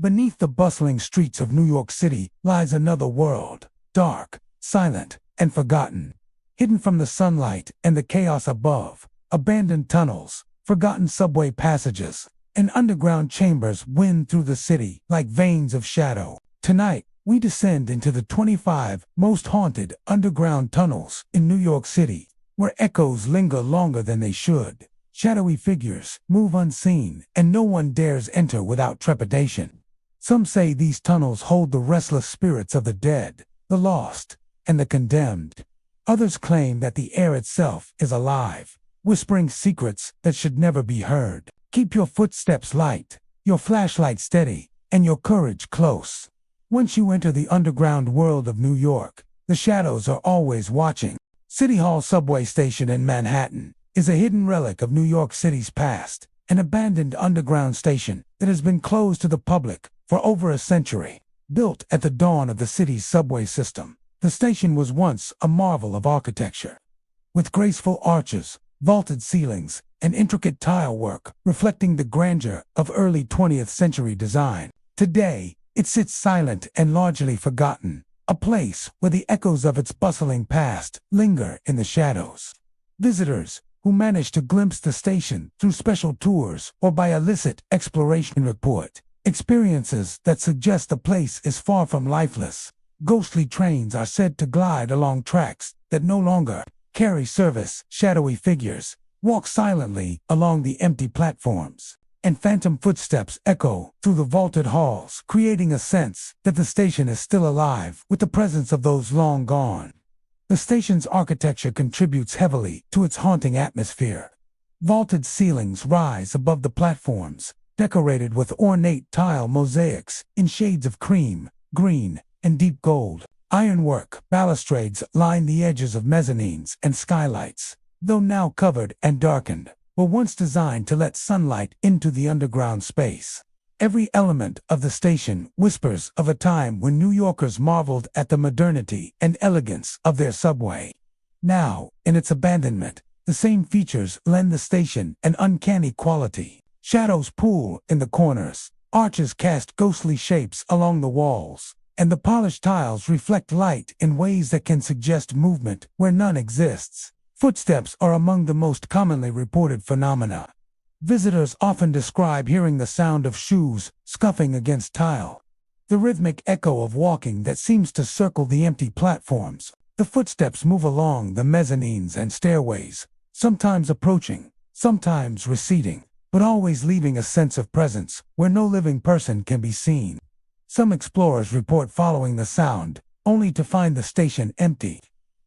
Beneath the bustling streets of New York City lies another world, dark, silent, and forgotten. Hidden from the sunlight and the chaos above, abandoned tunnels, forgotten subway passages, and underground chambers wind through the city like veins of shadow. Tonight, we descend into the 25 most haunted underground tunnels in New York City, where echoes linger longer than they should. Shadowy figures move unseen, and no one dares enter without trepidation. Some say these tunnels hold the restless spirits of the dead, the lost, and the condemned. Others claim that the air itself is alive, whispering secrets that should never be heard. Keep your footsteps light, your flashlight steady, and your courage close. Once you enter the underground world of New York, the shadows are always watching. City Hall subway station in Manhattan is a hidden relic of New York City's past, an abandoned underground station that has been closed to the public for over a century. Built at the dawn of the city's subway system, the station was once a marvel of architecture. With graceful arches, vaulted ceilings, and intricate tile work reflecting the grandeur of early 20th century design. Today, it sits silent and largely forgotten, a place where the echoes of its bustling past linger in the shadows. Visitors who manage to glimpse the station through special tours or by illicit exploration report experiences that suggest the place is far from lifeless. Ghostly trains are said to glide along tracks that no longer carry service. Shadowy figures walk silently along the empty platforms, and phantom footsteps echo through the vaulted halls, creating a sense that the station is still alive with the presence of those long gone. The station's architecture contributes heavily to its haunting atmosphere. Vaulted ceilings rise above the platforms, decorated with ornate tile mosaics in shades of cream, green, and deep gold. Ironwork balustrades line the edges of mezzanines and skylights, though now covered and darkened, were once designed to let sunlight into the underground space. Every element of the station whispers of a time when New Yorkers marveled at the modernity and elegance of their subway. Now, in its abandonment, the same features lend the station an uncanny quality. Shadows pool in the corners, arches cast ghostly shapes along the walls, and the polished tiles reflect light in ways that can suggest movement where none exists. Footsteps are among the most commonly reported phenomena. Visitors often describe hearing the sound of shoes scuffing against tile, the rhythmic echo of walking that seems to circle the empty platforms. The footsteps move along the mezzanines and stairways, sometimes approaching, sometimes receding, but always leaving a sense of presence where no living person can be seen. Some explorers report following the sound, only to find the station empty,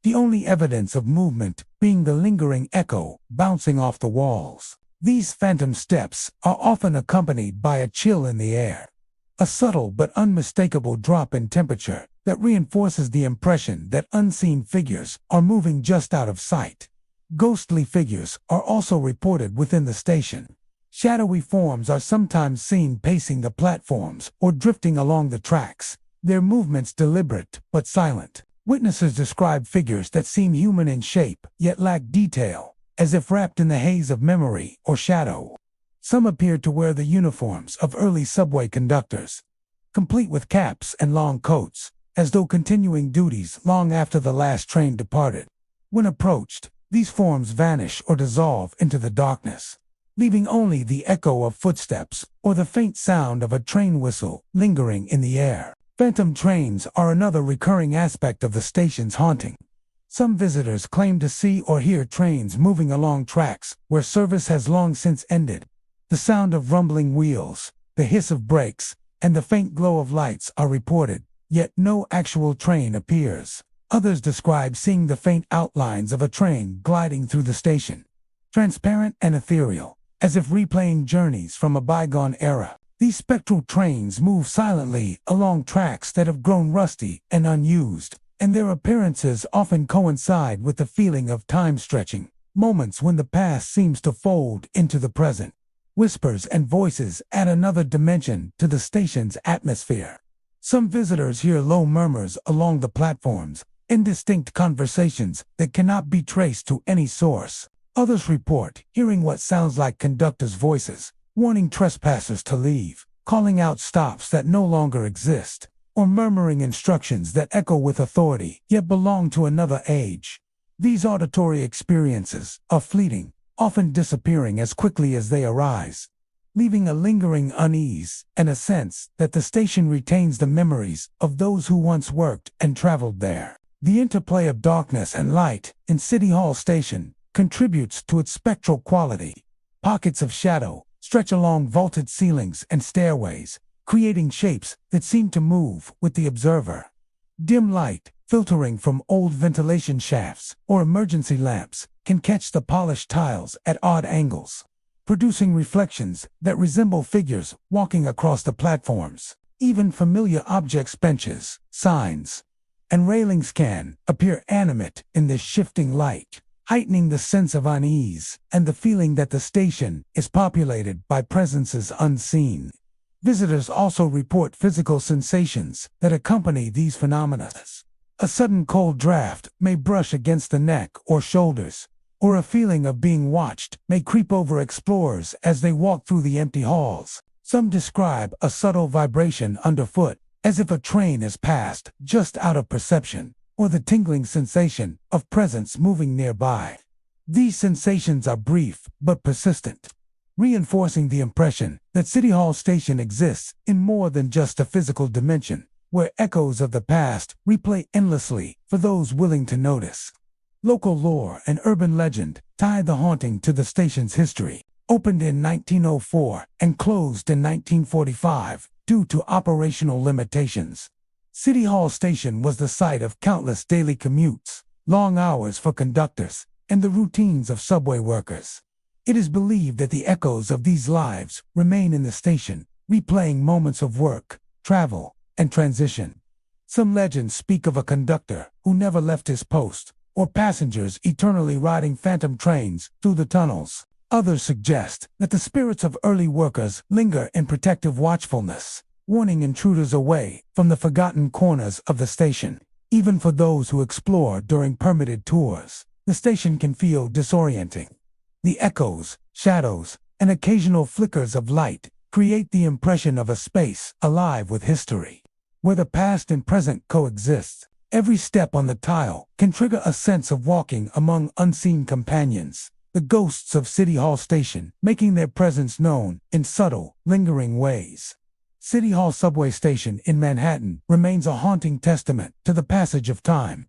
the only evidence of movement being the lingering echo bouncing off the walls. These phantom steps are often accompanied by a chill in the air, a subtle but unmistakable drop in temperature that reinforces the impression that unseen figures are moving just out of sight. Ghostly figures are also reported within the station. Shadowy forms are sometimes seen pacing the platforms or drifting along the tracks, their movements deliberate but silent. Witnesses describe figures that seem human in shape yet lack detail, as if wrapped in the haze of memory or shadow. Some appear to wear the uniforms of early subway conductors, complete with caps and long coats, as though continuing duties long after the last train departed. When approached, these forms vanish or dissolve into the darkness, leaving only the echo of footsteps or the faint sound of a train whistle lingering in the air. Phantom trains are another recurring aspect of the station's haunting. Some visitors claim to see or hear trains moving along tracks where service has long since ended. The sound of rumbling wheels, the hiss of brakes, and the faint glow of lights are reported, yet no actual train appears. Others describe seeing the faint outlines of a train gliding through the station, transparent and ethereal, as if replaying journeys from a bygone era. These spectral trains move silently along tracks that have grown rusty and unused, and their appearances often coincide with the feeling of time stretching, moments when the past seems to fold into the present. Whispers and voices add another dimension to the station's atmosphere. Some visitors hear low murmurs along the platforms, indistinct conversations that cannot be traced to any source. Others report hearing what sounds like conductors' voices, warning trespassers to leave. calling out stops that no longer exist, or murmuring instructions that echo with authority yet belong to another age. These auditory experiences are fleeting, often disappearing as quickly as they arise, leaving a lingering unease and a sense that the station retains the memories of those who once worked and traveled there. The interplay of darkness and light in City Hall Station contributes to its spectral quality. Pockets of shadow stretch along vaulted ceilings and stairways, creating shapes that seem to move with the observer. Dim light, filtering from old ventilation shafts or emergency lamps, can catch the polished tiles at odd angles, producing reflections that resemble figures walking across the platforms. Even familiar objects, benches, signs, and railings can appear animate in this shifting light, heightening the sense of unease and the feeling that the station is populated by presences unseen. Visitors also report physical sensations that accompany these phenomena. A sudden cold draft may brush against the neck or shoulders, or a feeling of being watched may creep over explorers as they walk through the empty halls. Some describe a subtle vibration underfoot, as if a train has passed just out of perception, or the tingling sensation of presence moving nearby. These sensations are brief but persistent, reinforcing the impression that City Hall Station exists in more than just a physical dimension, where echoes of the past replay endlessly for those willing to notice. Local lore and urban legend tie the haunting to the station's history. Opened in 1904 and closed in 1945 due to operational limitations, City Hall Station was the site of countless daily commutes, long hours for conductors, and the routines of subway workers. It is believed that the echoes of these lives remain in the station, replaying moments of work, travel, and transition. Some legends speak of a conductor who never left his post, or passengers eternally riding phantom trains through the tunnels. Others suggest that the spirits of early workers linger in protective watchfulness, warning intruders away from the forgotten corners of the station. Even for those who explore during permitted tours, the station can feel disorienting. The echoes, shadows, and occasional flickers of light create the impression of a space alive with history, where the past and present coexist. Every step on the tile can trigger a sense of walking among unseen companions, the ghosts of City Hall Station making their presence known in subtle, lingering ways. City Hall Subway Station in Manhattan remains a haunting testament to the passage of time.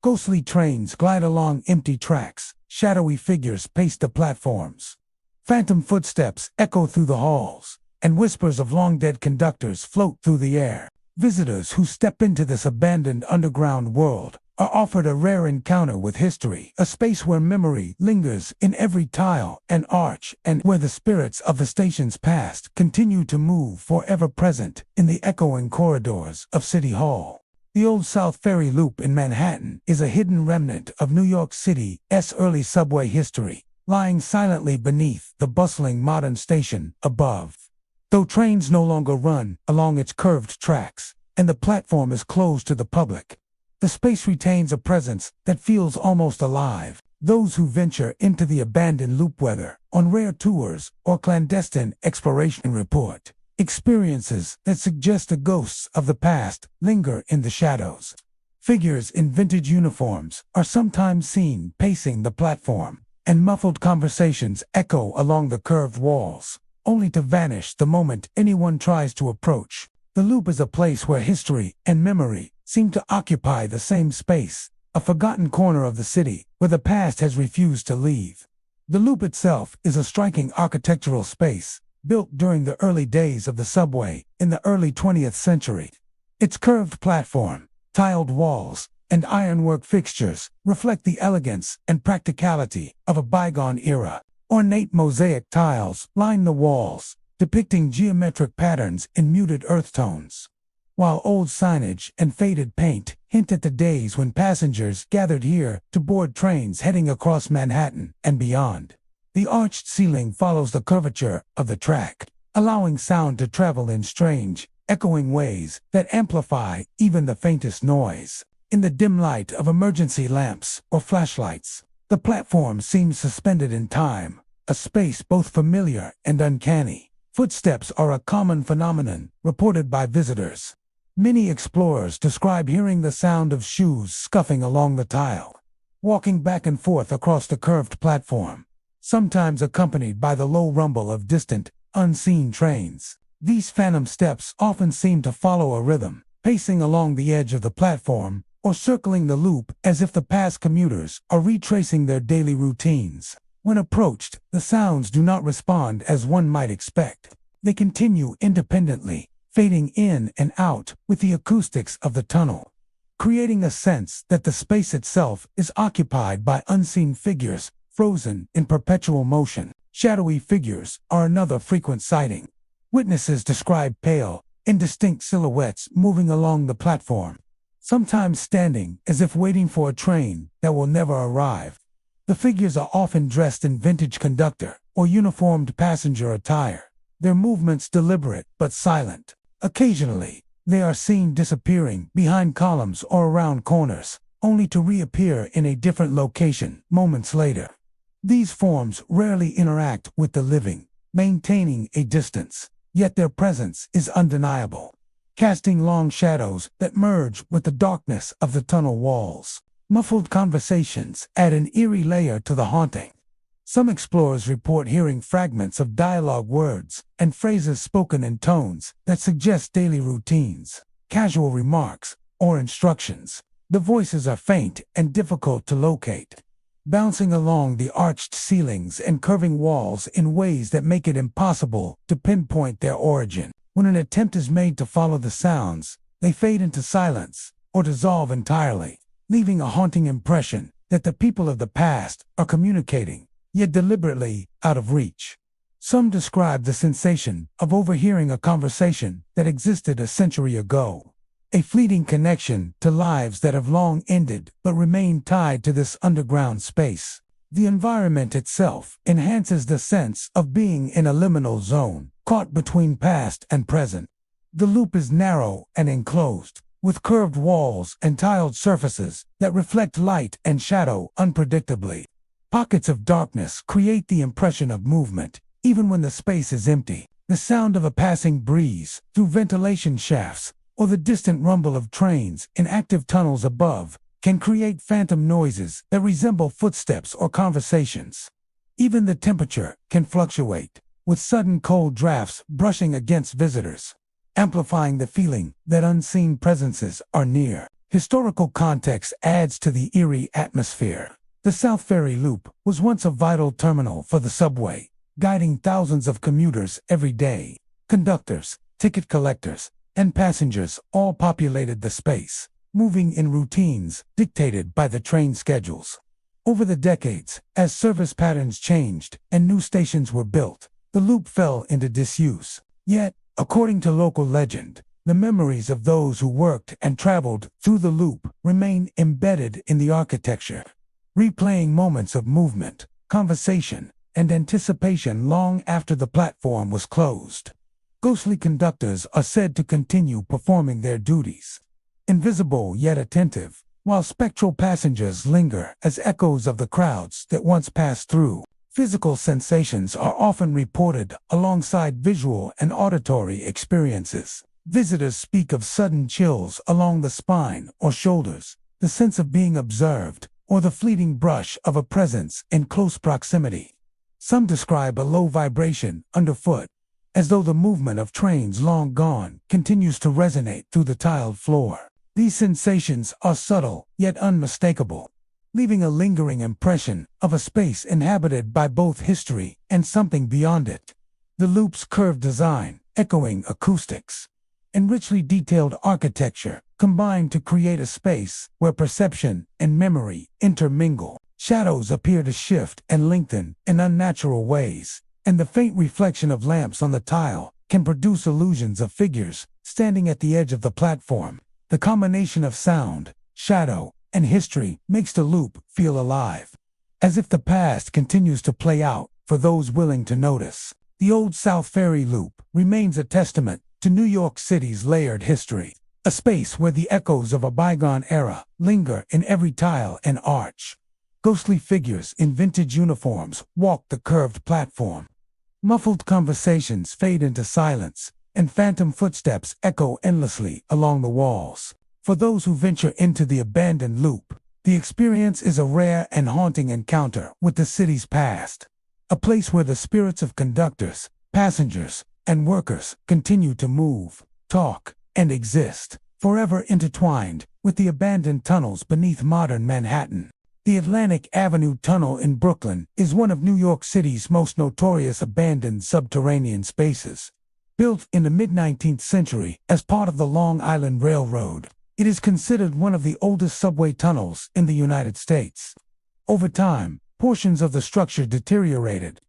Ghostly trains glide along empty tracks, shadowy figures pace the platforms. Phantom footsteps echo through the halls, and whispers of long-dead conductors float through the air. Visitors who step into this abandoned underground world are offered a rare encounter with history, a space where memory lingers in every tile and arch, and where the spirits of the station's past continue to move forever present in the echoing corridors of City Hall. The Old South Ferry Loop in Manhattan is a hidden remnant of New York City's early subway history, lying silently beneath the bustling modern station above. Though trains no longer run along its curved tracks, and the platform is closed to the public, the space retains a presence that feels almost alive. Those who venture into the abandoned loop, whether on rare tours or clandestine exploration, report experiences that suggest the ghosts of the past linger in the shadows. Figures in vintage uniforms are sometimes seen pacing the platform, and muffled conversations echo along the curved walls, only to vanish the moment anyone tries to approach. The loop is a place where history and memory seem to occupy the same space, a forgotten corner of the city where the past has refused to leave. The loop itself is a striking architectural space, built during the early days of the subway in the early 20th century. Its curved platform, tiled walls, and ironwork fixtures reflect the elegance and practicality of a bygone era. Ornate mosaic tiles line the walls, depicting geometric patterns in muted earth tones, while old signage and faded paint hint at the days when passengers gathered here to board trains heading across Manhattan and beyond. The arched ceiling follows the curvature of the track, allowing sound to travel in strange, echoing ways that amplify even the faintest noise. In the dim light of emergency lamps or flashlights, the platform seems suspended in time, a space both familiar and uncanny, Footsteps are a common phenomenon reported by visitors. Many explorers describe hearing the sound of shoes scuffing along the tile, walking back and forth across the curved platform, sometimes accompanied by the low rumble of distant, unseen trains. These phantom steps often seem to follow a rhythm, pacing along the edge of the platform or circling the loop as if the past commuters are retracing their daily routines. When approached, the sounds do not respond as one might expect. They continue independently, fading in and out with the acoustics of the tunnel, creating a sense that the space itself is occupied by unseen figures frozen in perpetual motion. Shadowy figures are another frequent sighting. Witnesses describe pale, indistinct silhouettes moving along the platform, sometimes standing as if waiting for a train that will never arrive. The figures are often dressed in vintage conductor or uniformed passenger attire, their movements deliberate but silent. Occasionally, they are seen disappearing behind columns or around corners, only to reappear in a different location moments later. These forms rarely interact with the living, maintaining a distance, yet their presence is undeniable, casting long shadows that merge with the darkness of the tunnel walls. Muffled conversations add an eerie layer to the haunting. Some explorers report hearing fragments of dialogue, words, and phrases spoken in tones that suggest daily routines, casual remarks, or instructions. The voices are faint and difficult to locate, bouncing along the arched ceilings and curving walls in ways that make it impossible to pinpoint their origin. When an attempt is made to follow the sounds, they fade into silence or dissolve entirely, leaving a haunting impression that the people of the past are communicating, yet deliberately out of reach. Some describe the sensation of overhearing a conversation that existed a century ago, a fleeting connection to lives that have long ended but remain tied to this underground space. The environment itself enhances the sense of being in a liminal zone, caught between past and present. The loop is narrow and enclosed, with curved walls and tiled surfaces that reflect light and shadow unpredictably. Pockets of darkness create the impression of movement, even when the space is empty. The sound of a passing breeze through ventilation shafts or the distant rumble of trains in active tunnels above can create phantom noises that resemble footsteps or conversations. Even the temperature can fluctuate, with sudden cold drafts brushing against visitors, amplifying the feeling that unseen presences are near. Historical context adds to the eerie atmosphere. The South Ferry Loop was once a vital terminal for the subway, guiding thousands of commuters every day. Conductors, ticket collectors, and passengers all populated the space, moving in routines dictated by the train schedules. Over the decades, as service patterns changed and new stations were built, the loop fell into disuse. Yet, according to local legend, the memories of those who worked and traveled through the loop remain embedded in the architecture, replaying moments of movement, conversation, and anticipation long after the platform was closed. Ghostly conductors are said to continue performing their duties, invisible yet attentive, while spectral passengers linger as echoes of the crowds that once passed through. Physical sensations are often reported alongside visual and auditory experiences. Visitors speak of sudden chills along the spine or shoulders, the sense of being observed, or the fleeting brush of a presence in close proximity. Some describe a low vibration underfoot, as though the movement of trains long gone continues to resonate through the tiled floor. These sensations are subtle yet unmistakable, leaving a lingering impression of a space inhabited by both history and something beyond it. The loop's curved design, echoing acoustics, and richly detailed architecture combine to create a space where perception and memory intermingle. Shadows appear to shift and lengthen in unnatural ways, and the faint reflection of lamps on the tile can produce illusions of figures standing at the edge of the platform. The combination of sound, shadow, and history makes the loop feel alive, as if the past continues to play out for those willing to notice. The old South Ferry Loop remains a testament to New York City's layered history, a space where the echoes of a bygone era linger in every tile and arch. Ghostly figures in vintage uniforms walk the curved platform, Muffled conversations fade into silence, and phantom footsteps echo endlessly along the walls. For those who venture into the abandoned loop, the experience is a rare and haunting encounter with the city's past. A place where the spirits of conductors, passengers, and workers continue to move, talk, and exist, forever intertwined with the abandoned tunnels beneath modern Manhattan. The Atlantic Avenue Tunnel in Brooklyn is one of New York City's most notorious abandoned subterranean spaces. Built in the mid-19th century as part of the Long Island Railroad, it is considered one of the oldest subway tunnels in the United States. Over time, portions of the structure deteriorated,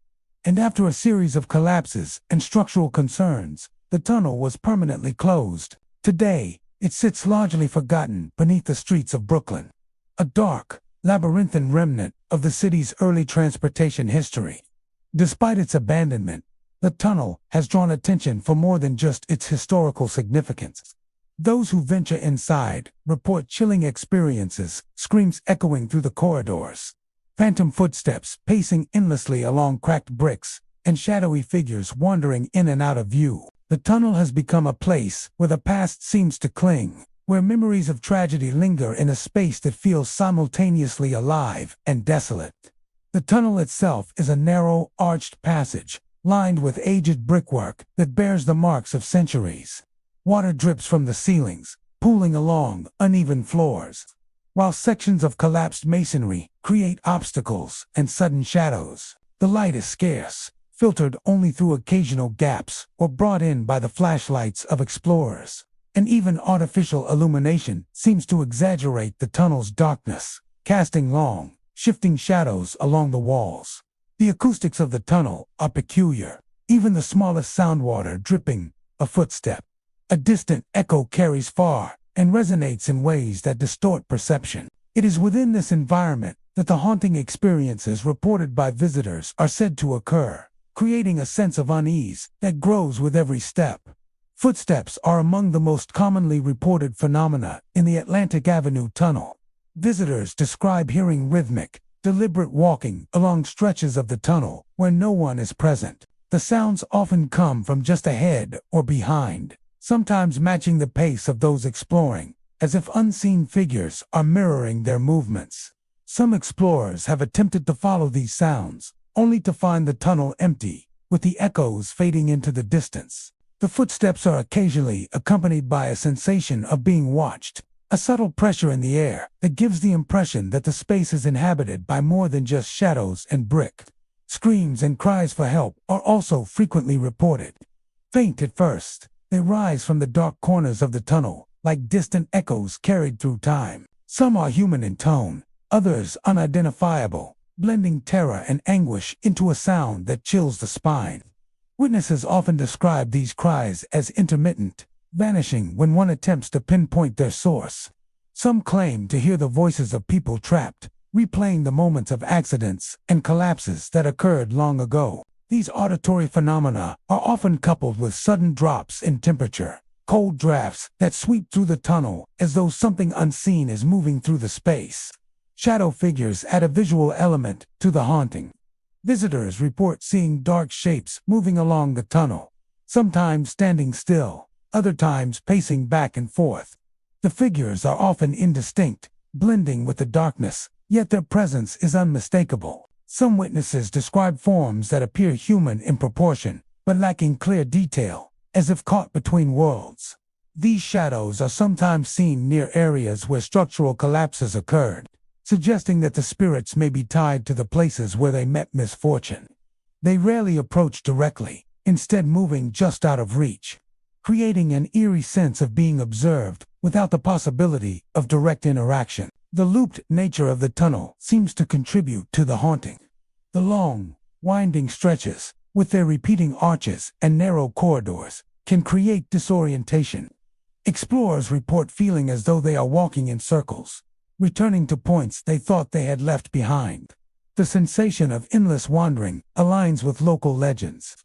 and after a series of collapses and structural concerns, the tunnel was permanently closed. Today, it sits largely forgotten beneath the streets of Brooklyn, a dark, labyrinthine remnant of the city's early transportation history. Despite its abandonment, the tunnel has drawn attention for more than just its historical significance. Those who venture inside report chilling experiences, screams echoing through the corridors, phantom footsteps pacing endlessly along cracked bricks, and shadowy figures wandering in and out of view. The tunnel has become a place where the past seems to cling, where memories of tragedy linger in a space that feels simultaneously alive and desolate. The tunnel itself is a narrow, arched passage, lined with aged brickwork that bears the marks of centuries. Water drips from the ceilings, pooling along uneven floors, while sections of collapsed masonry create obstacles and sudden shadows. The light is scarce, filtered only through occasional gaps or brought in by the flashlights of explorers. And even artificial illumination seems to exaggerate the tunnel's darkness, casting long, shifting shadows along the walls. The acoustics of the tunnel are peculiar, even the smallest sound, water dripping, a footstep, a distant echo carries far and resonates in ways that distort perception. It is within this environment that the haunting experiences reported by visitors are said to occur, creating a sense of unease that grows with every step. Footsteps are among the most commonly reported phenomena in the Atlantic Avenue Tunnel. Visitors describe hearing rhythmic, deliberate walking along stretches of the tunnel where no one is present. The sounds often come from just ahead or behind, sometimes matching the pace of those exploring, as if unseen figures are mirroring their movements. Some explorers have attempted to follow these sounds, only to find the tunnel empty, with the echoes fading into the distance. The footsteps are occasionally accompanied by a sensation of being watched, a subtle pressure in the air that gives the impression that the space is inhabited by more than just shadows and brick. Screams and cries for help are also frequently reported. Faint at first, they rise from the dark corners of the tunnel, like distant echoes carried through time. Some are human in tone, others unidentifiable, blending terror and anguish into a sound that chills the spine. Witnesses often describe these cries as intermittent, vanishing when one attempts to pinpoint their source. Some claim to hear the voices of people trapped, replaying the moments of accidents and collapses that occurred long ago. These auditory phenomena are often coupled with sudden drops in temperature, cold drafts that sweep through the tunnel as though something unseen is moving through the space. Shadow figures add a visual element to the haunting. Visitors report seeing dark shapes moving along the tunnel, sometimes standing still, other times pacing back and forth. The figures are often indistinct, blending with the darkness, yet their presence is unmistakable. Some witnesses describe forms that appear human in proportion, but lacking clear detail, as if caught between worlds. These shadows are sometimes seen near areas where structural collapses occurred, suggesting that the spirits may be tied to the places where they met misfortune. They rarely approach directly, instead moving just out of reach, creating an eerie sense of being observed without the possibility of direct interaction. The looped nature of the tunnel seems to contribute to the haunting. The long, winding stretches, with their repeating arches and narrow corridors, can create disorientation. Explorers report feeling as though they are walking in circles, returning to points they thought they had left behind. The sensation of endless wandering aligns with local legends,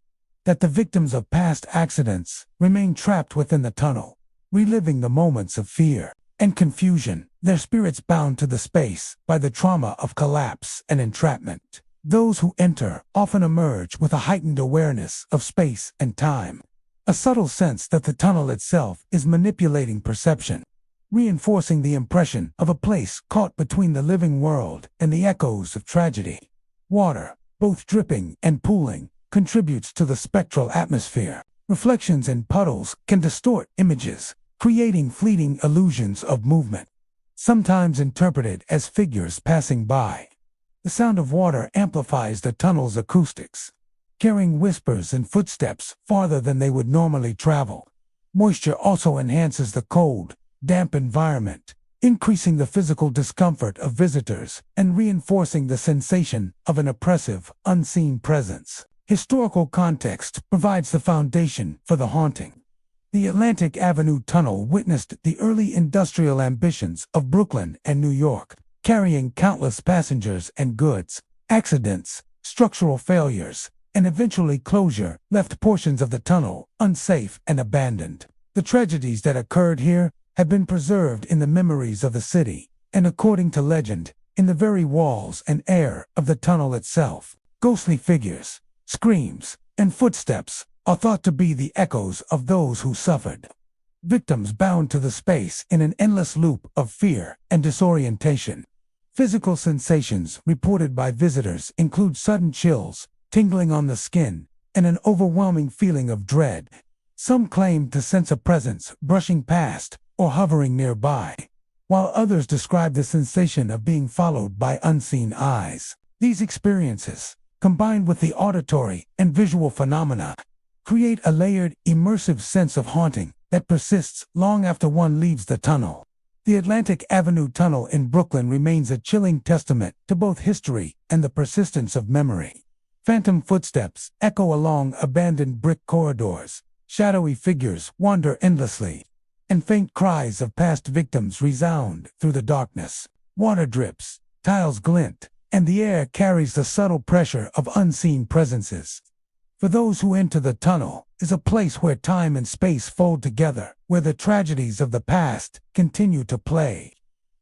that the victims of past accidents remain trapped within the tunnel, reliving the moments of fear and confusion, their spirits bound to the space by the trauma of collapse and entrapment. Those who enter often emerge with a heightened awareness of space and time, a subtle sense that the tunnel itself is manipulating perception, reinforcing the impression of a place caught between the living world and the echoes of tragedy. Water, both dripping and pooling, contributes to the spectral atmosphere. Reflections in puddles can distort images, creating fleeting illusions of movement, sometimes interpreted as figures passing by. The sound of water amplifies the tunnel's acoustics, carrying whispers and footsteps farther than they would normally travel. Moisture also enhances the cold, damp environment, increasing the physical discomfort of visitors and reinforcing the sensation of an oppressive, unseen presence. Historical context provides the foundation for the haunting. The Atlantic Avenue Tunnel witnessed the early industrial ambitions of Brooklyn and New York, carrying countless passengers and goods. Accidents, structural failures, and eventually closure left portions of the tunnel unsafe and abandoned. The tragedies that occurred here have been preserved in the memories of the city, and according to legend, in the very walls and air of the tunnel itself. Ghostly figures, screams, and footsteps are thought to be the echoes of those who suffered. Victims bound to the space in an endless loop of fear and disorientation. Physical sensations reported by visitors include sudden chills, tingling on the skin, and an overwhelming feeling of dread. Some claim to sense a presence brushing past or hovering nearby, while others describe the sensation of being followed by unseen eyes. These experiences, combined with the auditory and visual phenomena, create a layered, immersive sense of haunting that persists long after one leaves the tunnel. The Atlantic Avenue Tunnel in Brooklyn remains a chilling testament to both history and the persistence of memory. Phantom footsteps echo along abandoned brick corridors, shadowy figures wander endlessly, and faint cries of past victims resound through the darkness. Water drips, tiles glint, and the air carries the subtle pressure of unseen presences. For those who enter the tunnel is a place where time and space fold together, where the tragedies of the past continue to play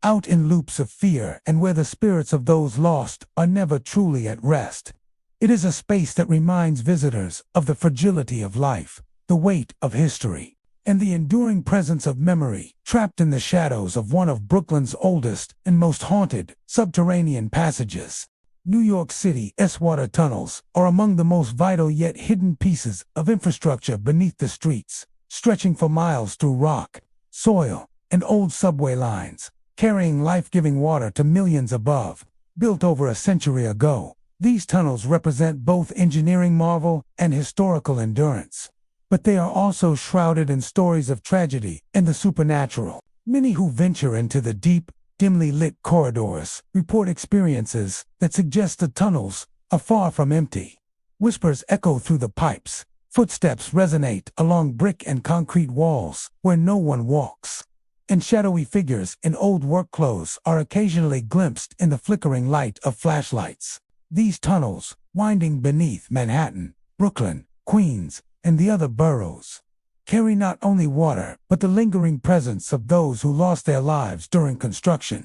out in loops of fear, and where the spirits of those lost are never truly at rest. It is a space that reminds visitors of the fragility of life, the weight of history, and the enduring presence of memory, trapped in the shadows of one of Brooklyn's oldest and most haunted subterranean passages. New York City's water tunnels are among the most vital yet hidden pieces of infrastructure beneath the streets, stretching for miles through rock, soil, and old subway lines, carrying life-giving water to millions above. Built over a century ago, these tunnels represent both engineering marvel and historical endurance. But they are also shrouded in stories of tragedy and the supernatural. Many who venture into the deep, dimly lit corridors report experiences that suggest the tunnels are far from empty. Whispers echo through the pipes, footsteps resonate along brick and concrete walls where no one walks, and shadowy figures in old work clothes are occasionally glimpsed in the flickering light of flashlights. These tunnels, winding beneath Manhattan, Brooklyn, Queens, and the other boroughs, carry not only water, but the lingering presence of those who lost their lives during construction.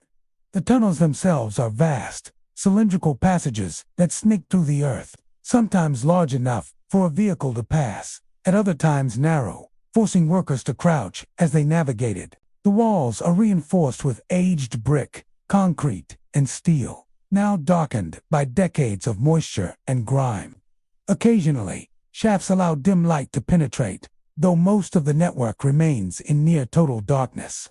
The tunnels themselves are vast, cylindrical passages that snake through the earth, sometimes large enough for a vehicle to pass, at other times narrow, forcing workers to crouch as they navigated. The walls are reinforced with aged brick, concrete, and steel, now darkened by decades of moisture and grime. Occasionally, shafts allow dim light to penetrate, though most of the network remains in near total darkness.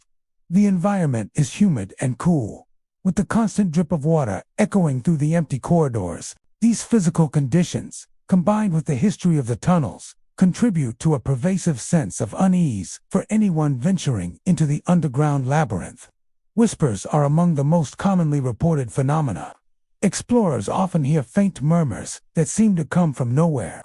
The environment is humid and cool, with the constant drip of water echoing through the empty corridors. These physical conditions, combined with the history of the tunnels, contribute to a pervasive sense of unease for anyone venturing into the underground labyrinth. Whispers are among the most commonly reported phenomena. Explorers often hear faint murmurs that seem to come from nowhere,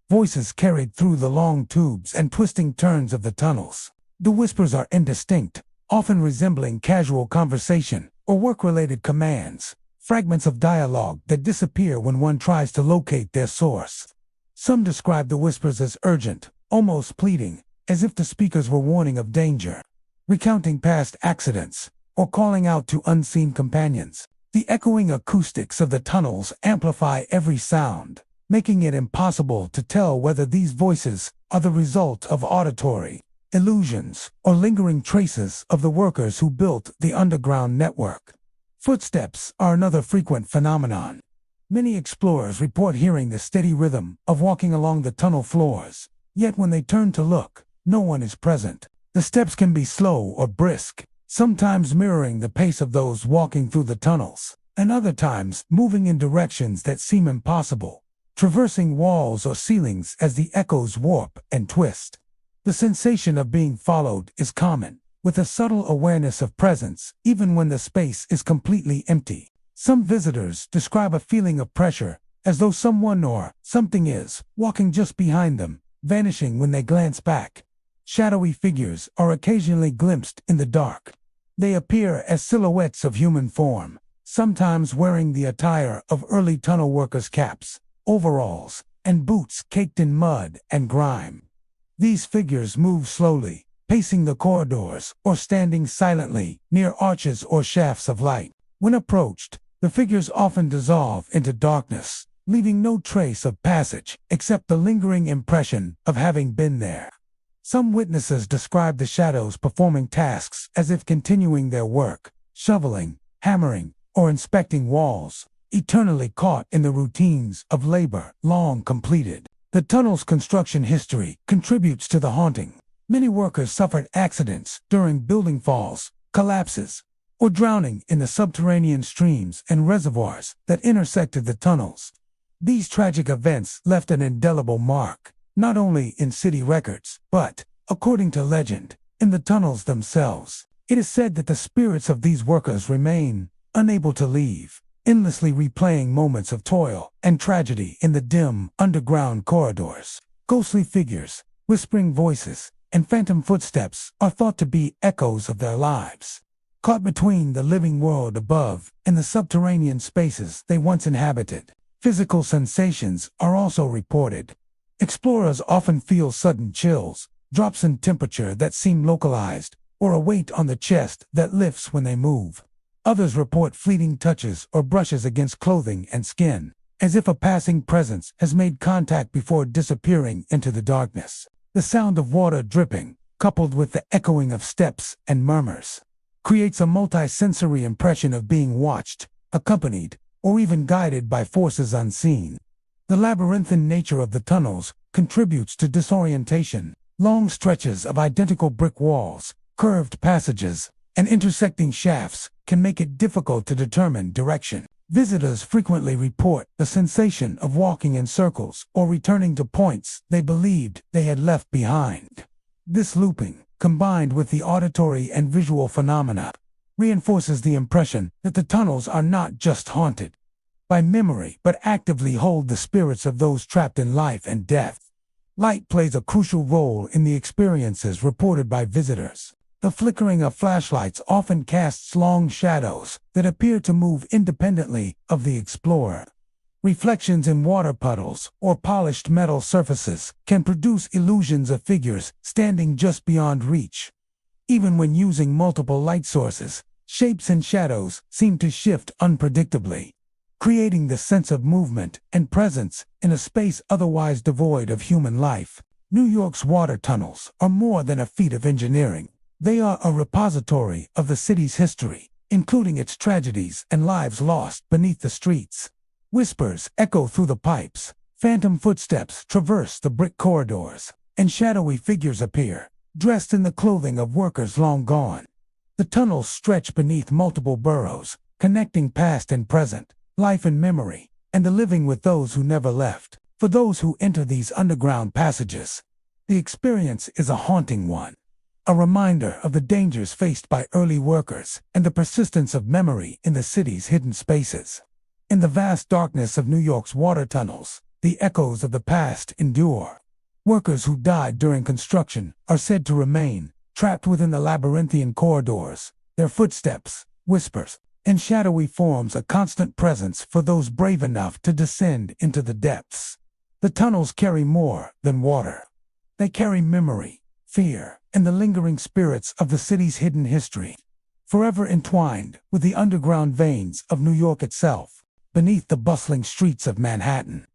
voices carried through the long tubes and twisting turns of the tunnels. The whispers are indistinct, often resembling casual conversation or work-related commands, fragments of dialogue that disappear when one tries to locate their source. Some describe the whispers as urgent, almost pleading, as if the speakers were warning of danger, recounting past accidents, or calling out to unseen companions. The echoing acoustics of the tunnels amplify every sound, making it impossible to tell whether these voices are the result of auditory illusions or lingering traces of the workers who built the underground network. Footsteps are another frequent phenomenon. Many explorers report hearing the steady rhythm of walking along the tunnel floors, yet when they turn to look, no one is present. The steps can be slow or brisk, sometimes mirroring the pace of those walking through the tunnels, and other times moving in directions that seem impossible, traversing walls or ceilings as the echoes warp and twist. The sensation of being followed is common, with a subtle awareness of presence even when the space is completely empty. Some visitors describe a feeling of pressure, as though someone or something is walking just behind them, vanishing when they glance back. Shadowy figures are occasionally glimpsed in the dark. They appear as silhouettes of human form, sometimes wearing the attire of early tunnel workers' caps, overalls, and boots caked in mud and grime. These figures move slowly, pacing the corridors or standing silently near arches or shafts of light. When approached, the figures often dissolve into darkness, leaving no trace of passage except the lingering impression of having been there. Some witnesses describe the shadows performing tasks as if continuing their work, shoveling, hammering, or inspecting walls, eternally caught in the routines of labor long completed. The tunnel's construction history contributes to the haunting. Many workers suffered accidents during building falls, collapses, or drowning in the subterranean streams and reservoirs that intersected the tunnels. These tragic events left an indelible mark, not only in city records, but, according to legend, in the tunnels themselves. It is said that the spirits of these workers remain unable to leave, endlessly replaying moments of toil and tragedy in the dim, underground corridors. Ghostly figures, whispering voices, and phantom footsteps are thought to be echoes of their lives, caught between the living world above and the subterranean spaces they once inhabited. Physical sensations are also reported. Explorers often feel sudden chills, drops in temperature that seem localized, or a weight on the chest that lifts when they move. Others report fleeting touches or brushes against clothing and skin, as if a passing presence has made contact before disappearing into the darkness. The sound of water dripping, coupled with the echoing of steps and murmurs, creates a multi-sensory impression of being watched, accompanied, or even guided by forces unseen. The labyrinthine nature of the tunnels contributes to disorientation. Long stretches of identical brick walls, curved passages, and intersecting shafts can make it difficult to determine direction. Visitors frequently report the sensation of walking in circles or returning to points they believed they had left behind. This looping, combined with the auditory and visual phenomena, reinforces the impression that the tunnels are not just haunted by memory but actively hold the spirits of those trapped in life and death. Light plays a crucial role in the experiences reported by visitors. The flickering of flashlights often casts long shadows that appear to move independently of the explorer. Reflections in water puddles or polished metal surfaces can produce illusions of figures standing just beyond reach. Even when using multiple light sources, shapes and shadows seem to shift unpredictably, creating the sense of movement and presence in a space otherwise devoid of human life. New York's water tunnels are more than a feat of engineering. They are a repository of the city's history, including its tragedies and lives lost beneath the streets. Whispers echo through the pipes, phantom footsteps traverse the brick corridors, and shadowy figures appear, dressed in the clothing of workers long gone. The tunnels stretch beneath multiple boroughs, connecting past and present, life and memory, and the living with those who never left. For those who enter these underground passages, the experience is a haunting one, a reminder of the dangers faced by early workers and the persistence of memory in the city's hidden spaces. In the vast darkness of New York's water tunnels, the echoes of the past endure. Workers who died during construction are said to remain trapped within the labyrinthian corridors, their footsteps, whispers, and shadowy forms a constant presence for those brave enough to descend into the depths. The tunnels carry more than water. They carry memory, fear, and the lingering spirits of the city's hidden history. forever entwined with the underground veins of New York itself, beneath the bustling streets of Manhattan.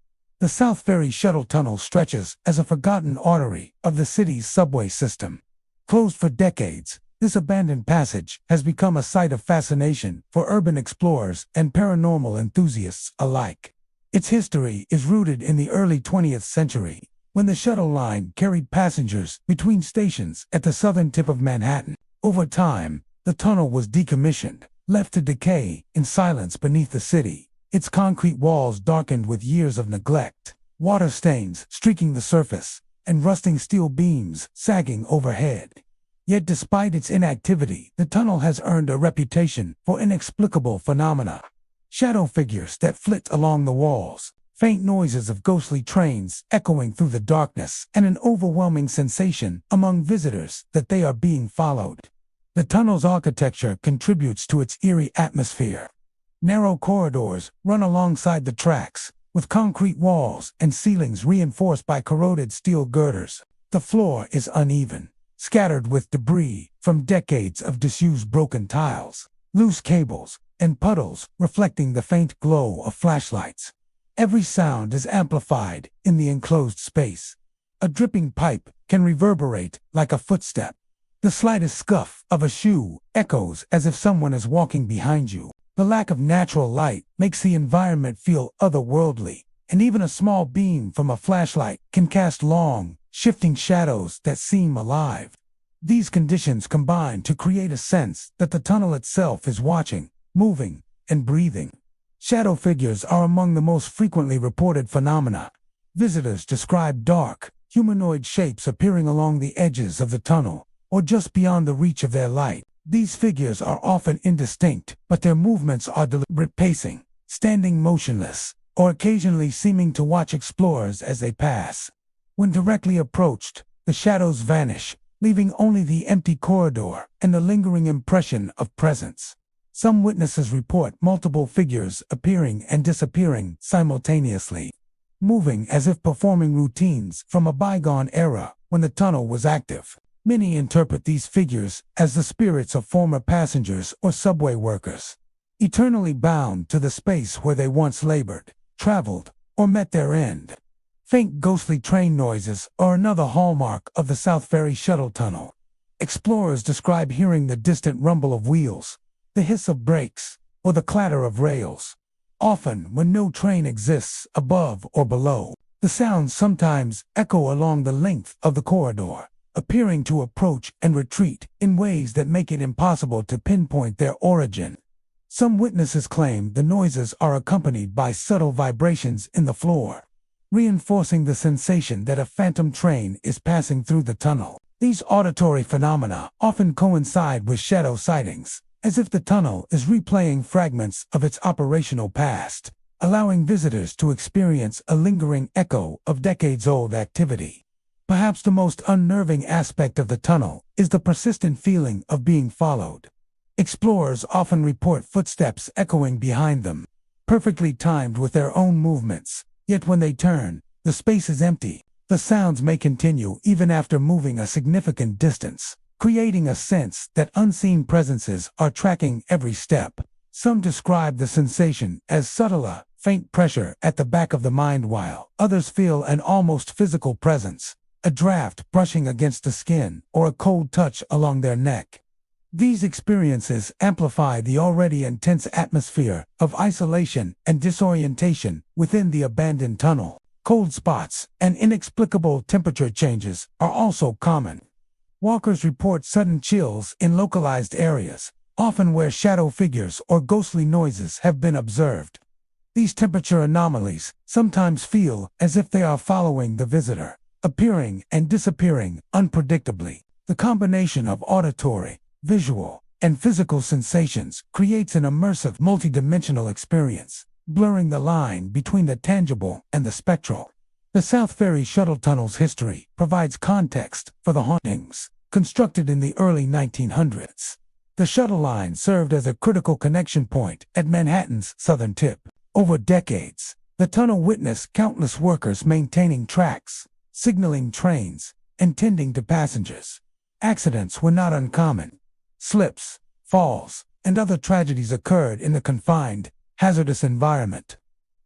The South Ferry Shuttle Tunnel stretches as a forgotten artery of the city's subway system. Closed for decades, this abandoned passage has become a site of fascination for urban explorers and paranormal enthusiasts alike. Its history is rooted in the early 20th century, when the shuttle line carried passengers between stations at the southern tip of Manhattan. Over time, the tunnel was decommissioned, left to decay in silence beneath the city, its concrete walls darkened with years of neglect, water stains streaking the surface, and rusting steel beams sagging overhead. Yet despite its inactivity, the tunnel has earned a reputation for inexplicable phenomena. Shadow figures that flit along the walls, faint noises of ghostly trains echoing through the darkness, and an overwhelming sensation among visitors that they are being followed. The tunnel's architecture contributes to its eerie atmosphere. Narrow corridors run alongside the tracks, with concrete walls and ceilings reinforced by corroded steel girders. The floor is uneven, scattered with debris from decades of disused broken tiles, loose cables, and puddles reflecting the faint glow of flashlights. Every sound is amplified in the enclosed space. A dripping pipe can reverberate like a footstep. The slightest scuff of a shoe echoes as if someone is walking behind you. The lack of natural light makes the environment feel otherworldly, and even a small beam from a flashlight can cast long, shifting shadows that seem alive. These conditions combine to create a sense that the tunnel itself is watching, moving, and breathing. Shadow figures are among the most frequently reported phenomena. Visitors describe dark, humanoid shapes appearing along the edges of the tunnel, or just beyond the reach of their light. These figures are often indistinct, but their movements are deliberate, pacing, standing motionless, or occasionally seeming to watch explorers as they pass. When directly approached, the shadows vanish, leaving only the empty corridor and the lingering impression of presence. Some witnesses report multiple figures appearing and disappearing simultaneously, moving as if performing routines from a bygone era when the tunnel was active. Many interpret these figures as the spirits of former passengers or subway workers, eternally bound to the space where they once labored, traveled, or met their end. Faint ghostly train noises are another hallmark of the South Ferry Shuttle Tunnel. Explorers describe hearing the distant rumble of wheels, the hiss of brakes, or the clatter of rails. Often, when no train exists above or below, the sounds sometimes echo along the length of the corridor, appearing to approach and retreat in ways that make it impossible to pinpoint their origin. Some witnesses claim the noises are accompanied by subtle vibrations in the floor, reinforcing the sensation that a phantom train is passing through the tunnel. These auditory phenomena often coincide with shadow sightings, as if the tunnel is replaying fragments of its operational past, allowing visitors to experience a lingering echo of decades-old activity. Perhaps the most unnerving aspect of the tunnel is the persistent feeling of being followed. Explorers often report footsteps echoing behind them, perfectly timed with their own movements. Yet when they turn, the space is empty. The sounds may continue even after moving a significant distance, creating a sense that unseen presences are tracking every step. Some describe the sensation as subtle, a faint pressure at the back of the mind, while others feel an almost physical presence, a draft brushing against the skin, or a cold touch along their neck. These experiences amplify the already intense atmosphere of isolation and disorientation within the abandoned tunnel. Cold spots and inexplicable temperature changes are also common. Walkers report sudden chills in localized areas, often where shadow figures or ghostly noises have been observed. These temperature anomalies sometimes feel as if they are following the visitor, appearing and disappearing unpredictably. The combination of auditory, visual, and physical sensations creates an immersive, multidimensional experience, blurring the line between the tangible and the spectral. The South Ferry Shuttle Tunnel's history provides context for the hauntings. Constructed in the early 1900s, the shuttle line served as a critical connection point at Manhattan's southern tip. Over decades, the tunnel witnessed countless workers maintaining tracks, signaling trains, and tending to passengers. Accidents were not uncommon. Slips, falls, and other tragedies occurred in the confined, hazardous environment.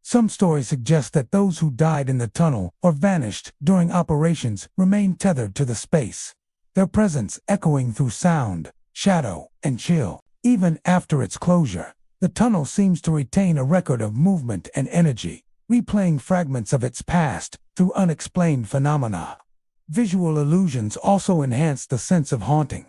Some stories suggest that those who died in the tunnel or vanished during operations remain tethered to the space, their presence echoing through sound, shadow, and chill. Even after its closure, the tunnel seems to retain a record of movement and energy, replaying fragments of its past through unexplained phenomena. Visual illusions also enhance the sense of haunting.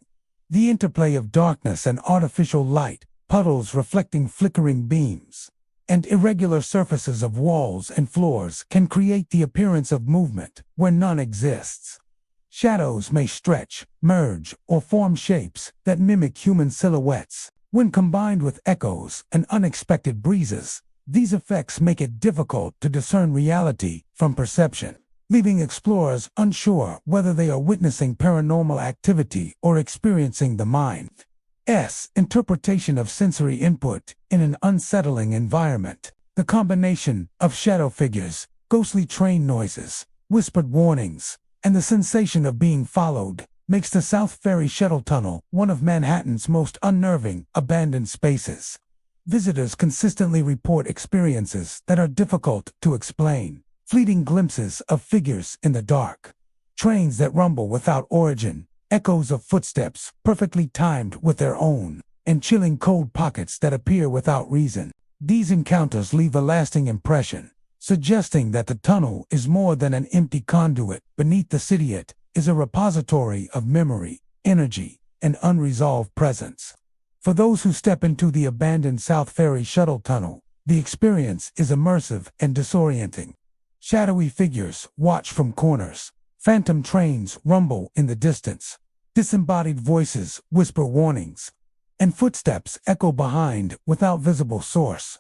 The interplay of darkness and artificial light, puddles reflecting flickering beams, and irregular surfaces of walls and floors can create the appearance of movement where none exists. Shadows may stretch, merge, or form shapes that mimic human silhouettes. When combined with echoes and unexpected breezes, these effects make it difficult to discern reality from perception, leaving explorers unsure whether they are witnessing paranormal activity or experiencing the mind's interpretation of sensory input in an unsettling environment. The combination of shadow figures, ghostly train noises, whispered warnings, and the sensation of being followed makes the South Ferry Shuttle Tunnel one of Manhattan's most unnerving abandoned spaces. Visitors consistently report experiences that are difficult to explain. Fleeting glimpses of figures in the dark, trains that rumble without origin, echoes of footsteps perfectly timed with their own, and chilling cold pockets that appear without reason. These encounters leave a lasting impression, suggesting that the tunnel is more than an empty conduit beneath the city. It is a repository of memory, energy, and unresolved presence. For those who step into the abandoned South Ferry Shuttle Tunnel, the experience is immersive and disorienting. Shadowy figures watch from corners, phantom trains rumble in the distance, disembodied voices whisper warnings, and footsteps echo behind without visible source.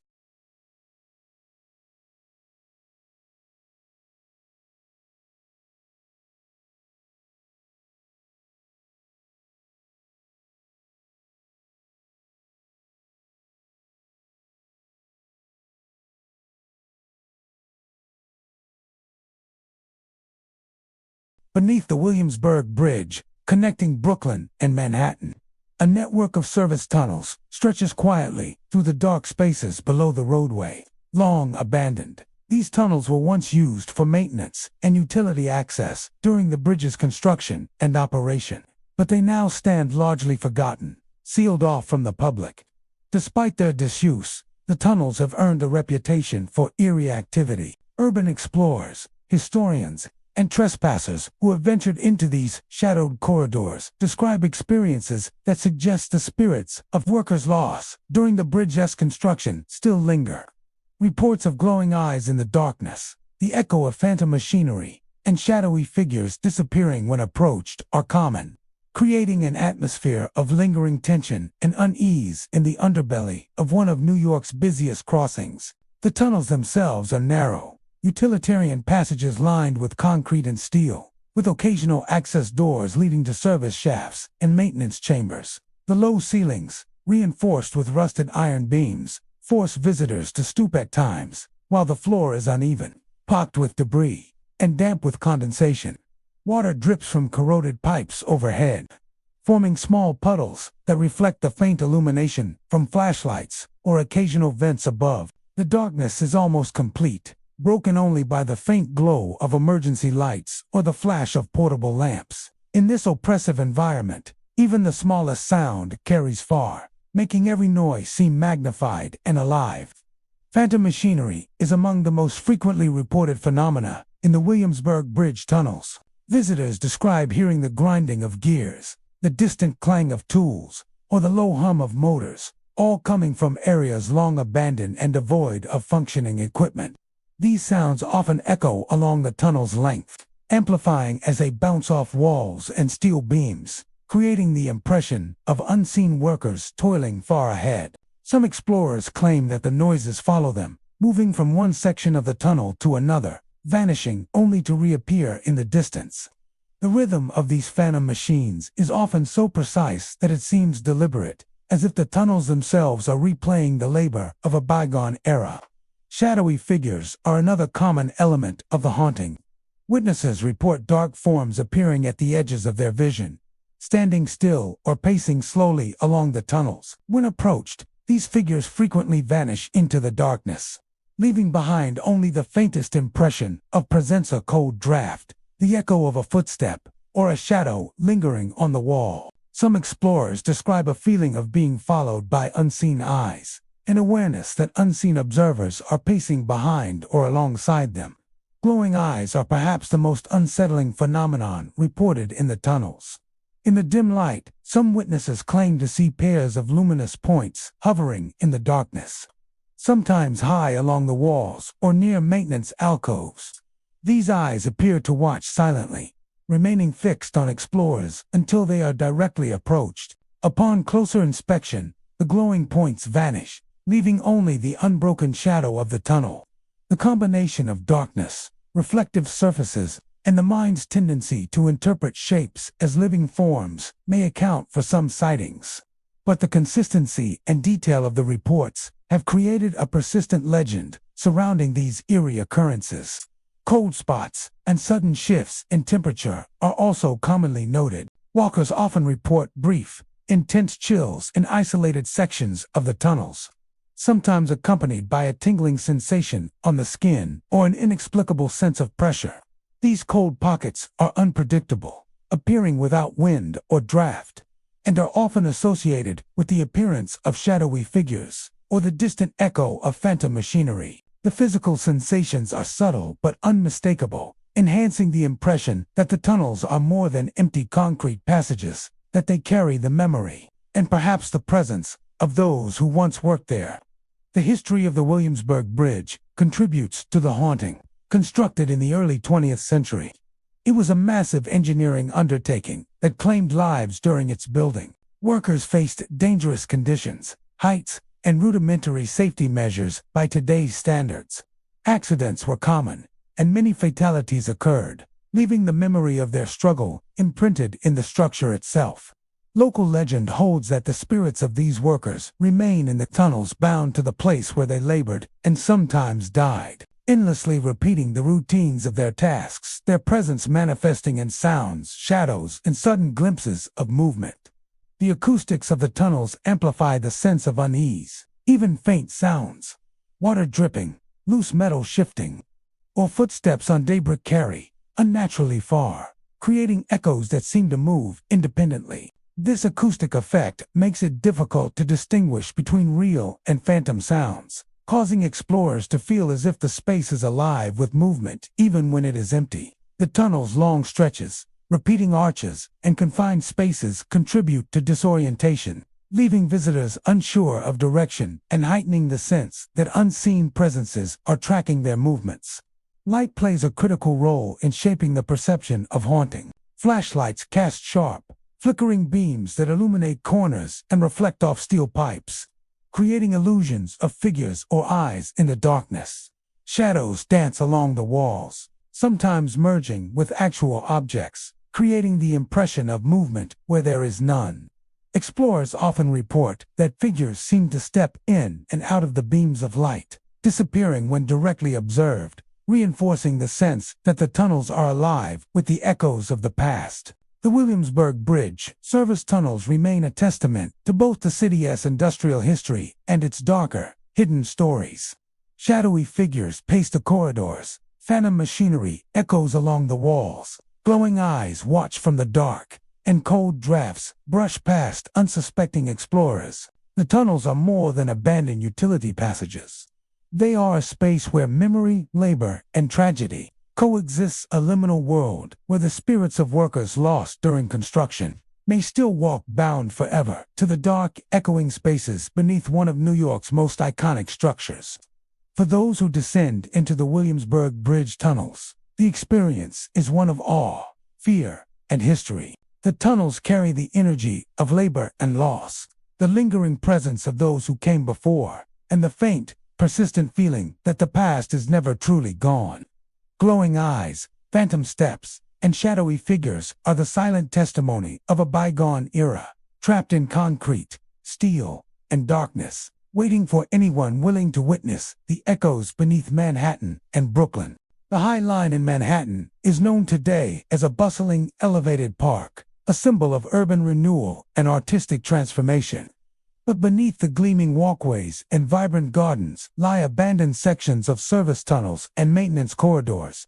Beneath the Williamsburg Bridge, connecting Brooklyn and Manhattan, a network of service tunnels stretches quietly through the dark spaces below the roadway. Long abandoned, these tunnels were once used for maintenance and utility access during the bridge's construction and operation, but they now stand largely forgotten, sealed off from the public. Despite their disuse, the tunnels have earned a reputation for eerie activity. Urban explorers, historians, and trespassers who have ventured into these shadowed corridors describe experiences that suggest the spirits of workers lost during the bridge's construction still linger. Reports of glowing eyes in the darkness, the echo of phantom machinery, and shadowy figures disappearing when approached are common, creating an atmosphere of lingering tension and unease in the underbelly of one of New York's busiest crossings. The tunnels themselves are narrow, utilitarian passages lined with concrete and steel, with occasional access doors leading to service shafts and maintenance chambers. The low ceilings, reinforced with rusted iron beams, force visitors to stoop at times, while the floor is uneven, pocked with debris, and damp with condensation. Water drips from corroded pipes overhead, forming small puddles that reflect the faint illumination from flashlights or occasional vents above. The darkness is almost complete, broken only by the faint glow of emergency lights or the flash of portable lamps. In this oppressive environment, even the smallest sound carries far, making every noise seem magnified and alive. Phantom machinery is among the most frequently reported phenomena in the Williamsburg Bridge tunnels. Visitors describe hearing the grinding of gears, the distant clang of tools, or the low hum of motors, all coming from areas long abandoned and devoid of functioning equipment. These sounds often echo along the tunnel's length, amplifying as they bounce off walls and steel beams, creating the impression of unseen workers toiling far ahead. Some explorers claim that the noises follow them, moving from one section of the tunnel to another, vanishing only to reappear in the distance. The rhythm of these phantom machines is often so precise that it seems deliberate, as if the tunnels themselves are replaying the labor of a bygone era. Shadowy figures are another common element of the haunting. Witnesses report dark forms appearing at the edges of their vision, standing still or pacing slowly along the tunnels. When approached, these figures frequently vanish into the darkness, leaving behind only the faintest impression of presence, a cold draft, the echo of a footstep, or a shadow lingering on the wall. Some explorers describe a feeling of being followed by unseen eyes, an awareness that unseen observers are pacing behind or alongside them. Glowing eyes are perhaps the most unsettling phenomenon reported in the tunnels. In the dim light, some witnesses claim to see pairs of luminous points hovering in the darkness, sometimes high along the walls or near maintenance alcoves. These eyes appear to watch silently, remaining fixed on explorers until they are directly approached. Upon closer inspection, the glowing points vanish, leaving only the unbroken shadow of the tunnel. The combination of darkness, reflective surfaces, and the mind's tendency to interpret shapes as living forms may account for some sightings. But the consistency and detail of the reports have created a persistent legend surrounding these eerie occurrences. Cold spots and sudden shifts in temperature are also commonly noted. Walkers often report brief, intense chills in isolated sections of the tunnels, sometimes accompanied by a tingling sensation on the skin or an inexplicable sense of pressure. These cold pockets are unpredictable, appearing without wind or draft, and are often associated with the appearance of shadowy figures or the distant echo of phantom machinery. The physical sensations are subtle but unmistakable, enhancing the impression that the tunnels are more than empty concrete passages, that they carry the memory, and perhaps the presence, of those who once worked there. The history of the Williamsburg Bridge contributes to the haunting. Constructed in the early 20th century, it was a massive engineering undertaking that claimed lives during its building. Workers faced dangerous conditions, heights, and rudimentary safety measures by today's standards. Accidents were common, and many fatalities occurred, leaving the memory of their struggle imprinted in the structure itself. Local legend holds that the spirits of these workers remain in the tunnels, bound to the place where they labored and sometimes died, endlessly repeating the routines of their tasks, their presence manifesting in sounds, shadows, and sudden glimpses of movement. The acoustics of the tunnels amplify the sense of unease. Even faint sounds, water dripping, loose metal shifting, or footsteps on debris carry unnaturally far, creating echoes that seem to move independently. This acoustic effect makes it difficult to distinguish between real and phantom sounds, causing explorers to feel as if the space is alive with movement even when it is empty. The tunnel's long stretches, repeating arches, and confined spaces contribute to disorientation, leaving visitors unsure of direction and heightening the sense that unseen presences are tracking their movements. Light plays a critical role in shaping the perception of haunting. Flashlights cast sharp, flickering beams that illuminate corners and reflect off steel pipes, creating illusions of figures or eyes in the darkness. Shadows dance along the walls, sometimes merging with actual objects, creating the impression of movement where there is none. Explorers often report that figures seem to step in and out of the beams of light, disappearing when directly observed, reinforcing the sense that the tunnels are alive with the echoes of the past. The Williamsburg Bridge service tunnels remain a testament to both the city's industrial history and its darker, hidden stories. Shadowy figures pace the corridors, phantom machinery echoes along the walls, glowing eyes watch from the dark, and cold drafts brush past unsuspecting explorers. The tunnels are more than abandoned utility passages. They are a space where memory, labor, and tragedy coexists, a liminal world where the spirits of workers lost during construction may still walk bound forever to the dark, echoing spaces beneath one of New York's most iconic structures. For those who descend into the Williamsburg Bridge tunnels, the experience is one of awe, fear, and history. The tunnels carry the energy of labor and loss, the lingering presence of those who came before, and the faint, persistent feeling that the past is never truly gone. Glowing eyes, phantom steps, and shadowy figures are the silent testimony of a bygone era, trapped in concrete, steel, and darkness, waiting for anyone willing to witness the echoes beneath Manhattan and Brooklyn. The High Line in Manhattan is known today as a bustling, elevated park, a symbol of urban renewal and artistic transformation. But beneath the gleaming walkways and vibrant gardens lie abandoned sections of service tunnels and maintenance corridors,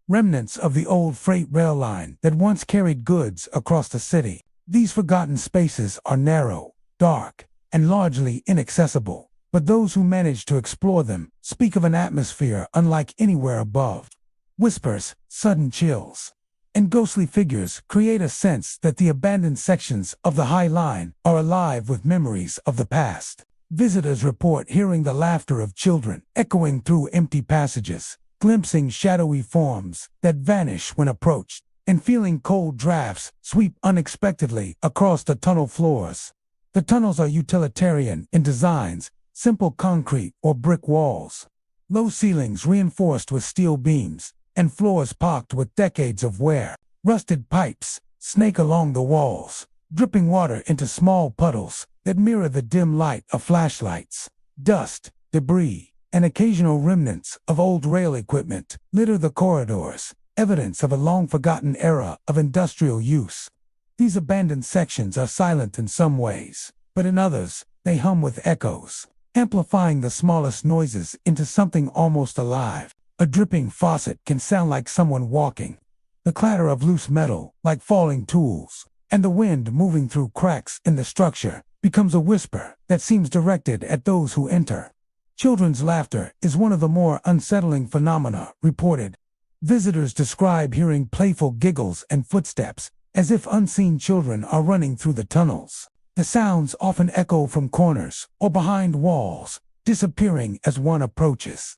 remnants of the old freight rail line that once carried goods across the city. These forgotten spaces are narrow, dark, and largely inaccessible, but those who manage to explore them speak of an atmosphere unlike anywhere above. Whispers, sudden chills, and ghostly figures create a sense that the abandoned sections of the High Line are alive with memories of the past. Visitors report hearing the laughter of children echoing through empty passages, glimpsing shadowy forms that vanish when approached, and feeling cold drafts sweep unexpectedly across the tunnel floors. The tunnels are utilitarian in designs, simple concrete or brick walls, low ceilings reinforced with steel beams, and floors pocked with decades of wear. Rusted pipes snake along the walls, dripping water into small puddles that mirror the dim light of flashlights. Dust, debris, and occasional remnants of old rail equipment litter the corridors, evidence of a long-forgotten era of industrial use. These abandoned sections are silent in some ways, but in others, they hum with echoes, amplifying the smallest noises into something almost alive. A dripping faucet can sound like someone walking, the clatter of loose metal like falling tools, and the wind moving through cracks in the structure becomes a whisper that seems directed at those who enter. Children's laughter is one of the more unsettling phenomena reported. Visitors describe hearing playful giggles and footsteps, as if unseen children are running through the tunnels. The sounds often echo from corners or behind walls, disappearing as one approaches.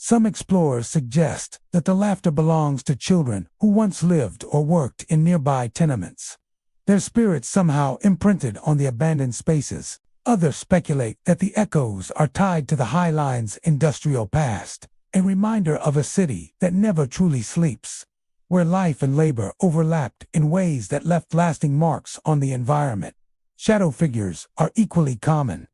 Some explorers suggest that the laughter belongs to children who once lived or worked in nearby tenements, their spirits somehow imprinted on the abandoned spaces. Others speculate that the echoes are tied to the High Line's industrial past, a reminder of a city that never truly sleeps, where life and labor overlapped in ways that left lasting marks on the environment. Shadow figures are equally common.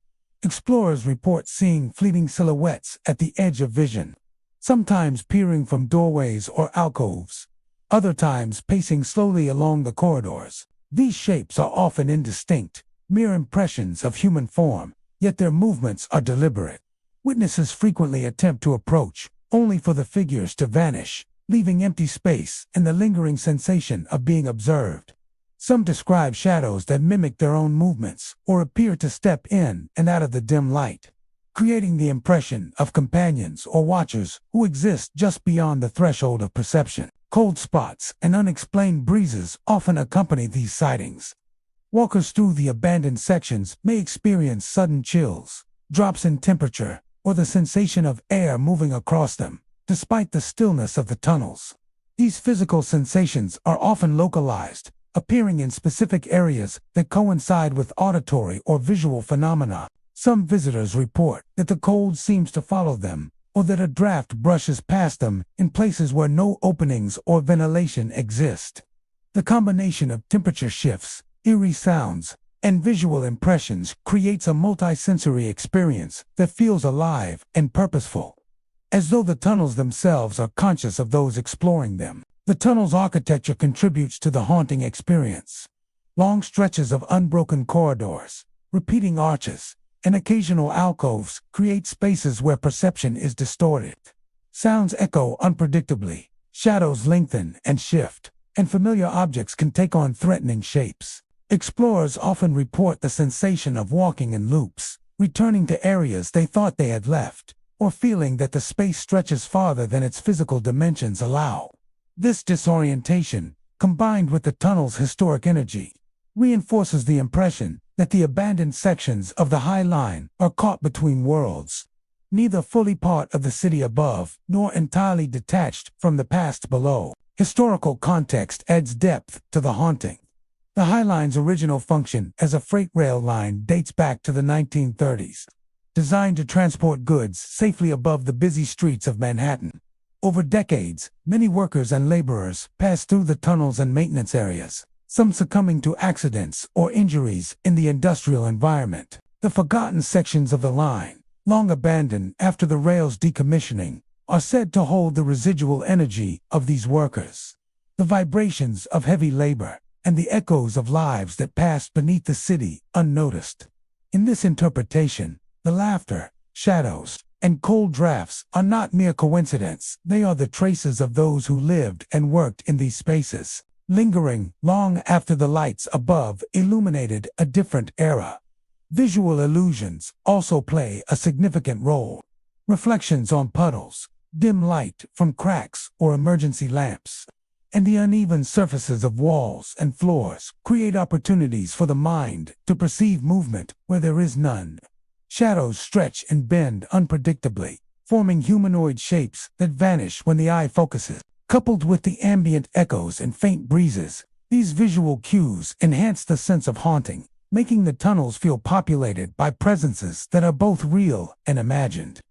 Explorers report seeing fleeting silhouettes at the edge of vision, sometimes peering from doorways or alcoves, other times pacing slowly along the corridors. These shapes are often indistinct, mere impressions of human form, yet their movements are deliberate. Witnesses frequently attempt to approach, only for the figures to vanish, leaving empty space and the lingering sensation of being observed. Some describe shadows that mimic their own movements or appear to step in and out of the dim light, creating the impression of companions or watchers who exist just beyond the threshold of perception. Cold spots and unexplained breezes often accompany these sightings. Walkers through the abandoned sections may experience sudden chills, drops in temperature, or the sensation of air moving across them, despite the stillness of the tunnels. These physical sensations are often localized, appearing in specific areas that coincide with auditory or visual phenomena. Some visitors report that the cold seems to follow them, or that a draft brushes past them in places where no openings or ventilation exist. The combination of temperature shifts, eerie sounds, and visual impressions creates a multisensory experience that feels alive and purposeful, as though the tunnels themselves are conscious of those exploring them. The tunnel's architecture contributes to the haunting experience. Long stretches of unbroken corridors, repeating arches, and occasional alcoves create spaces where perception is distorted. Sounds echo unpredictably, shadows lengthen and shift, and familiar objects can take on threatening shapes. Explorers often report the sensation of walking in loops, returning to areas they thought they had left, or feeling that the space stretches farther than its physical dimensions allow. This disorientation, combined with the tunnel's historic energy, reinforces the impression that the abandoned sections of the High Line are caught between worlds, neither fully part of the city above nor entirely detached from the past below. Historical context adds depth to the haunting. The High Line's original function as a freight rail line dates back to the 1930s, designed to transport goods safely above the busy streets of Manhattan. Over decades, many workers and laborers passed through the tunnels and maintenance areas, some succumbing to accidents or injuries in the industrial environment. The forgotten sections of the line, long abandoned after the rail's decommissioning, are said to hold the residual energy of these workers. The vibrations of heavy labor and the echoes of lives that passed beneath the city unnoticed. In this interpretation, the laughter, shadows, and cold drafts are not mere coincidence. They are the traces of those who lived and worked in these spaces, lingering long after the lights above illuminated a different era. Visual illusions also play a significant role. Reflections on puddles, dim light from cracks or emergency lamps, and the uneven surfaces of walls and floors create opportunities for the mind to perceive movement where there is none. Shadows stretch and bend unpredictably, forming humanoid shapes that vanish when the eye focuses. Coupled with the ambient echoes and faint breezes, these visual cues enhance the sense of haunting, making the tunnels feel populated by presences that are both real and imagined.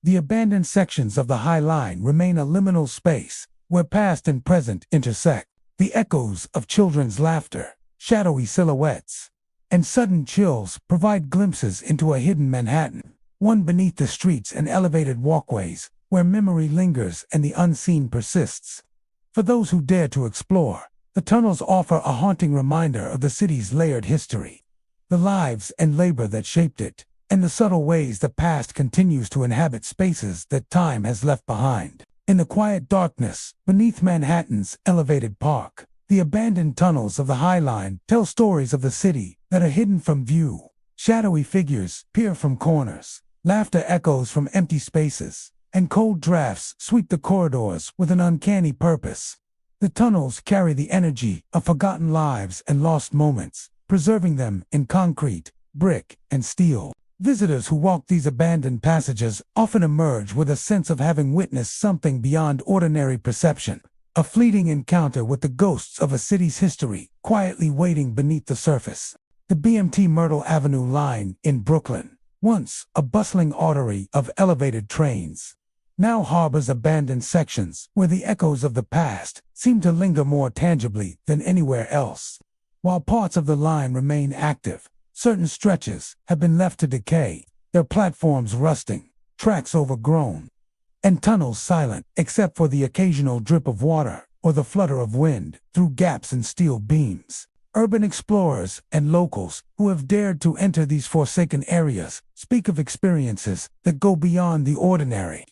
The abandoned sections of the High Line remain a liminal space where past and present intersect. The echoes of children's laughter, shadowy silhouettes, and sudden chills provide glimpses into a hidden Manhattan, one beneath the streets and elevated walkways, where memory lingers and the unseen persists. For those who dare to explore, the tunnels offer a haunting reminder of the city's layered history, the lives and labor that shaped it, and the subtle ways the past continues to inhabit spaces that time has left behind. In the quiet darkness beneath Manhattan's elevated park, the abandoned tunnels of the High Line tell stories of the city that are hidden from view. Shadowy figures peer from corners, laughter echoes from empty spaces, and cold drafts sweep the corridors with an uncanny purpose. The tunnels carry the energy of forgotten lives and lost moments, preserving them in concrete, brick, and steel. Visitors who walk these abandoned passages often emerge with a sense of having witnessed something beyond ordinary perception, a fleeting encounter with the ghosts of a city's history quietly waiting beneath the surface. The BMT Myrtle Avenue line in Brooklyn, once a bustling artery of elevated trains, now harbors abandoned sections where the echoes of the past seem to linger more tangibly than anywhere else. While parts of the line remain active, certain stretches have been left to decay, their platforms rusting, tracks overgrown, and tunnels silent except for the occasional drip of water or the flutter of wind through gaps in steel beams. Urban explorers and locals who have dared to enter these forsaken areas speak of experiences that go beyond the ordinary.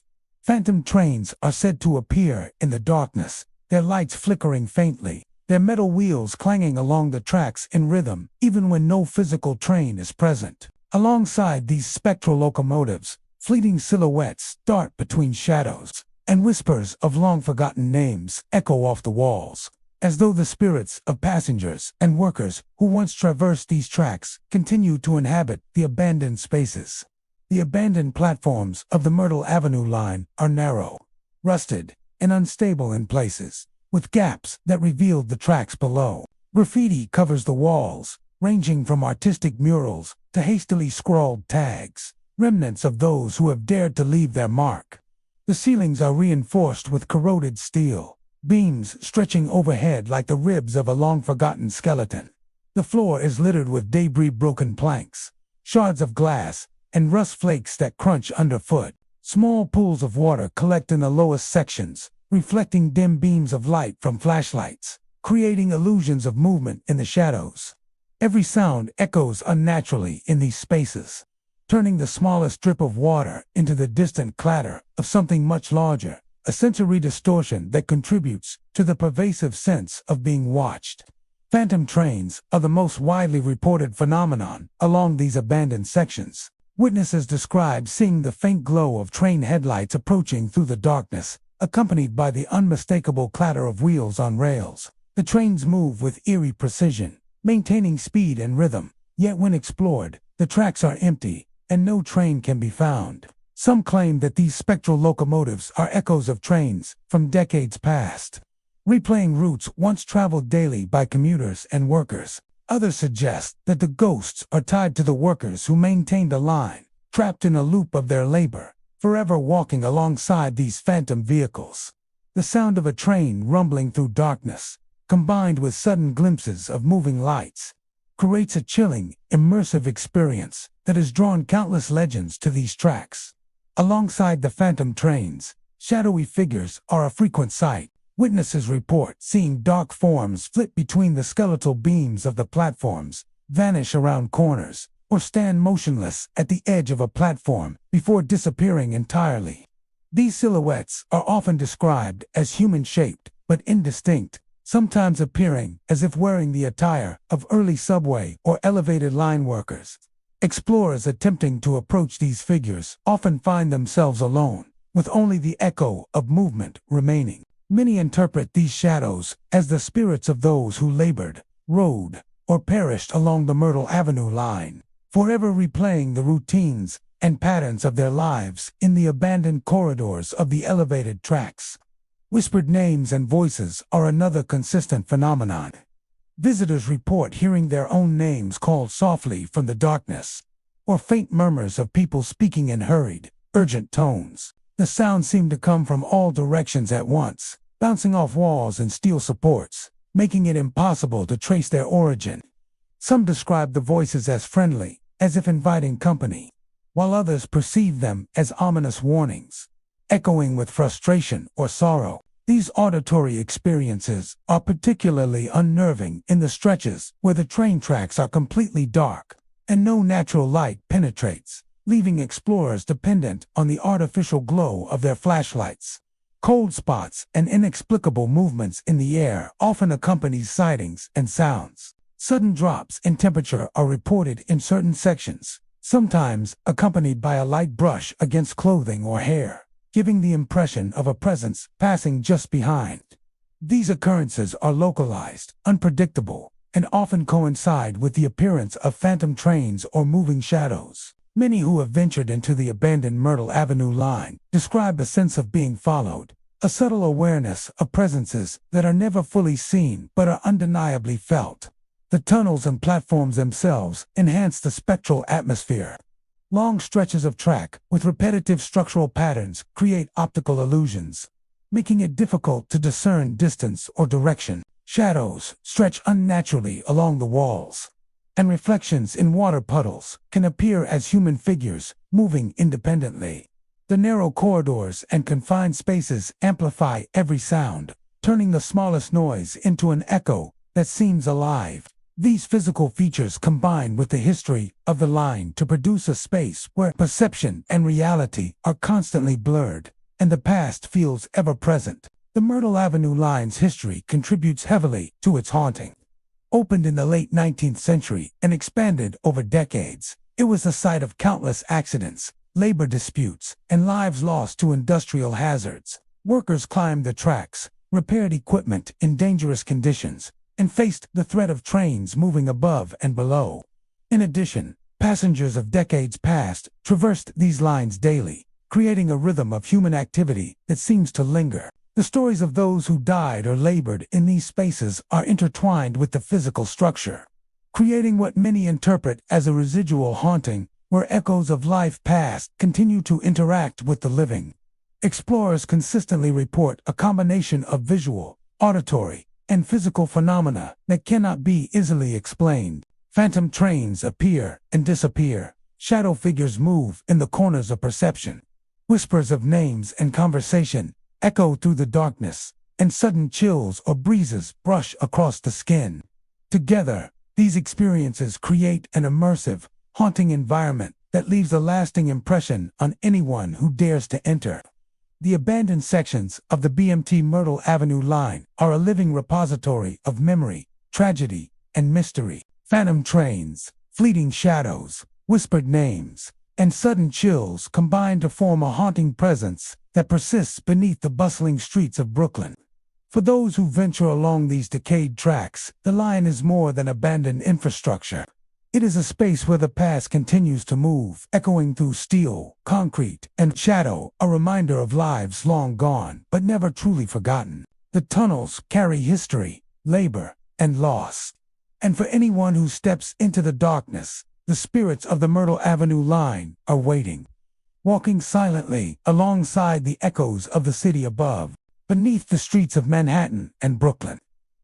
Phantom trains are said to appear in the darkness, their lights flickering faintly, their metal wheels clanging along the tracks in rhythm, even when no physical train is present. Alongside these spectral locomotives, fleeting silhouettes dart between shadows, and whispers of long-forgotten names echo off the walls, as though the spirits of passengers and workers who once traversed these tracks continue to inhabit the abandoned spaces. The abandoned platforms of the Myrtle Avenue line are narrow, rusted, and unstable in places, with gaps that revealed the tracks below. Graffiti covers the walls, ranging from artistic murals to hastily scrawled tags, remnants of those who have dared to leave their mark. The ceilings are reinforced with corroded steel, beams stretching overhead like the ribs of a long-forgotten skeleton. The floor is littered with debris, broken planks, shards of glass, and rust flakes that crunch underfoot. Small pools of water collect in the lowest sections, reflecting dim beams of light from flashlights, creating illusions of movement in the shadows. Every sound echoes unnaturally in these spaces, turning the smallest drip of water into the distant clatter of something much larger, a sensory distortion that contributes to the pervasive sense of being watched. Phantom trains are the most widely reported phenomenon along these abandoned sections. Witnesses describe seeing the faint glow of train headlights approaching through the darkness, accompanied by the unmistakable clatter of wheels on rails. The trains move with eerie precision, maintaining speed and rhythm, yet when explored, the tracks are empty, and no train can be found. Some claim that these spectral locomotives are echoes of trains from decades past, replaying routes once traveled daily by commuters and workers. Others suggest that the ghosts are tied to the workers who maintained the line, trapped in a loop of their labor, forever walking alongside these phantom vehicles. The sound of a train rumbling through darkness, combined with sudden glimpses of moving lights, creates a chilling, immersive experience that has drawn countless legends to these tracks. Alongside the phantom trains, shadowy figures are a frequent sight, Witnesses report seeing dark forms flit between the skeletal beams of the platforms, vanish around corners, or stand motionless at the edge of a platform before disappearing entirely. These silhouettes are often described as human-shaped but indistinct, sometimes appearing as if wearing the attire of early subway or elevated line workers. Explorers attempting to approach these figures often find themselves alone, with only the echo of movement remaining. Many interpret these shadows as the spirits of those who labored, rode, or perished along the Myrtle Avenue line, forever replaying the routines and patterns of their lives in the abandoned corridors of the elevated tracks. Whispered names and voices are another consistent phenomenon. Visitors report hearing their own names called softly from the darkness, or faint murmurs of people speaking in hurried, urgent tones. The sounds seem to come from all directions at once, bouncing off walls and steel supports, making it impossible to trace their origin. Some describe the voices as friendly, as if inviting company, while others perceive them as ominous warnings, echoing with frustration or sorrow. These auditory experiences are particularly unnerving in the stretches where the train tracks are completely dark and no natural light penetrates, leaving explorers dependent on the artificial glow of their flashlights. Cold spots and inexplicable movements in the air often accompany sightings and sounds. Sudden drops in temperature are reported in certain sections, sometimes accompanied by a light brush against clothing or hair, giving the impression of a presence passing just behind. These occurrences are localized, unpredictable, and often coincide with the appearance of phantom trains or moving shadows. Many who have ventured into the abandoned Myrtle Avenue line describe a sense of being followed, a subtle awareness of presences that are never fully seen but are undeniably felt. The tunnels and platforms themselves enhance the spectral atmosphere. Long stretches of track with repetitive structural patterns create optical illusions, making it difficult to discern distance or direction. Shadows stretch unnaturally along the walls, and reflections in water puddles can appear as human figures moving independently. The narrow corridors and confined spaces amplify every sound, turning the smallest noise into an echo that seems alive. These physical features combine with the history of the line to produce a space where perception and reality are constantly blurred, and the past feels ever present. The Myrtle Avenue line's history contributes heavily to its haunting. Opened in the late 19th century and expanded over decades, it was the site of countless accidents, labor disputes, and lives lost to industrial hazards. Workers climbed the tracks, repaired equipment in dangerous conditions, and faced the threat of trains moving above and below. In addition, passengers of decades past traversed these lines daily, creating a rhythm of human activity that seems to linger. The stories of those who died or labored in these spaces are intertwined with the physical structure, creating what many interpret as a residual haunting, where echoes of life past continue to interact with the living. Explorers consistently report a combination of visual, auditory, and physical phenomena that cannot be easily explained. Phantom trains appear and disappear. Shadow figures move in the corners of perception. Whispers of names and conversation echo through the darkness, and sudden chills or breezes brush across the skin. Together, these experiences create an immersive, haunting environment that leaves a lasting impression on anyone who dares to enter. The abandoned sections of the BMT Myrtle Avenue line are a living repository of memory, tragedy, and mystery. Phantom trains, fleeting shadows, whispered names, and sudden chills combine to form a haunting presence that persists beneath the bustling streets of Brooklyn. For those who venture along these decayed tracks, the line is more than abandoned infrastructure. It is a space where the past continues to move, echoing through steel, concrete, and shadow, a reminder of lives long gone but never truly forgotten. The tunnels carry history, labor, and loss. And for anyone who steps into the darkness, the spirits of the Myrtle Avenue line are waiting, walking silently alongside the echoes of the city above, beneath the streets of Manhattan and Brooklyn.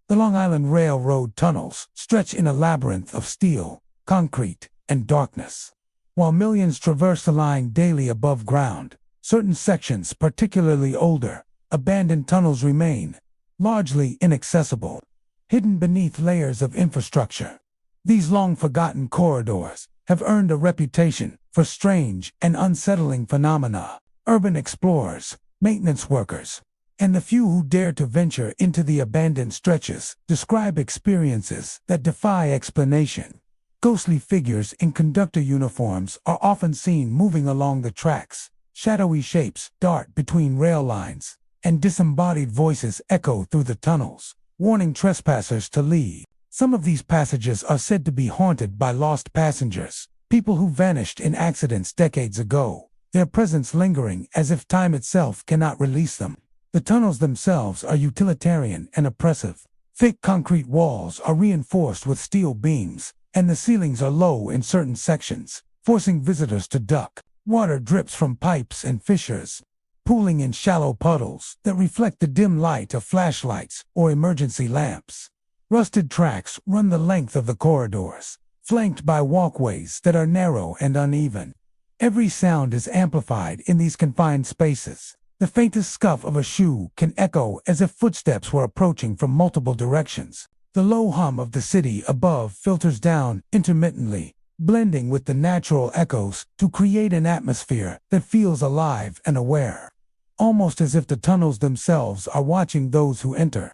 The Long Island Railroad tunnels stretch in a labyrinth of steel, concrete, and darkness. While millions traverse the line daily above ground, certain sections, particularly older, abandoned tunnels remain, largely inaccessible, hidden beneath layers of infrastructure. These long-forgotten corridors have earned a reputation for strange and unsettling phenomena. Urban explorers, maintenance workers, and the few who dare to venture into the abandoned stretches describe experiences that defy explanation. Ghostly figures in conductor uniforms are often seen moving along the tracks. Shadowy shapes dart between rail lines, and disembodied voices echo through the tunnels, warning trespassers to leave. Some of these passages are said to be haunted by lost passengers, people who vanished in accidents decades ago, their presence lingering as if time itself cannot release them. The tunnels themselves are utilitarian and oppressive. Thick concrete walls are reinforced with steel beams, and the ceilings are low in certain sections, forcing visitors to duck. Water drips from pipes and fissures, pooling in shallow puddles that reflect the dim light of flashlights or emergency lamps. Rusted tracks run the length of the corridors, flanked by walkways that are narrow and uneven. Every sound is amplified in these confined spaces. The faintest scuff of a shoe can echo as if footsteps were approaching from multiple directions. The low hum of the city above filters down intermittently, blending with the natural echoes to create an atmosphere that feels alive and aware, almost as if the tunnels themselves are watching those who enter.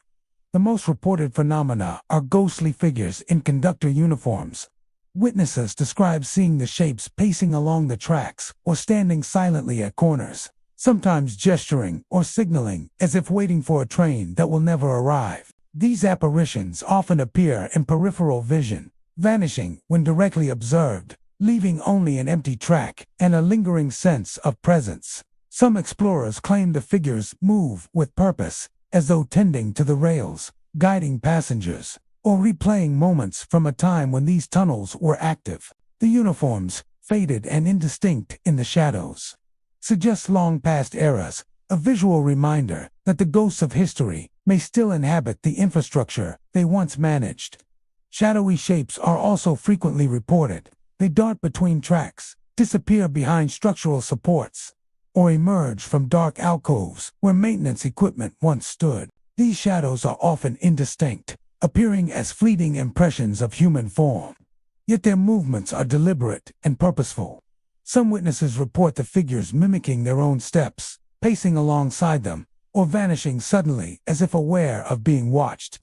The most reported phenomena are ghostly figures in conductor uniforms. Witnesses describe seeing the shapes pacing along the tracks or standing silently at corners, sometimes gesturing or signaling as if waiting for a train that will never arrive. These apparitions often appear in peripheral vision, vanishing when directly observed, leaving only an empty track and a lingering sense of presence. Some explorers claim the figures move with purpose, as though tending to the rails, guiding passengers, or replaying moments from a time when these tunnels were active. The uniforms, faded and indistinct in the shadows, suggest long past eras, a visual reminder that the ghosts of history may still inhabit the infrastructure they once managed. Shadowy shapes are also frequently reported. They dart between tracks, disappear behind structural supports, or emerge from dark alcoves where maintenance equipment once stood. These shadows are often indistinct, appearing as fleeting impressions of human form. Yet their movements are deliberate and purposeful. Some witnesses report the figures mimicking their own steps, pacing alongside them, or vanishing suddenly as if aware of being watched.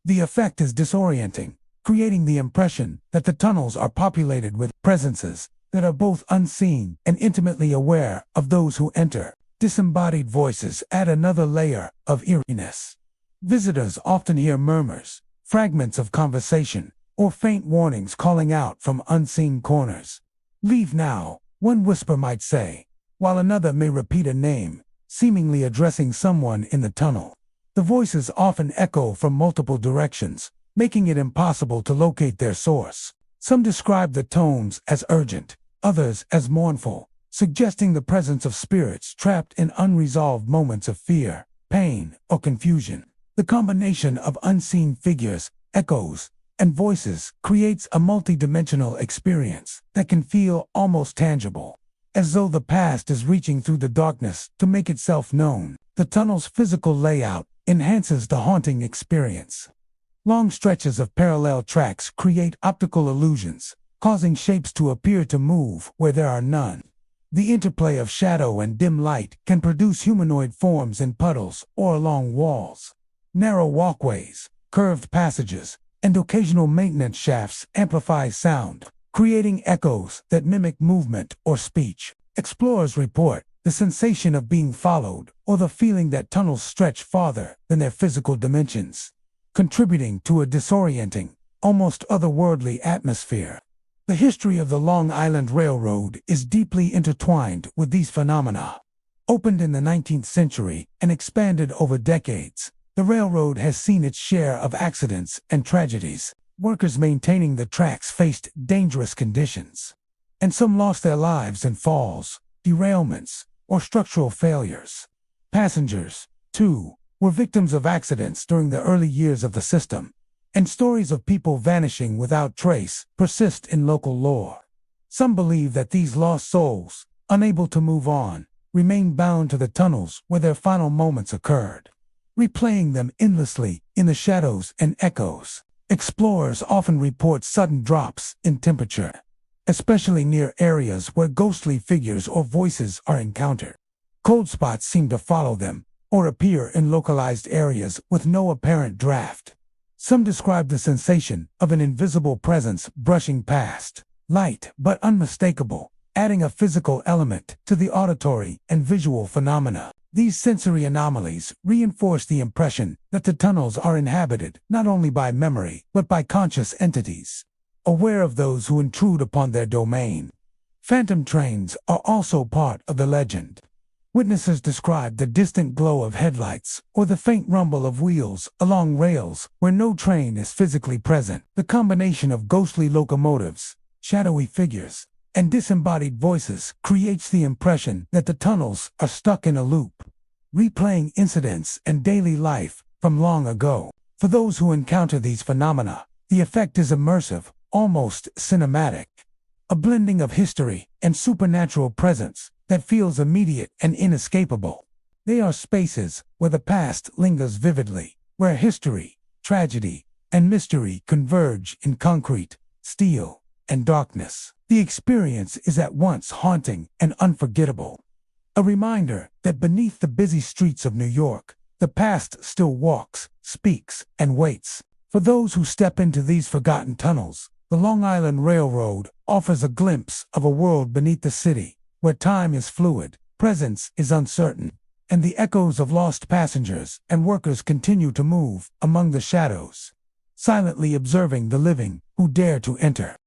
The effect is disorienting, creating the impression that the tunnels are populated with presences that are both unseen and intimately aware of those who enter. Disembodied voices add another layer of eeriness. Visitors often hear murmurs, fragments of conversation, or faint warnings calling out from unseen corners. "Leave now," one whisper might say, while another may repeat a name, seemingly addressing someone in the tunnel. The voices often echo from multiple directions, making it impossible to locate their source. Some describe the tones as urgent, others as mournful, suggesting the presence of spirits trapped in unresolved moments of fear, pain, or confusion. The combination of unseen figures, echoes, and voices creates a multidimensional experience that can feel almost tangible, as though the past is reaching through the darkness to make itself known. The tunnel's physical layout enhances the haunting experience. Long stretches of parallel tracks create optical illusions, causing shapes to appear to move where there are none. The interplay of shadow and dim light can produce humanoid forms in puddles or along walls. Narrow walkways, curved passages, and occasional maintenance shafts amplify sound, creating echoes that mimic movement or speech. Explorers report the sensation of being followed or the feeling that tunnels stretch farther than their physical dimensions, contributing to a disorienting, almost otherworldly atmosphere. The history of the Long Island Railroad is deeply intertwined with these phenomena. Opened in the 19th century and expanded over decades, the railroad has seen its share of accidents and tragedies. Workers maintaining the tracks faced dangerous conditions, and some lost their lives in falls, derailments, or structural failures. Passengers, too, were victims of accidents during the early years of the system, and stories of people vanishing without trace persist in local lore. Some believe that these lost souls, unable to move on, remain bound to the tunnels where their final moments occurred. replaying them endlessly in the shadows and echoes. Explorers often report sudden drops in temperature, especially near areas where ghostly figures or voices are encountered. Cold spots seem to follow them, or appear in localized areas with no apparent draft. Some describe the sensation of an invisible presence brushing past, light but unmistakable, adding a physical element to the auditory and visual phenomena. These sensory anomalies reinforce the impression that the tunnels are inhabited not only by memory but by conscious entities, aware of those who intrude upon their domain. Phantom trains are also part of the legend. Witnesses describe the distant glow of headlights or the faint rumble of wheels along rails where no train is physically present. The combination of ghostly locomotives, shadowy figures, and disembodied voices creates the impression that the tunnels are stuck in a loop, replaying incidents and daily life from long ago. For those who encounter these phenomena, the effect is immersive, almost cinematic, a blending of history and supernatural presence that feels immediate and inescapable. They are spaces where the past lingers vividly, where history, tragedy, and mystery converge in concrete, steel, and darkness. The experience is at once haunting and unforgettable, a reminder that beneath the busy streets of New York, the past still walks, speaks, and waits. For those who step into these forgotten tunnels, the Long Island Railroad offers a glimpse of a world beneath the city, where time is fluid, presence is uncertain, and the echoes of lost passengers and workers continue to move among the shadows, silently observing the living who dare to enter.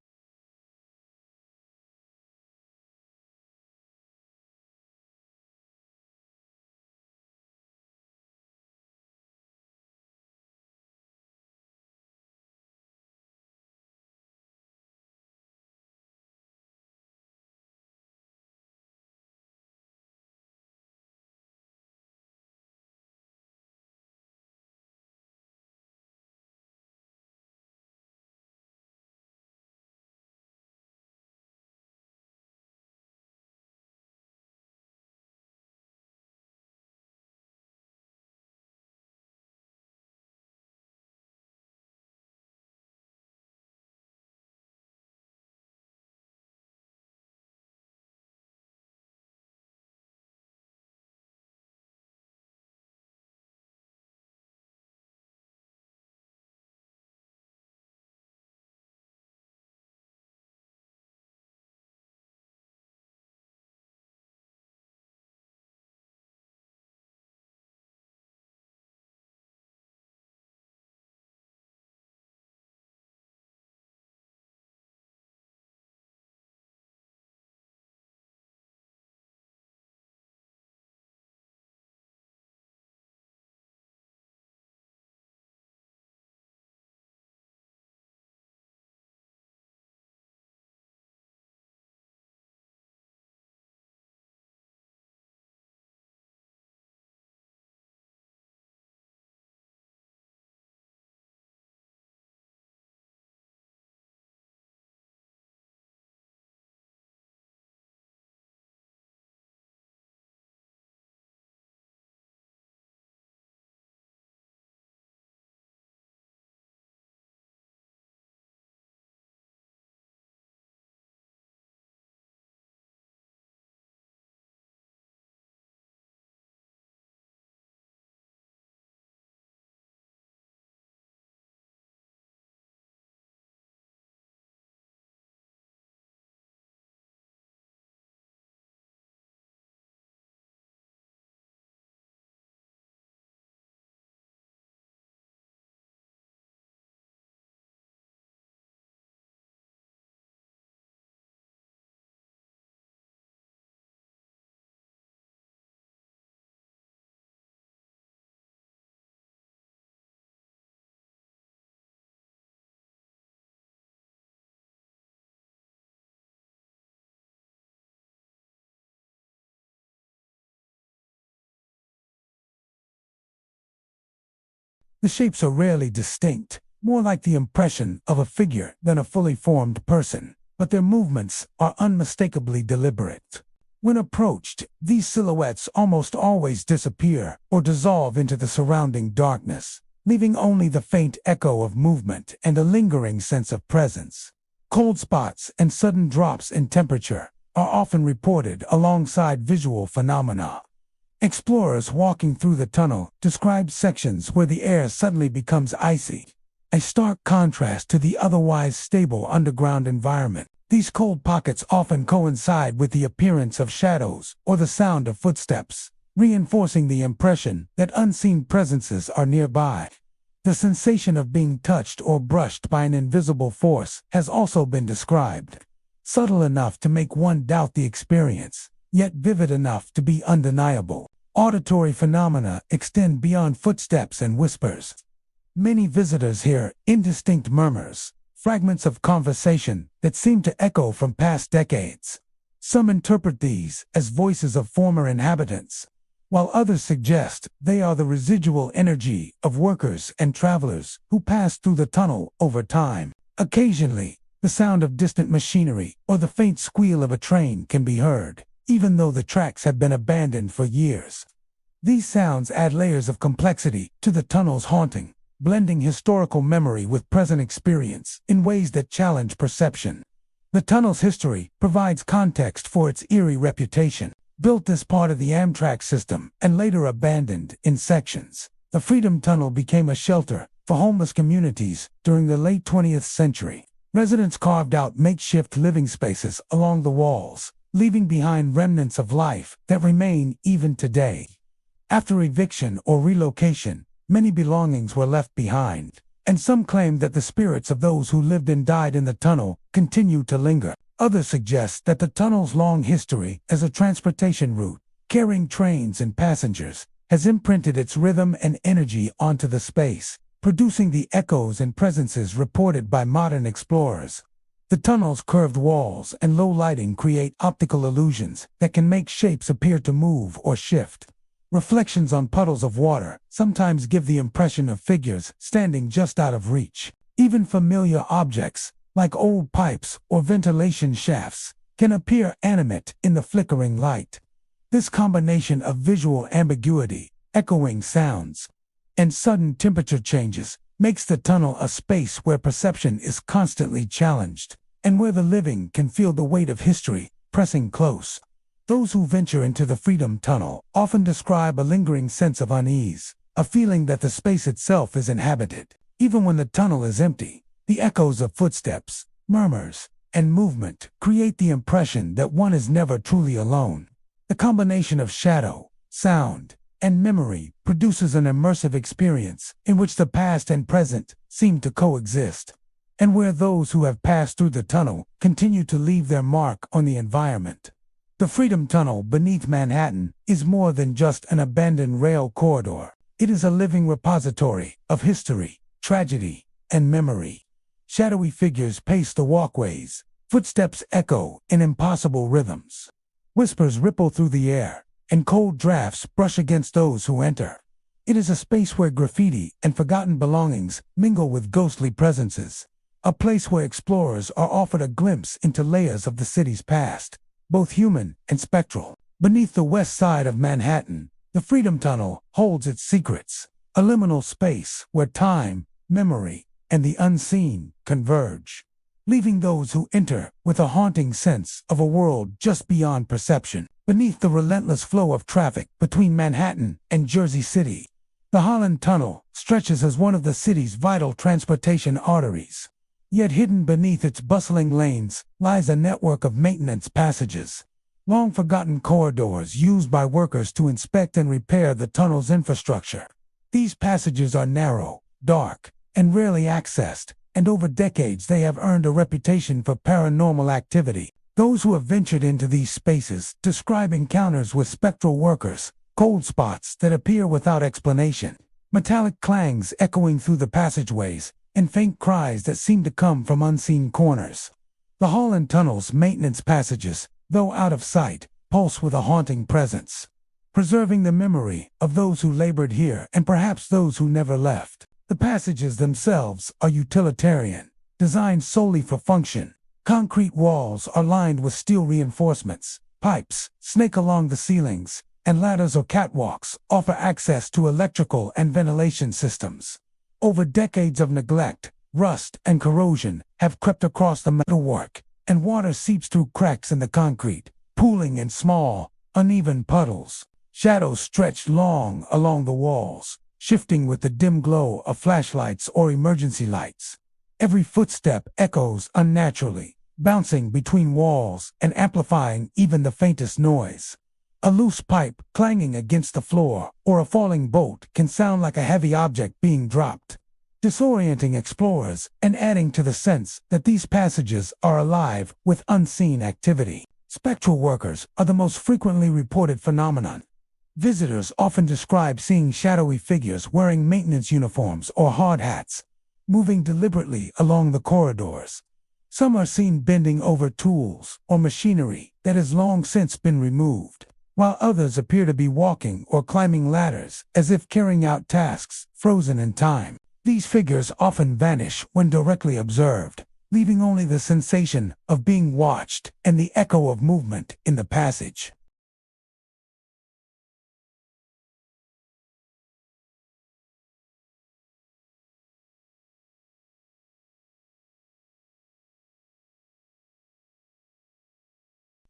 The shapes are rarely distinct, more like the impression of a figure than a fully formed person, but their movements are unmistakably deliberate. When approached, these silhouettes almost always disappear or dissolve into the surrounding darkness, leaving only the faint echo of movement and a lingering sense of presence. Cold spots and sudden drops in temperature are often reported alongside visual phenomena. Explorers walking through the tunnel describe sections where the air suddenly becomes icy, a stark contrast to the otherwise stable underground environment. These cold pockets often coincide with the appearance of shadows or the sound of footsteps, reinforcing the impression that unseen presences are nearby. The sensation of being touched or brushed by an invisible force has also been described, subtle enough to make one doubt the experience, yet vivid enough to be undeniable. Auditory phenomena extend beyond footsteps and whispers. Many visitors hear indistinct murmurs, fragments of conversation that seem to echo from past decades. Some interpret these as voices of former inhabitants, while others suggest they are the residual energy of workers and travelers who pass through the tunnel over time. Occasionally, the sound of distant machinery or the faint squeal of a train can be heard, even though the tracks have been abandoned for years. These sounds add layers of complexity to the tunnel's haunting, blending historical memory with present experience in ways that challenge perception. The tunnel's history provides context for its eerie reputation. Built as part of the Amtrak system and later abandoned in sections, the Freedom Tunnel became a shelter for homeless communities during the late 20th century. Residents carved out makeshift living spaces along the walls, leaving behind remnants of life that remain even today. After eviction or relocation, many belongings were left behind, and some claim that the spirits of those who lived and died in the tunnel continue to linger. Others suggest that the tunnel's long history as a transportation route, carrying trains and passengers, has imprinted its rhythm and energy onto the space, producing the echoes and presences reported by modern explorers. The tunnel's curved walls and low lighting create optical illusions that can make shapes appear to move or shift. Reflections on puddles of water sometimes give the impression of figures standing just out of reach. Even familiar objects, like old pipes or ventilation shafts, can appear animate in the flickering light. This combination of visual ambiguity, echoing sounds, and sudden temperature changes makes the tunnel a space where perception is constantly challenged, and where the living can feel the weight of history pressing close. Those who venture into the Freedom Tunnel often describe a lingering sense of unease, a feeling that the space itself is inhabited. Even when the tunnel is empty, the echoes of footsteps, murmurs, and movement create the impression that one is never truly alone. The combination of shadow, sound, and memory produces an immersive experience in which the past and present seem to coexist, and where those who have passed through the tunnel continue to leave their mark on the environment. The Freedom Tunnel beneath Manhattan is more than just an abandoned rail corridor. It is a living repository of history, tragedy, and memory. Shadowy figures pace the walkways, footsteps echo in impossible rhythms. Whispers ripple through the air, and cold drafts brush against those who enter. It is a space where graffiti and forgotten belongings mingle with ghostly presences, a place where explorers are offered a glimpse into layers of the city's past, both human and spectral. Beneath the west side of Manhattan, the Freedom Tunnel holds its secrets, a liminal space where time, memory, and the unseen converge, leaving those who enter with a haunting sense of a world just beyond perception. Beneath the relentless flow of traffic between Manhattan and Jersey City, the Holland Tunnel stretches as one of the city's vital transportation arteries. Yet hidden beneath its bustling lanes lies a network of maintenance passages, long-forgotten corridors used by workers to inspect and repair the tunnel's infrastructure. These passages are narrow, dark, and rarely accessed, and over decades they have earned a reputation for paranormal activity. Those who have ventured into these spaces describe encounters with spectral workers, cold spots that appear without explanation, metallic clangs echoing through the passageways, and faint cries that seem to come from unseen corners. The Holland Tunnel's maintenance passages, though out of sight, pulse with a haunting presence, preserving the memory of those who labored here and perhaps those who never left. The passages themselves are utilitarian, designed solely for function. Concrete walls are lined with steel reinforcements, Pipes snake along the ceilings, and ladders or catwalks offer access to electrical and ventilation systems. Over decades of neglect, rust and corrosion have crept across the metalwork, and water seeps through cracks in the concrete, pooling in small, uneven puddles. Shadows stretch long along the walls, shifting with the dim glow of flashlights or emergency lights. Every footstep echoes unnaturally, bouncing between walls and amplifying even the faintest noise. A loose pipe clanging against the floor or a falling bolt can sound like a heavy object being dropped, disorienting explorers and adding to the sense that these passages are alive with unseen activity. Spectral workers are the most frequently reported phenomenon. Visitors often describe seeing shadowy figures wearing maintenance uniforms or hard hats, moving deliberately along the corridors. Some are seen bending over tools or machinery that has long since been removed, while others appear to be walking or climbing ladders as if carrying out tasks frozen in time. These figures often vanish when directly observed, leaving only the sensation of being watched and the echo of movement in the passage.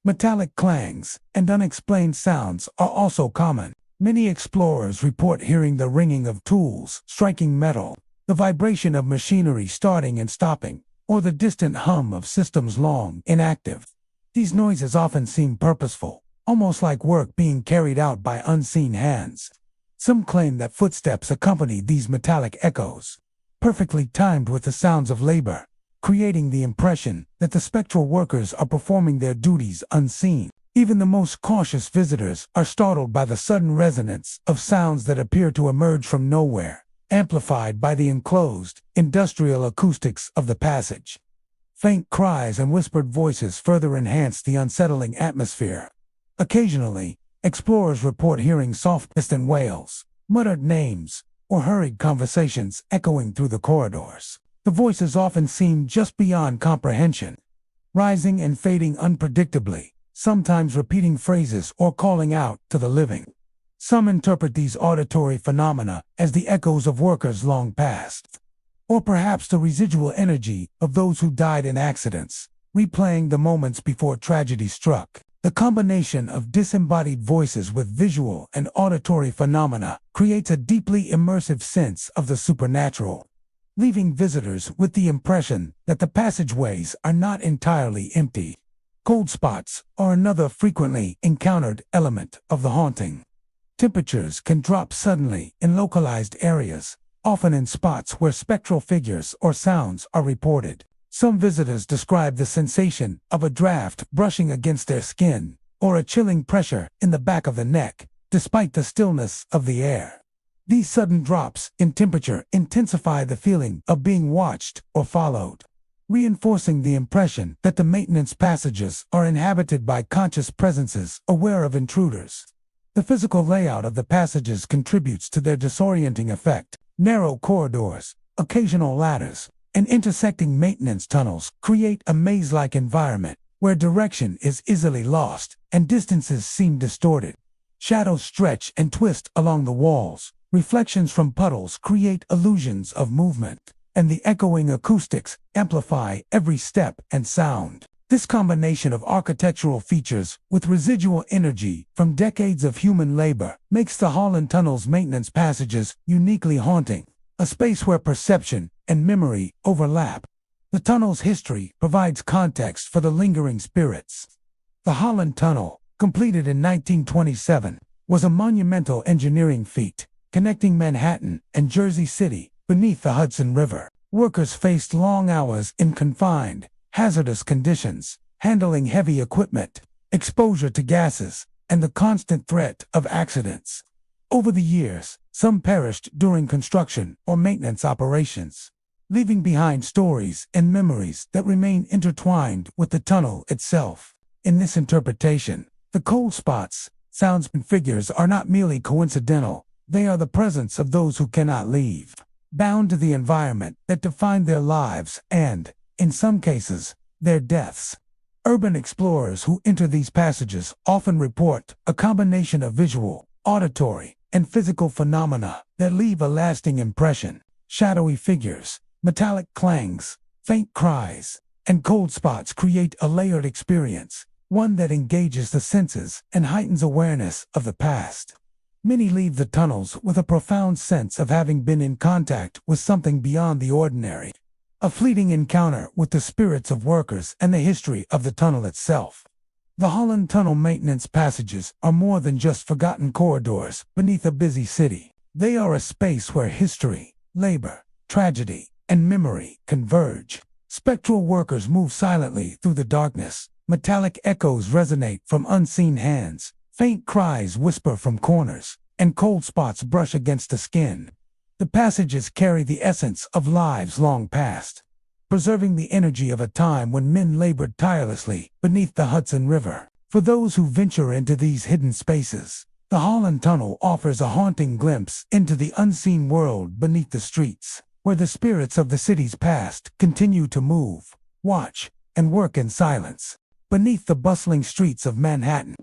Metallic clangs and unexplained sounds are also common. Many explorers report hearing the ringing of tools striking metal, the vibration of machinery starting and stopping, or the distant hum of systems long inactive. These noises often seem purposeful, almost like work being carried out by unseen hands. Some claim that footsteps accompany these metallic echoes, perfectly timed with the sounds of labor, creating the impression that the spectral workers are performing their duties unseen. Even the most cautious visitors are startled by the sudden resonance of sounds that appear to emerge from nowhere, amplified by the enclosed, industrial acoustics of the passage. Faint cries and whispered voices further enhance the unsettling atmosphere. Occasionally, explorers report hearing soft, distant wails, muttered names, or hurried conversations echoing through the corridors. The voices often seem just beyond comprehension, rising and fading unpredictably, sometimes repeating phrases or calling out to the living. Some interpret these auditory phenomena as the echoes of workers long past, or perhaps the residual energy of those who died in accidents, replaying the moments before tragedy struck. The combination of disembodied voices with visual and auditory phenomena creates a deeply immersive sense of the supernatural, leaving visitors with the impression that the passageways are not entirely empty. Cold spots are another frequently encountered element of the haunting. Temperatures can drop suddenly in localized areas, often in spots where spectral figures or sounds are reported. Some visitors describe the sensation of a draft brushing against their skin, or a chilling pressure in the back of the neck, despite the stillness of the air. These sudden drops in temperature intensify the feeling of being watched or followed, reinforcing the impression that the maintenance passages are inhabited by conscious presences aware of intruders. The physical layout of the passages contributes to their disorienting effect. Narrow corridors, occasional ladders, and intersecting maintenance tunnels create a maze-like environment where direction is easily lost and distances seem distorted. Shadows stretch and twist along the walls. Reflections from puddles create illusions of movement, and the echoing acoustics amplify every step and sound. This combination of architectural features with residual energy from decades of human labor makes the Holland Tunnel's maintenance passages uniquely haunting, a space where perception and memory overlap. The tunnel's history provides context for the lingering spirits. The Holland Tunnel, completed in 1927, was a monumental engineering feat, connecting Manhattan and Jersey City beneath the Hudson River. Workers faced long hours in confined, hazardous conditions, handling heavy equipment, exposure to gases, and the constant threat of accidents. Over the years, some perished during construction or maintenance operations, leaving behind stories and memories that remain intertwined with the tunnel itself. In this interpretation, the cold spots, sounds, and figures are not merely coincidental. They are the presence of those who cannot leave, bound to the environment that defined their lives and, in some cases, their deaths. Urban explorers who enter these passages often report a combination of visual, auditory, and physical phenomena that leave a lasting impression. Shadowy figures, metallic clangs, faint cries, and cold spots create a layered experience, one that engages the senses and heightens awareness of the past. Many leave the tunnels with a profound sense of having been in contact with something beyond the ordinary, a fleeting encounter with the spirits of workers and the history of the tunnel itself. The Holland Tunnel maintenance passages are more than just forgotten corridors beneath a busy city. They are a space where history, labor, tragedy, and memory converge. Spectral workers move silently through the darkness. Metallic echoes resonate from unseen hands. Faint cries whisper from corners, and cold spots brush against the skin. The passages carry the essence of lives long past, preserving the energy of a time when men labored tirelessly beneath the Hudson River. For those who venture into these hidden spaces, the Holland Tunnel offers a haunting glimpse into the unseen world beneath the streets, where the spirits of the city's past continue to move, watch, and work in silence. Beneath the bustling streets of Manhattan,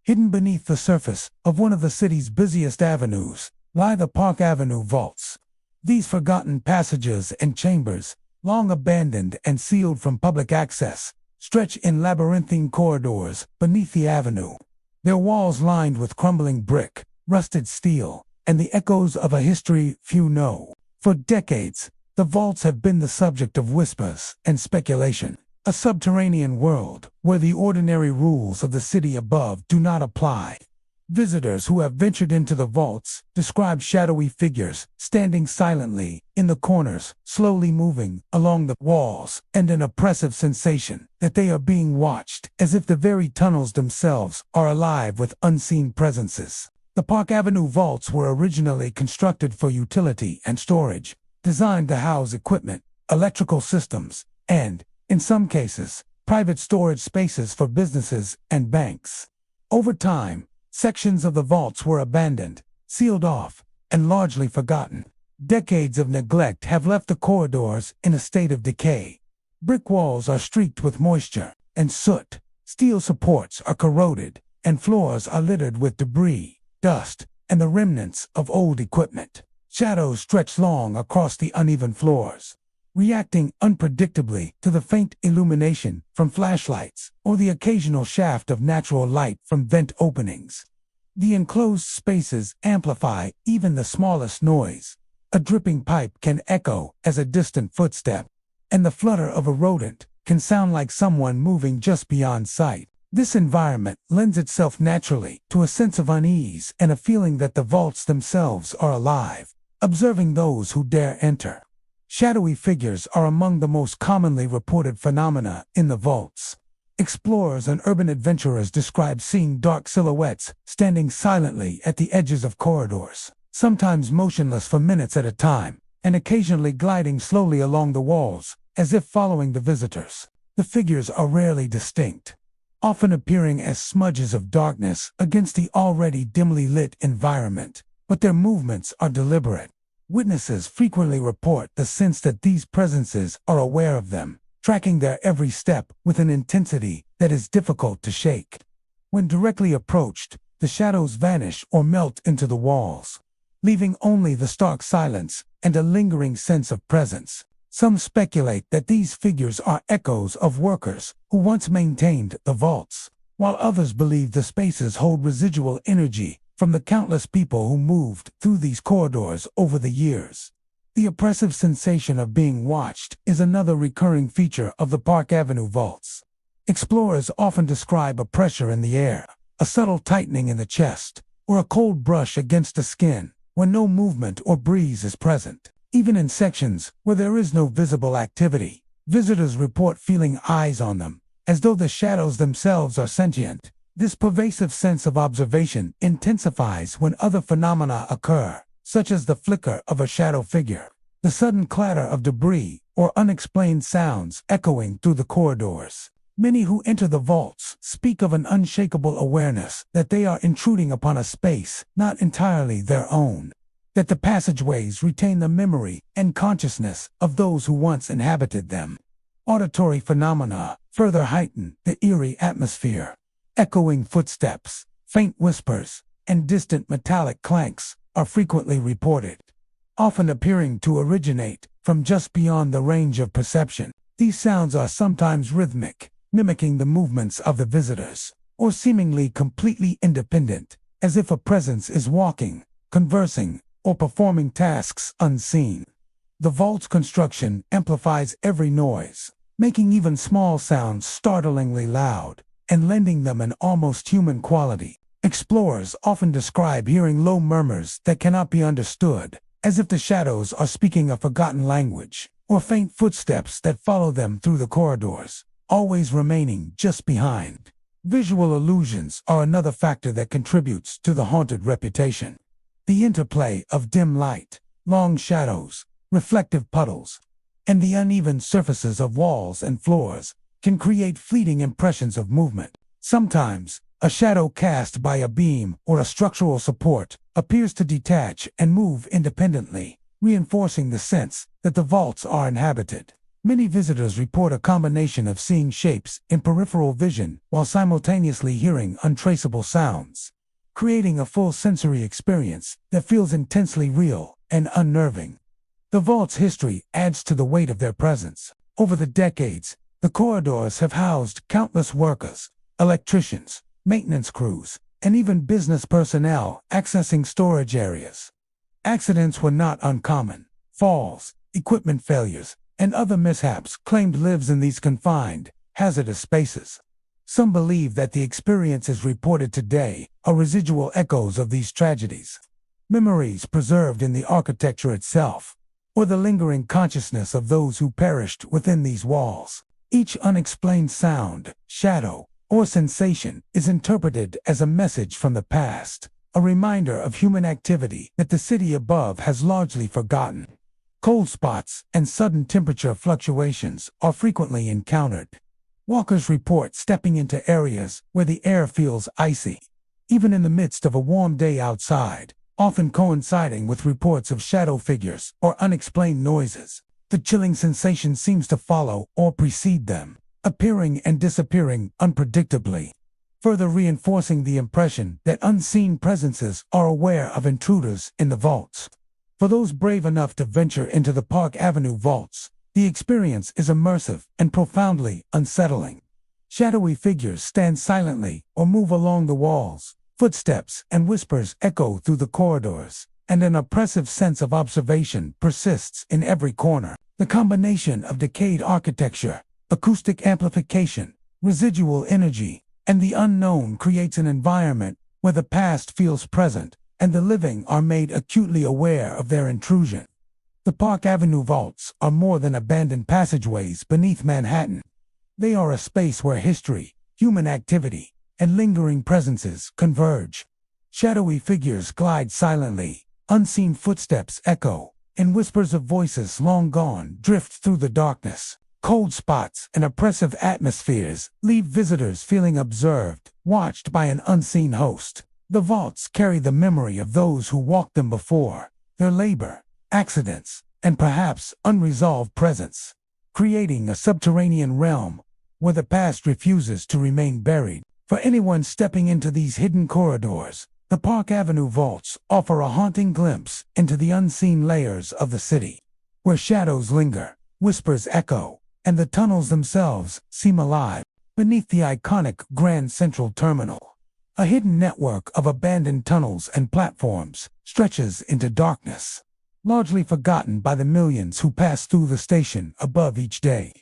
hidden beneath the surface of one of the city's busiest avenues, lie the Park Avenue vaults. These forgotten passages and chambers, long abandoned and sealed from public access, stretch in labyrinthine corridors beneath the avenue. Their walls lined with crumbling brick, rusted steel, and the echoes of a history few know. For decades, the vaults have been the subject of whispers and speculation. A subterranean world where the ordinary rules of the city above do not apply. Visitors who have ventured into the vaults describe shadowy figures standing silently in the corners, slowly moving along the walls, and an oppressive sensation that they are being watched, as if the very tunnels themselves are alive with unseen presences. The Park Avenue vaults were originally constructed for utility and storage, designed to house equipment, electrical systems, and, in some cases, private storage spaces for businesses and banks. Over time, sections of the vaults were abandoned, sealed off, and largely forgotten. Decades of neglect have left the corridors in a state of decay. Brick walls are streaked with moisture and soot, steel supports are corroded, and floors are littered with debris, dust, and the remnants of old equipment. Shadows stretch long across the uneven floors, reacting unpredictably to the faint illumination from flashlights or the occasional shaft of natural light from vent openings. The enclosed spaces amplify even the smallest noise. A dripping pipe can echo as a distant footstep, and the flutter of a rodent can sound like someone moving just beyond sight. This environment lends itself naturally to a sense of unease and a feeling that the vaults themselves are alive, observing those who dare enter. Shadowy figures are among the most commonly reported phenomena in the vaults. Explorers and urban adventurers describe seeing dark silhouettes standing silently at the edges of corridors, sometimes motionless for minutes at a time, and occasionally gliding slowly along the walls, as if following the visitors. The figures are rarely distinct, often appearing as smudges of darkness against the already dimly lit environment, but their movements are deliberate. Witnesses frequently report the sense that these presences are aware of them, tracking their every step with an intensity that is difficult to shake. When directly approached, the shadows vanish or melt into the walls, leaving only the stark silence and a lingering sense of presence. Some speculate that these figures are echoes of workers who once maintained the vaults, while others believe the spaces hold residual energy from the countless people who moved through these corridors over the years. The oppressive sensation of being watched is another recurring feature of the Park Avenue vaults. Explorers often describe a pressure in the air, a subtle tightening in the chest, or a cold brush against the skin when no movement or breeze is present. Even in sections where there is no visible activity, visitors report feeling eyes on them, as though the shadows themselves are sentient. This pervasive sense of observation intensifies when other phenomena occur, such as the flicker of a shadow figure, the sudden clatter of debris, or unexplained sounds echoing through the corridors. Many who enter the vaults speak of an unshakable awareness that they are intruding upon a space not entirely their own, that the passageways retain the memory and consciousness of those who once inhabited them. Auditory phenomena further heighten the eerie atmosphere. Echoing footsteps, faint whispers, and distant metallic clanks are frequently reported, often appearing to originate from just beyond the range of perception. These sounds are sometimes rhythmic, mimicking the movements of the visitors, or seemingly completely independent, as if a presence is walking, conversing, or performing tasks unseen. The vault's construction amplifies every noise, making even small sounds startlingly loud, and lending them an almost human quality. Explorers often describe hearing low murmurs that cannot be understood, as if the shadows are speaking a forgotten language, or faint footsteps that follow them through the corridors, always remaining just behind. Visual illusions are another factor that contributes to the haunted reputation. The interplay of dim light, long shadows, reflective puddles, and the uneven surfaces of walls and floors can create fleeting impressions of movement. Sometimes, a shadow cast by a beam or a structural support appears to detach and move independently, reinforcing the sense that the vaults are inhabited. Many visitors report a combination of seeing shapes in peripheral vision while simultaneously hearing untraceable sounds, creating a full sensory experience that feels intensely real and unnerving. The vault's history adds to the weight of their presence. Over the decades, the corridors have housed countless workers, electricians, maintenance crews, and even business personnel accessing storage areas. Accidents were not uncommon. Falls, equipment failures, and other mishaps claimed lives in these confined, hazardous spaces. Some believe that the experiences reported today are residual echoes of these tragedies, memories preserved in the architecture itself, or the lingering consciousness of those who perished within these walls. Each unexplained sound, shadow, or sensation is interpreted as a message from the past, a reminder of human activity that the city above has largely forgotten. Cold spots and sudden temperature fluctuations are frequently encountered. Walkers report stepping into areas where the air feels icy, even in the midst of a warm day outside, often coinciding with reports of shadow figures or unexplained noises. The chilling sensation seems to follow or precede them, appearing and disappearing unpredictably, further reinforcing the impression that unseen presences are aware of intruders in the vaults. For those brave enough to venture into the Park Avenue vaults, the experience is immersive and profoundly unsettling. Shadowy figures stand silently or move along the walls, footsteps and whispers echo through the corridors, and an oppressive sense of observation persists in every corner. The combination of decayed architecture, acoustic amplification, residual energy, and the unknown creates an environment where the past feels present and the living are made acutely aware of their intrusion. The Park Avenue vaults are more than abandoned passageways beneath Manhattan. They are a space where history, human activity, and lingering presences converge. Shadowy figures glide silently, unseen footsteps echo, and whispers of voices long gone drift through the darkness. Cold spots and oppressive atmospheres leave visitors feeling observed, watched by an unseen host. The vaults carry the memory of those who walked them before, their labor, accidents, and perhaps unresolved presence, creating a subterranean realm where the past refuses to remain buried. For anyone stepping into these hidden corridors, the Park Avenue vaults offer a haunting glimpse into the unseen layers of the city, where shadows linger, whispers echo, and the tunnels themselves seem alive. Beneath the iconic Grand Central Terminal, a hidden network of abandoned tunnels and platforms stretches into darkness, largely forgotten by the millions who pass through the station above each day.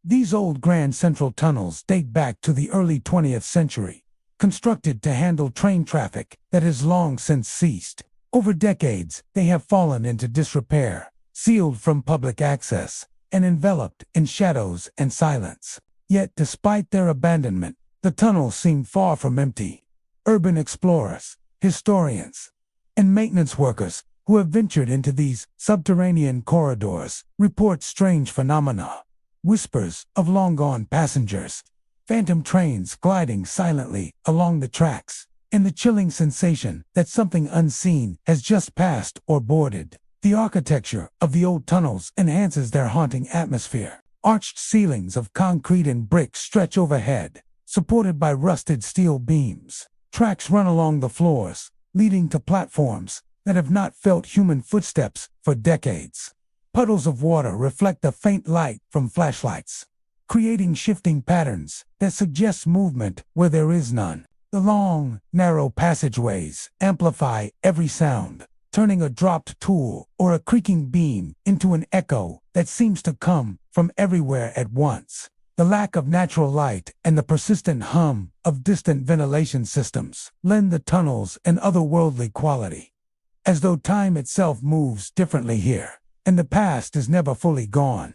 These old Grand Central tunnels date back to the early 20th century, constructed to handle train traffic that has long since ceased. Over decades, they have fallen into disrepair, sealed from public access, and enveloped in shadows and silence. Yet despite their abandonment, the tunnels seem far from empty. Urban explorers, historians, and maintenance workers who have ventured into these subterranean corridors report strange phenomena. Whispers of long-gone passengers, phantom trains gliding silently along the tracks, and the chilling sensation that something unseen has just passed or boarded. The architecture of the old tunnels enhances their haunting atmosphere. Arched ceilings of concrete and brick stretch overhead, supported by rusted steel beams. Tracks run along the floors, leading to platforms that have not felt human footsteps for decades. Puddles of water reflect the faint light from flashlights, creating shifting patterns that suggest movement where there is none. The long, narrow passageways amplify every sound, turning a dropped tool or a creaking beam into an echo that seems to come from everywhere at once. The lack of natural light and the persistent hum of distant ventilation systems lend the tunnels an otherworldly quality, as though time itself moves differently here, and the past is never fully gone.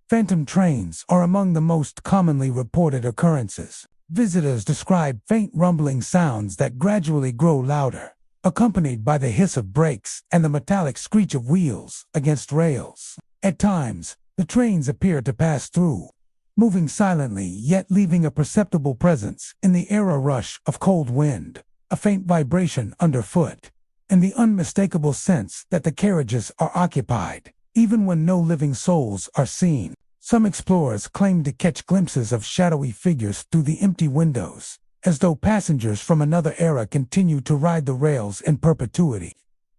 Phantom trains are among the most commonly reported occurrences. Visitors describe faint rumbling sounds that gradually grow louder, accompanied by the hiss of brakes and the metallic screech of wheels against rails. At times, the trains appear to pass through, moving silently yet leaving a perceptible presence in the era rush of cold wind, a faint vibration underfoot, and the unmistakable sense that the carriages are occupied, even when no living souls are seen. Some explorers claim to catch glimpses of shadowy figures through the empty windows, as though passengers from another era continue to ride the rails in perpetuity.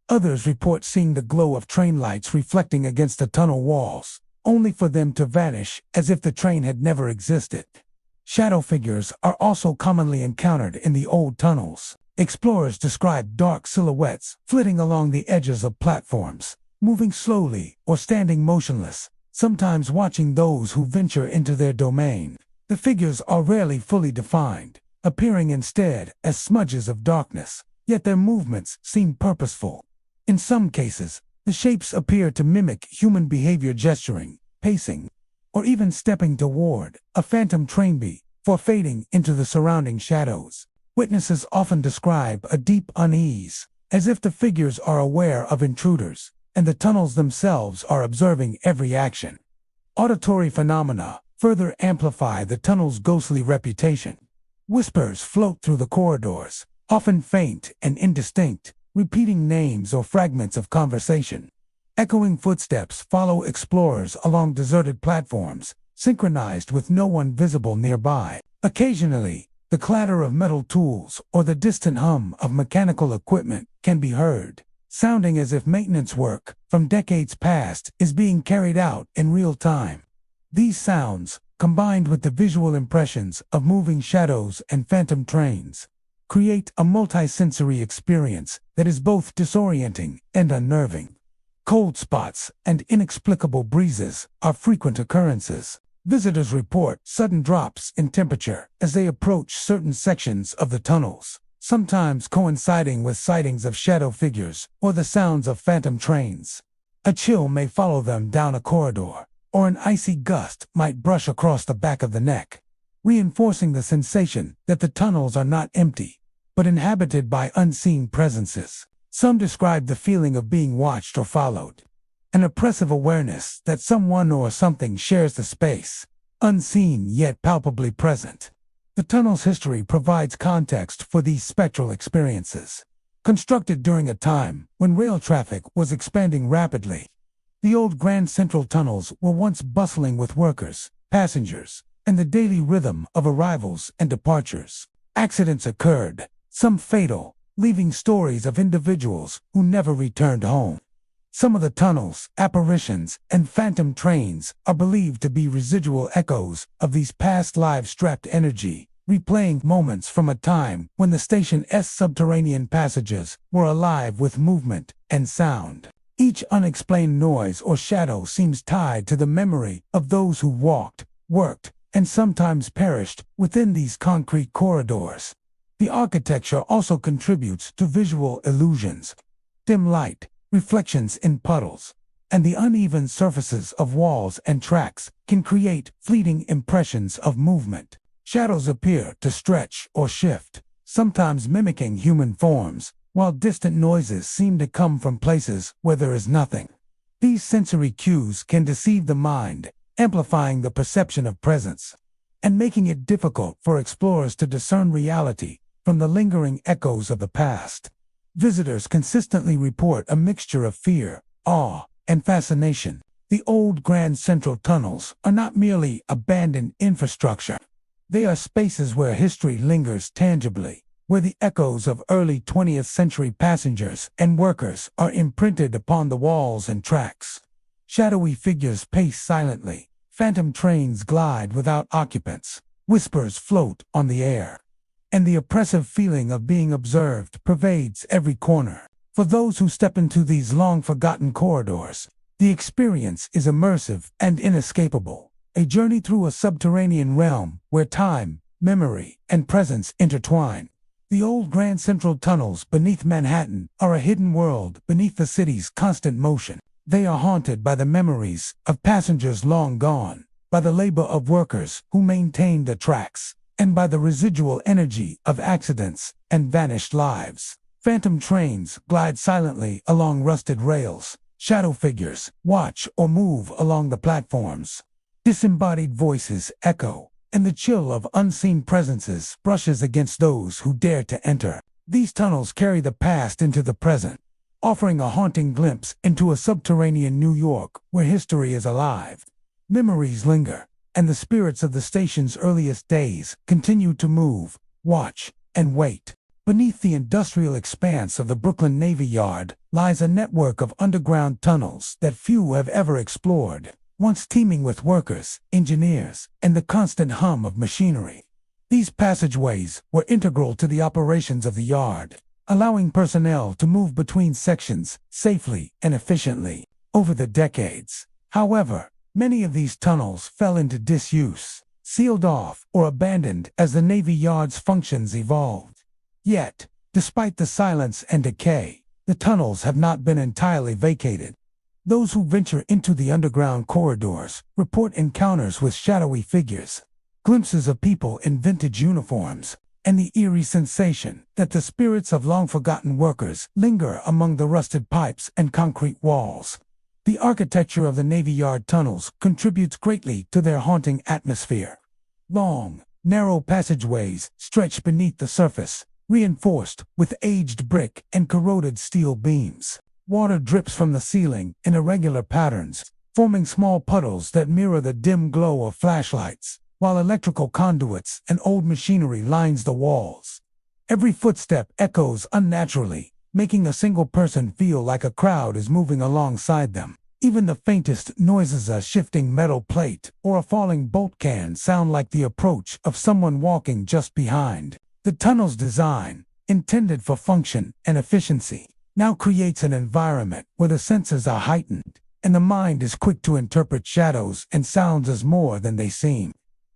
Others report seeing the glow of train lights reflecting against the tunnel walls, only for them to vanish as if the train had never existed. Shadow figures are also commonly encountered in the old tunnels. Explorers describe dark silhouettes flitting along the edges of platforms, moving slowly or standing motionless, sometimes watching those who venture into their domain. The figures are rarely fully defined, appearing instead as smudges of darkness, yet their movements seem purposeful. In some cases, the shapes appear to mimic human behavior, gesturing, pacing, or even stepping toward a phantom train before fading into the surrounding shadows. Witnesses often describe a deep unease, as if the figures are aware of intruders, and the tunnels themselves are observing every action. Auditory phenomena further amplify the tunnel's ghostly reputation. Whispers float through the corridors, often faint and indistinct, repeating names or fragments of conversation. Echoing footsteps follow explorers along deserted platforms, synchronized with no one visible nearby. Occasionally, the clatter of metal tools or the distant hum of mechanical equipment can be heard, sounding as if maintenance work from decades past is being carried out in real time. These sounds, combined with the visual impressions of moving shadows and phantom trains, create a multisensory experience that is both disorienting and unnerving. Cold spots and inexplicable breezes are frequent occurrences. Visitors report sudden drops in temperature as they approach certain sections of the tunnels, sometimes coinciding with sightings of shadow figures or the sounds of phantom trains. A chill may follow them down a corridor, or an icy gust might brush across the back of the neck, reinforcing the sensation that the tunnels are not empty, but inhabited by unseen presences. Some describe the feeling of being watched or followed, an oppressive awareness that someone or something shares the space, unseen yet palpably present. The tunnel's history provides context for these spectral experiences. Constructed during a time when rail traffic was expanding rapidly, the old Grand Central tunnels were once bustling with workers, passengers, and the daily rhythm of arrivals and departures. Accidents occurred, some fatal, leaving stories of individuals who never returned home. Some of the tunnels, apparitions, and phantom trains are believed to be residual echoes of these past lives, trapped energy, replaying moments from a time when the station's subterranean passages were alive with movement and sound. Each unexplained noise or shadow seems tied to the memory of those who walked, worked, and sometimes perished within these concrete corridors. The architecture also contributes to visual illusions. Dim light, reflections in puddles, and the uneven surfaces of walls and tracks can create fleeting impressions of movement. Shadows appear to stretch or shift, sometimes mimicking human forms, while distant noises seem to come from places where there is nothing. These sensory cues can deceive the mind, amplifying the perception of presence, and making it difficult for explorers to discern reality from the lingering echoes of the past. Visitors consistently report a mixture of fear, awe, and fascination, The old Grand Central tunnels are not merely abandoned infrastructure. They are spaces where history lingers tangibly, where the echoes of early 20th century passengers and workers are imprinted upon the walls and tracks. Shadowy figures pace silently, phantom trains glide without occupants, whispers float on the air, and the oppressive feeling of being observed pervades every corner. For those who step into these long-forgotten corridors, the experience is immersive and inescapable, a journey through a subterranean realm where time, memory, and presence intertwine. The old Grand Central tunnels beneath Manhattan are a hidden world beneath the city's constant motion. They are haunted by the memories of passengers long gone, by the labor of workers who maintain the tracks, and by the residual energy of accidents and vanished lives. Phantom trains glide silently along rusted rails. Shadow figures watch or move along the platforms. Disembodied voices echo, and the chill of unseen presences brushes against those who dare to enter. These tunnels carry the past into the present, offering a haunting glimpse into a subterranean New York where history is alive. Memories linger, and the spirits of the station's earliest days continue to move, watch, and wait. Beneath the industrial expanse of the Brooklyn Navy Yard lies a network of underground tunnels that few have ever explored, once teeming with workers, engineers, and the constant hum of machinery. These passageways were integral to the operations of the yard, allowing personnel to move between sections safely and efficiently. Over the decades, however, many of these tunnels fell into disuse, sealed off, or abandoned as the Navy Yard's functions evolved. Yet, despite the silence and decay, the tunnels have not been entirely vacated. Those who venture into the underground corridors report encounters with shadowy figures, glimpses of people in vintage uniforms, and the eerie sensation that the spirits of long-forgotten workers linger among the rusted pipes and concrete walls. The architecture of the Navy Yard tunnels contributes greatly to their haunting atmosphere. Long, narrow passageways stretch beneath the surface, reinforced with aged brick and corroded steel beams. Water drips from the ceiling in irregular patterns, forming small puddles that mirror the dim glow of flashlights, while electrical conduits and old machinery lines the walls. Every footstep echoes unnaturally, making a single person feel like a crowd is moving alongside them. Even the faintest noises, a shifting metal plate or a falling bolt can, sound like the approach of someone walking just behind. The tunnel's design, intended for function and efficiency, now creates an environment where the senses are heightened, and the mind is quick to interpret shadows and sounds as more than they seem.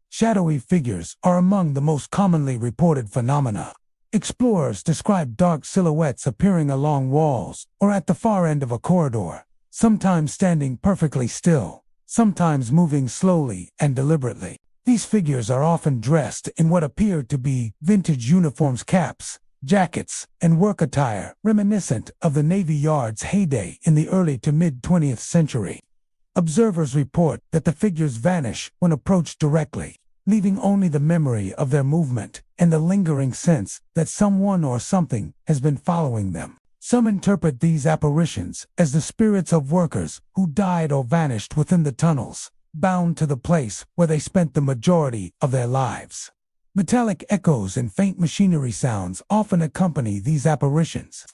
Shadowy figures are among the most commonly reported phenomena. Explorers describe dark silhouettes appearing along walls or at the far end of a corridor, sometimes standing perfectly still, sometimes moving slowly and deliberately. These figures are often dressed in what appear to be vintage uniforms, caps, jackets, and work attire reminiscent of the Navy Yard's heyday in the early to mid-20th century. Observers report that the figures vanish when approached directly, leaving only the memory of their movement and the lingering sense that someone or something has been following them. Some interpret these apparitions as the spirits of workers who died or vanished within the tunnels, bound to the place where they spent the majority of their lives. Metallic echoes and faint machinery sounds often accompany these apparitions.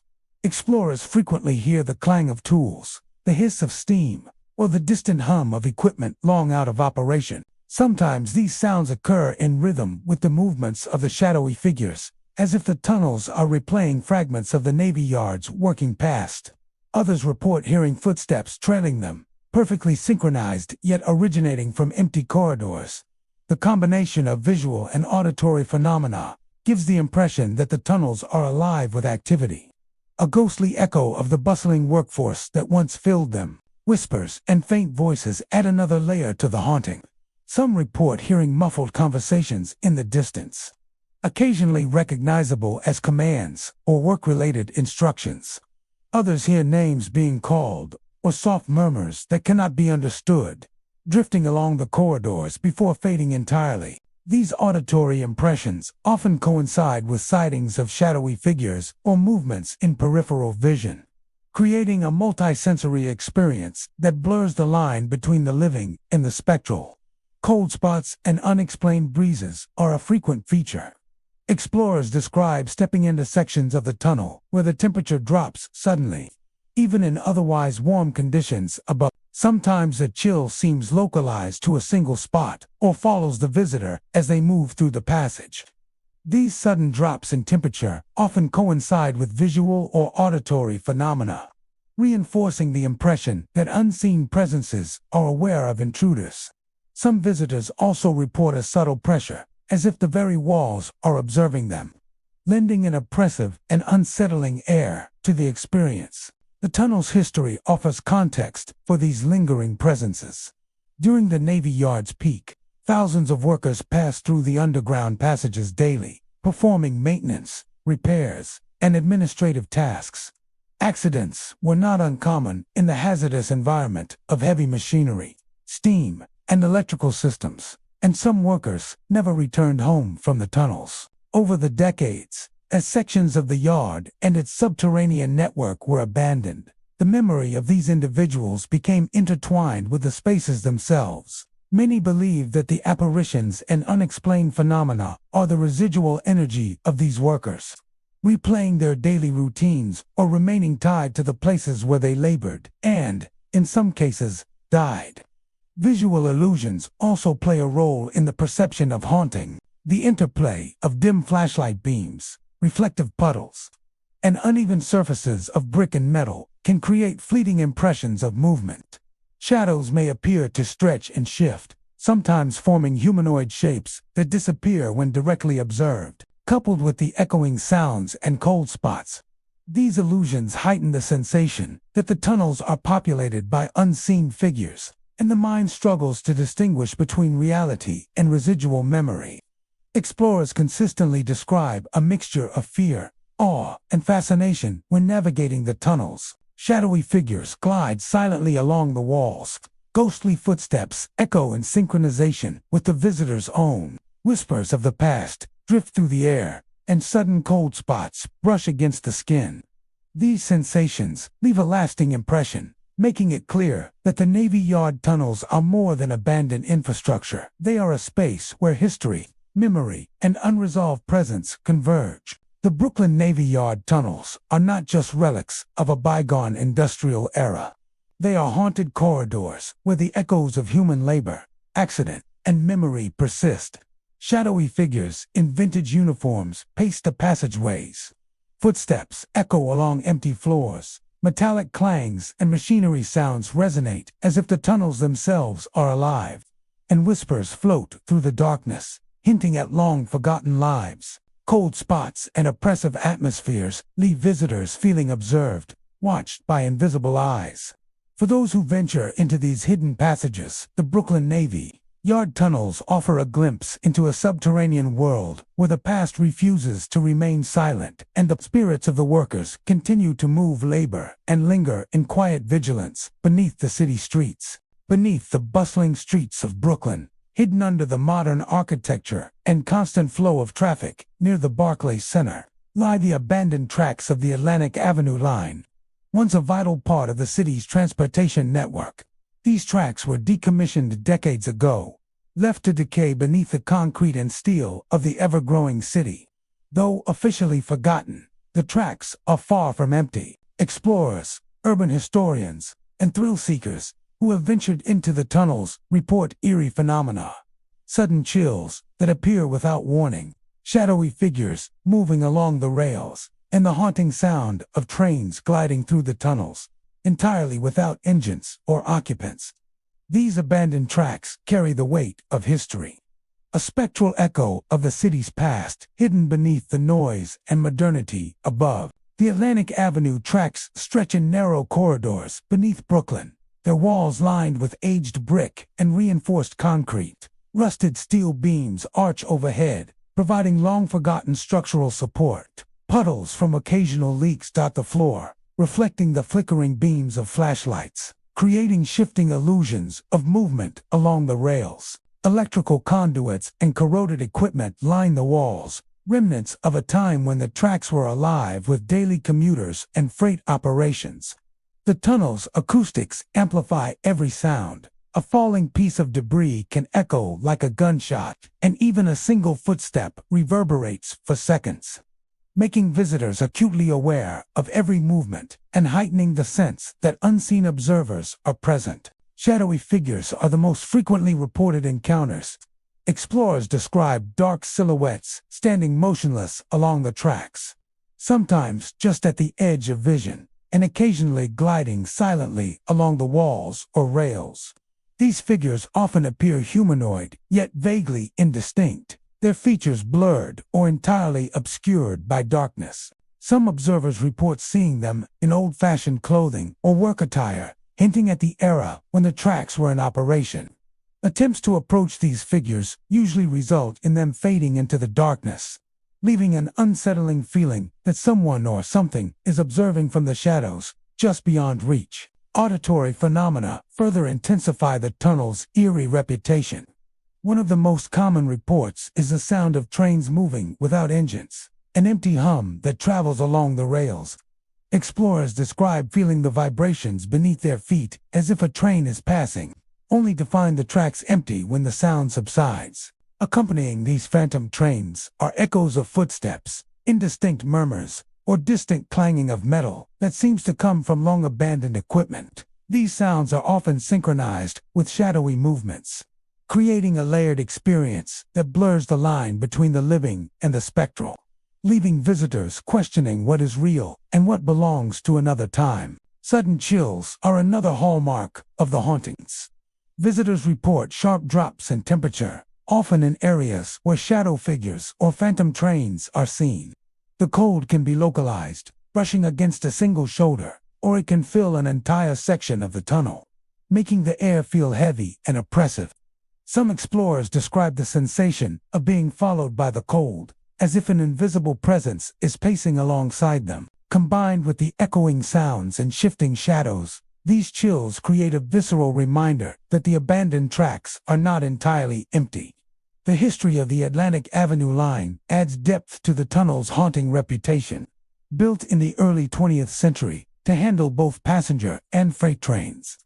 Explorers frequently hear the clang of tools, the hiss of steam, or the distant hum of equipment long out of operation. Sometimes these sounds occur in rhythm with the movements of the shadowy figures, as if the tunnels are replaying fragments of the Navy Yard's working past. Others report hearing footsteps trailing them, perfectly synchronized yet originating from empty corridors. The combination of visual and auditory phenomena gives the impression that the tunnels are alive with activity. A ghostly echo of the bustling workforce that once filled them. Whispers and faint voices add another layer to the haunting. Some report hearing muffled conversations in the distance, occasionally recognizable as commands or work-related instructions. Others hear names being called or soft murmurs that cannot be understood, drifting along the corridors before fading entirely. These auditory impressions often coincide with sightings of shadowy figures or movements in peripheral vision. creating a multisensory experience that blurs the line between the living and the spectral. Cold spots and unexplained breezes are a frequent feature. Explorers describe stepping into sections of the tunnel where the temperature drops suddenly, even in otherwise warm conditions above. Sometimes the chill seems localized to a single spot or follows the visitor as they move through the passage. These sudden drops in temperature often coincide with visual or auditory phenomena, reinforcing the impression that unseen presences are aware of intruders. Some visitors also report a subtle pressure, as if the very walls are observing them, lending an oppressive and unsettling air to the experience. The tunnel's history offers context for these lingering presences. During the Navy Yard's peak, thousands of workers passed through the underground passages daily, performing maintenance, repairs, and administrative tasks. Accidents were not uncommon in the hazardous environment of heavy machinery, steam, and electrical systems, and some workers never returned home from the tunnels. Over the decades, as sections of the yard and its subterranean network were abandoned, the memory of these individuals became intertwined with the spaces themselves. Many believe that the apparitions and unexplained phenomena are the residual energy of these workers, replaying their daily routines or remaining tied to the places where they labored and, in some cases, died. Visual illusions also play a role in the perception of haunting. The interplay of dim flashlight beams, reflective puddles, and uneven surfaces of brick and metal can create fleeting impressions of movement. Shadows may appear to stretch and shift, sometimes forming humanoid shapes that disappear when directly observed. Coupled with the echoing sounds and cold spots, these illusions heighten the sensation that the tunnels are populated by unseen figures, and the mind struggles to distinguish between reality and residual memory. Explorers consistently describe a mixture of fear, awe, and fascination when navigating the tunnels. Shadowy figures glide silently along the walls. Ghostly footsteps echo in synchronization with the visitor's own. Whispers of the past drift through the air, and sudden cold spots brush against the skin. These sensations leave a lasting impression, making it clear that the Navy Yard tunnels are more than abandoned infrastructure. They are a space where history, memory, and unresolved presence converge. The Brooklyn Navy Yard tunnels are not just relics of a bygone industrial era. They are haunted corridors where the echoes of human labor, accident, and memory persist. Shadowy figures in vintage uniforms pace the passageways. Footsteps echo along empty floors. Metallic clangs and machinery sounds resonate as if the tunnels themselves are alive. And whispers float through the darkness, hinting at long-forgotten lives. Cold spots and oppressive atmospheres leave visitors feeling observed, watched by invisible eyes. For those who venture into these hidden passages, the Brooklyn Navy Yard tunnels offer a glimpse into a subterranean world where the past refuses to remain silent and the spirits of the workers continue to move labor and linger in quiet vigilance beneath the city streets. Beneath the bustling streets of Brooklyn, hidden under the modern architecture and constant flow of traffic near the Barclays Center, lie the abandoned tracks of the Atlantic Avenue line, once a vital part of the city's transportation network. These tracks were decommissioned decades ago, left to decay beneath the concrete and steel of the ever-growing city. Though officially forgotten, the tracks are far from empty. Explorers, urban historians, and thrill-seekers who have ventured into the tunnels report eerie phenomena. Sudden chills that appear without warning, shadowy figures moving along the rails, and the haunting sound of trains gliding through the tunnels, entirely without engines or occupants. These abandoned tracks carry the weight of history, a spectral echo of the city's past hidden beneath the noise and modernity above. The Atlantic Avenue tracks stretch in narrow corridors beneath Brooklyn, their walls lined with aged brick and reinforced concrete. Rusted steel beams arch overhead, providing long-forgotten structural support. Puddles from occasional leaks dot the floor, reflecting the flickering beams of flashlights, creating shifting illusions of movement along the rails. Electrical conduits and corroded equipment line the walls, remnants of a time when the tracks were alive with daily commuters and freight operations. The tunnel's acoustics amplify every sound. A falling piece of debris can echo like a gunshot, and even a single footstep reverberates for seconds, making visitors acutely aware of every movement and heightening the sense that unseen observers are present. Shadowy figures are the most frequently reported encounters. Explorers describe dark silhouettes standing motionless along the tracks, sometimes just at the edge of vision, and occasionally gliding silently along the walls or rails. These figures often appear humanoid, yet vaguely indistinct, their features blurred or entirely obscured by darkness. Some observers report seeing them in old-fashioned clothing or work attire, hinting at the era when the tracks were in operation. Attempts to approach these figures usually result in them fading into the darkness, leaving an unsettling feeling that someone or something is observing from the shadows just beyond reach. Auditory phenomena further intensify the tunnel's eerie reputation. One of the most common reports is the sound of trains moving without engines, an empty hum that travels along the rails. Explorers describe feeling the vibrations beneath their feet as if a train is passing, only to find the tracks empty when the sound subsides. Accompanying these phantom trains are echoes of footsteps, indistinct murmurs, or distant clanging of metal that seems to come from long-abandoned equipment. These sounds are often synchronized with shadowy movements, creating a layered experience that blurs the line between the living and the spectral, leaving visitors questioning what is real and what belongs to another time. Sudden chills are another hallmark of the hauntings. Visitors report sharp drops in temperature, often in areas where shadow figures or phantom trains are seen. The cold can be localized, brushing against a single shoulder, or it can fill an entire section of the tunnel, making the air feel heavy and oppressive. Some explorers describe the sensation of being followed by the cold, as if an invisible presence is pacing alongside them. Combined with the echoing sounds and shifting shadows, these chills create a visceral reminder that the abandoned tracks are not entirely empty. The history of the Atlantic Avenue line adds depth to the tunnel's haunting reputation. Built in the early 20th century to handle both passenger and freight trains,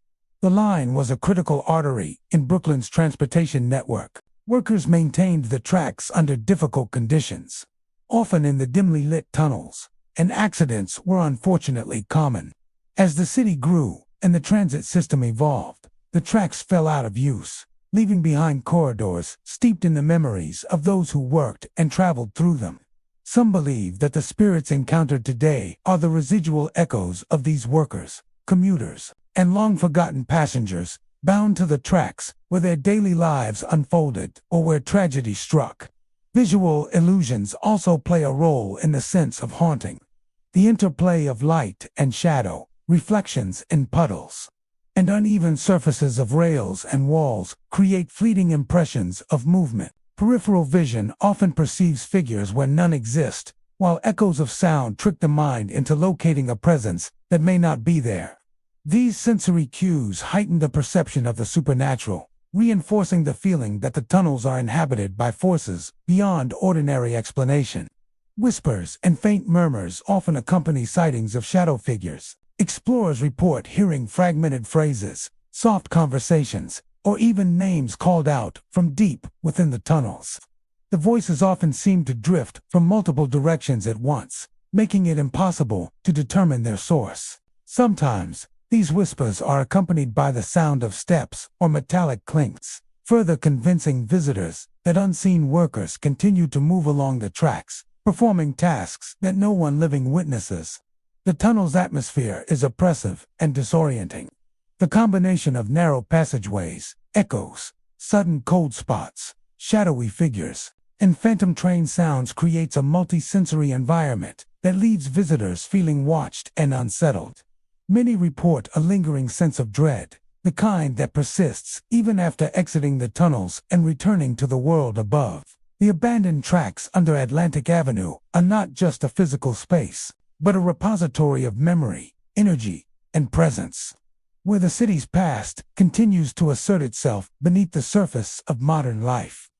the line was a critical artery in Brooklyn's transportation network. Workers maintained the tracks under difficult conditions, often in the dimly lit tunnels, and accidents were unfortunately common. As the city grew and the transit system evolved, the tracks fell out of use, leaving behind corridors steeped in the memories of those who worked and traveled through them. Some believe that the spirits encountered today are the residual echoes of these workers, commuters, and long-forgotten passengers bound to the tracks where their daily lives unfolded or where tragedy struck. Visual illusions also play a role in the sense of haunting. The interplay of light and shadow, reflections in puddles, and uneven surfaces of rails and walls create fleeting impressions of movement. Peripheral vision often perceives figures where none exist, while echoes of sound trick the mind into locating a presence that may not be there. These sensory cues heighten the perception of the supernatural, reinforcing the feeling that the tunnels are inhabited by forces beyond ordinary explanation. Whispers and faint murmurs often accompany sightings of shadow figures. Explorers report hearing fragmented phrases, soft conversations, or even names called out from deep within the tunnels. The voices often seem to drift from multiple directions at once, making it impossible to determine their source. Sometimes, these whispers are accompanied by the sound of steps or metallic clinks, further convincing visitors that unseen workers continue to move along the tracks, performing tasks that no one living witnesses. The tunnel's atmosphere is oppressive and disorienting. The combination of narrow passageways, echoes, sudden cold spots, shadowy figures, and phantom train sounds creates a multi-sensory environment that leaves visitors feeling watched and unsettled. Many report a lingering sense of dread, the kind that persists even after exiting the tunnels and returning to the world above. The abandoned tracks under Atlantic Avenue are not just a physical space, but a repository of memory, energy, and presence, where the city's past continues to assert itself beneath the surface of modern life.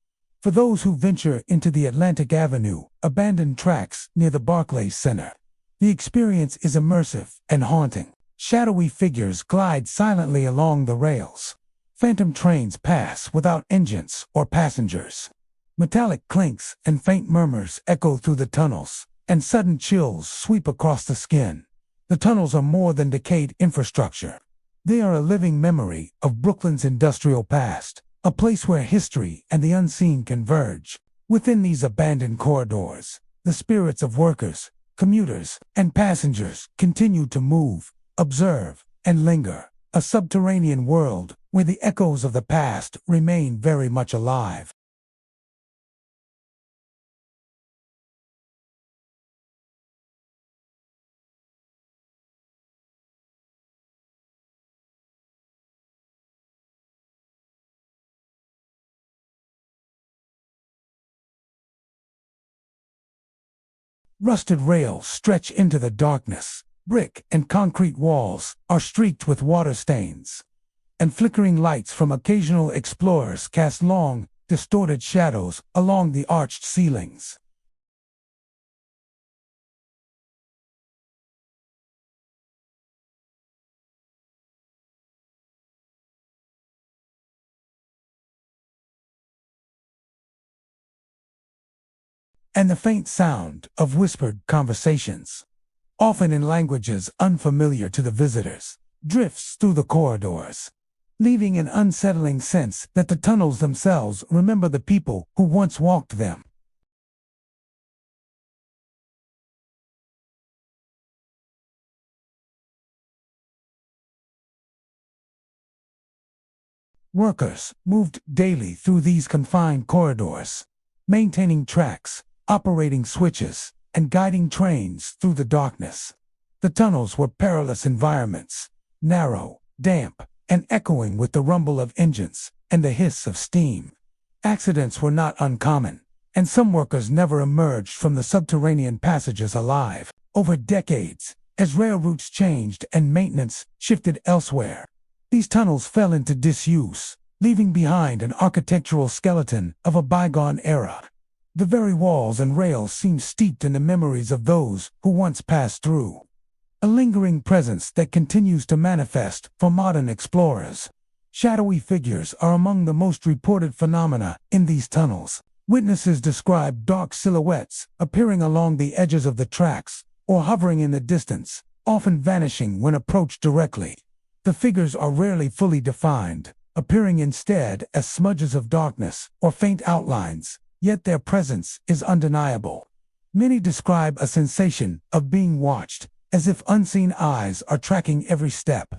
For those who venture into the Atlantic Avenue, abandoned tracks near the Barclays Center, the experience is immersive and haunting. Shadowy figures glide silently along the rails. Phantom trains pass without engines or passengers. Metallic clinks and faint murmurs echo through the tunnels, and sudden chills sweep across the skin. The tunnels are more than decayed infrastructure. They are a living memory of Brooklyn's industrial past, a place where history and the unseen converge. Within these abandoned corridors, the spirits of workers, commuters, and passengers continue to move, observe, and linger, a subterranean world where the echoes of the past remain very much alive. Rusted rails stretch into the darkness. Brick and concrete walls are streaked with water stains, and flickering lights from occasional explorers cast long, distorted shadows along the arched ceilings. And the faint sound of whispered conversations, often in languages unfamiliar to the visitors, drifts through the corridors, leaving an unsettling sense that the tunnels themselves remember the people who once walked them. Workers moved daily through these confined corridors, maintaining tracks, operating switches, and guiding trains through the darkness. The tunnels were perilous environments, narrow, damp, and echoing with the rumble of engines and the hiss of steam. Accidents were not uncommon, and some workers never emerged from the subterranean passages alive. Over decades, as rail routes changed and maintenance shifted elsewhere, these tunnels fell into disuse, leaving behind an architectural skeleton of a bygone era. The very walls and rails seem steeped in the memories of those who once passed through, a lingering presence that continues to manifest for modern explorers. Shadowy figures are among the most reported phenomena in these tunnels. Witnesses describe dark silhouettes appearing along the edges of the tracks or hovering in the distance, often vanishing when approached directly. The figures are rarely fully defined, appearing instead as smudges of darkness or faint outlines, yet their presence is undeniable. Many describe a sensation of being watched, as if unseen eyes are tracking every step.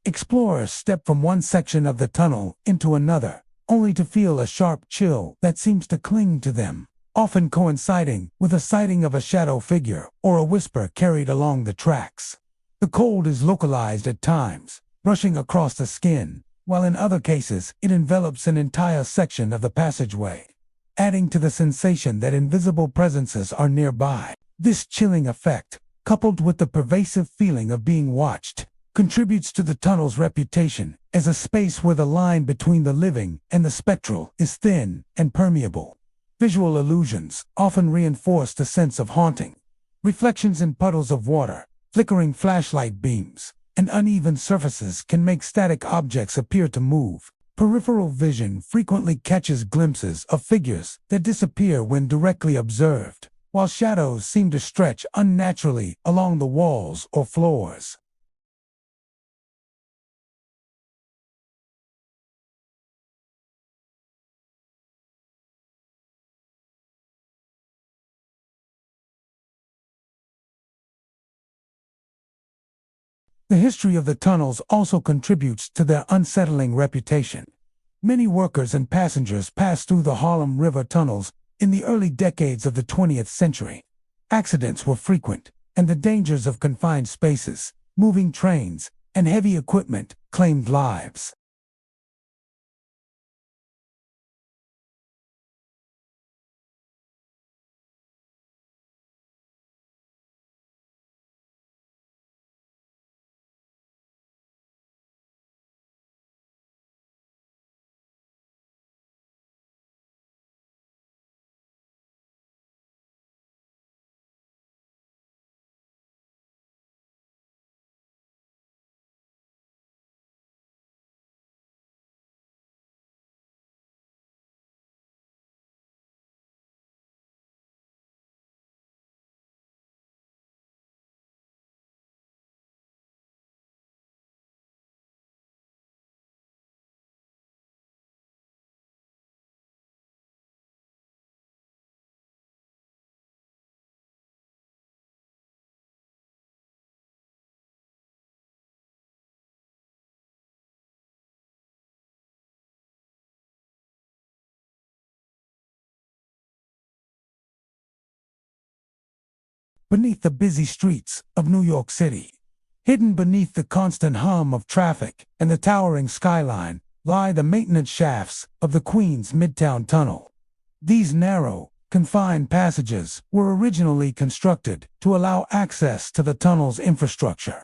Explorers step from one section of the tunnel into another, only to feel a sharp chill that seems to cling to them, often coinciding with a sighting of a shadow figure or a whisper carried along the tracks. The cold is localized at times, brushing across the skin, while in other cases it envelops an entire section of the passageway, adding to the sensation that invisible presences are nearby. This chilling effect, coupled with the pervasive feeling of being watched, contributes to the tunnel's reputation as a space where the line between the living and the spectral is thin and permeable. Visual illusions often reinforce the sense of haunting. Reflections in puddles of water, flickering flashlight beams, and uneven surfaces can make static objects appear to move. Peripheral vision frequently catches glimpses of figures that disappear when directly observed, while shadows seem to stretch unnaturally along the walls or floors. The history of the tunnels also contributes to their unsettling reputation. Many workers and passengers passed through the Harlem River tunnels in the early decades of the 20th century. Accidents were frequent, and the dangers of confined spaces, moving trains, and heavy equipment claimed lives. Beneath the busy streets of New York City, hidden beneath the constant hum of traffic and the towering skyline, lie the maintenance shafts of the Queens Midtown Tunnel. These narrow, confined passages were originally constructed to allow access to the tunnel's infrastructure,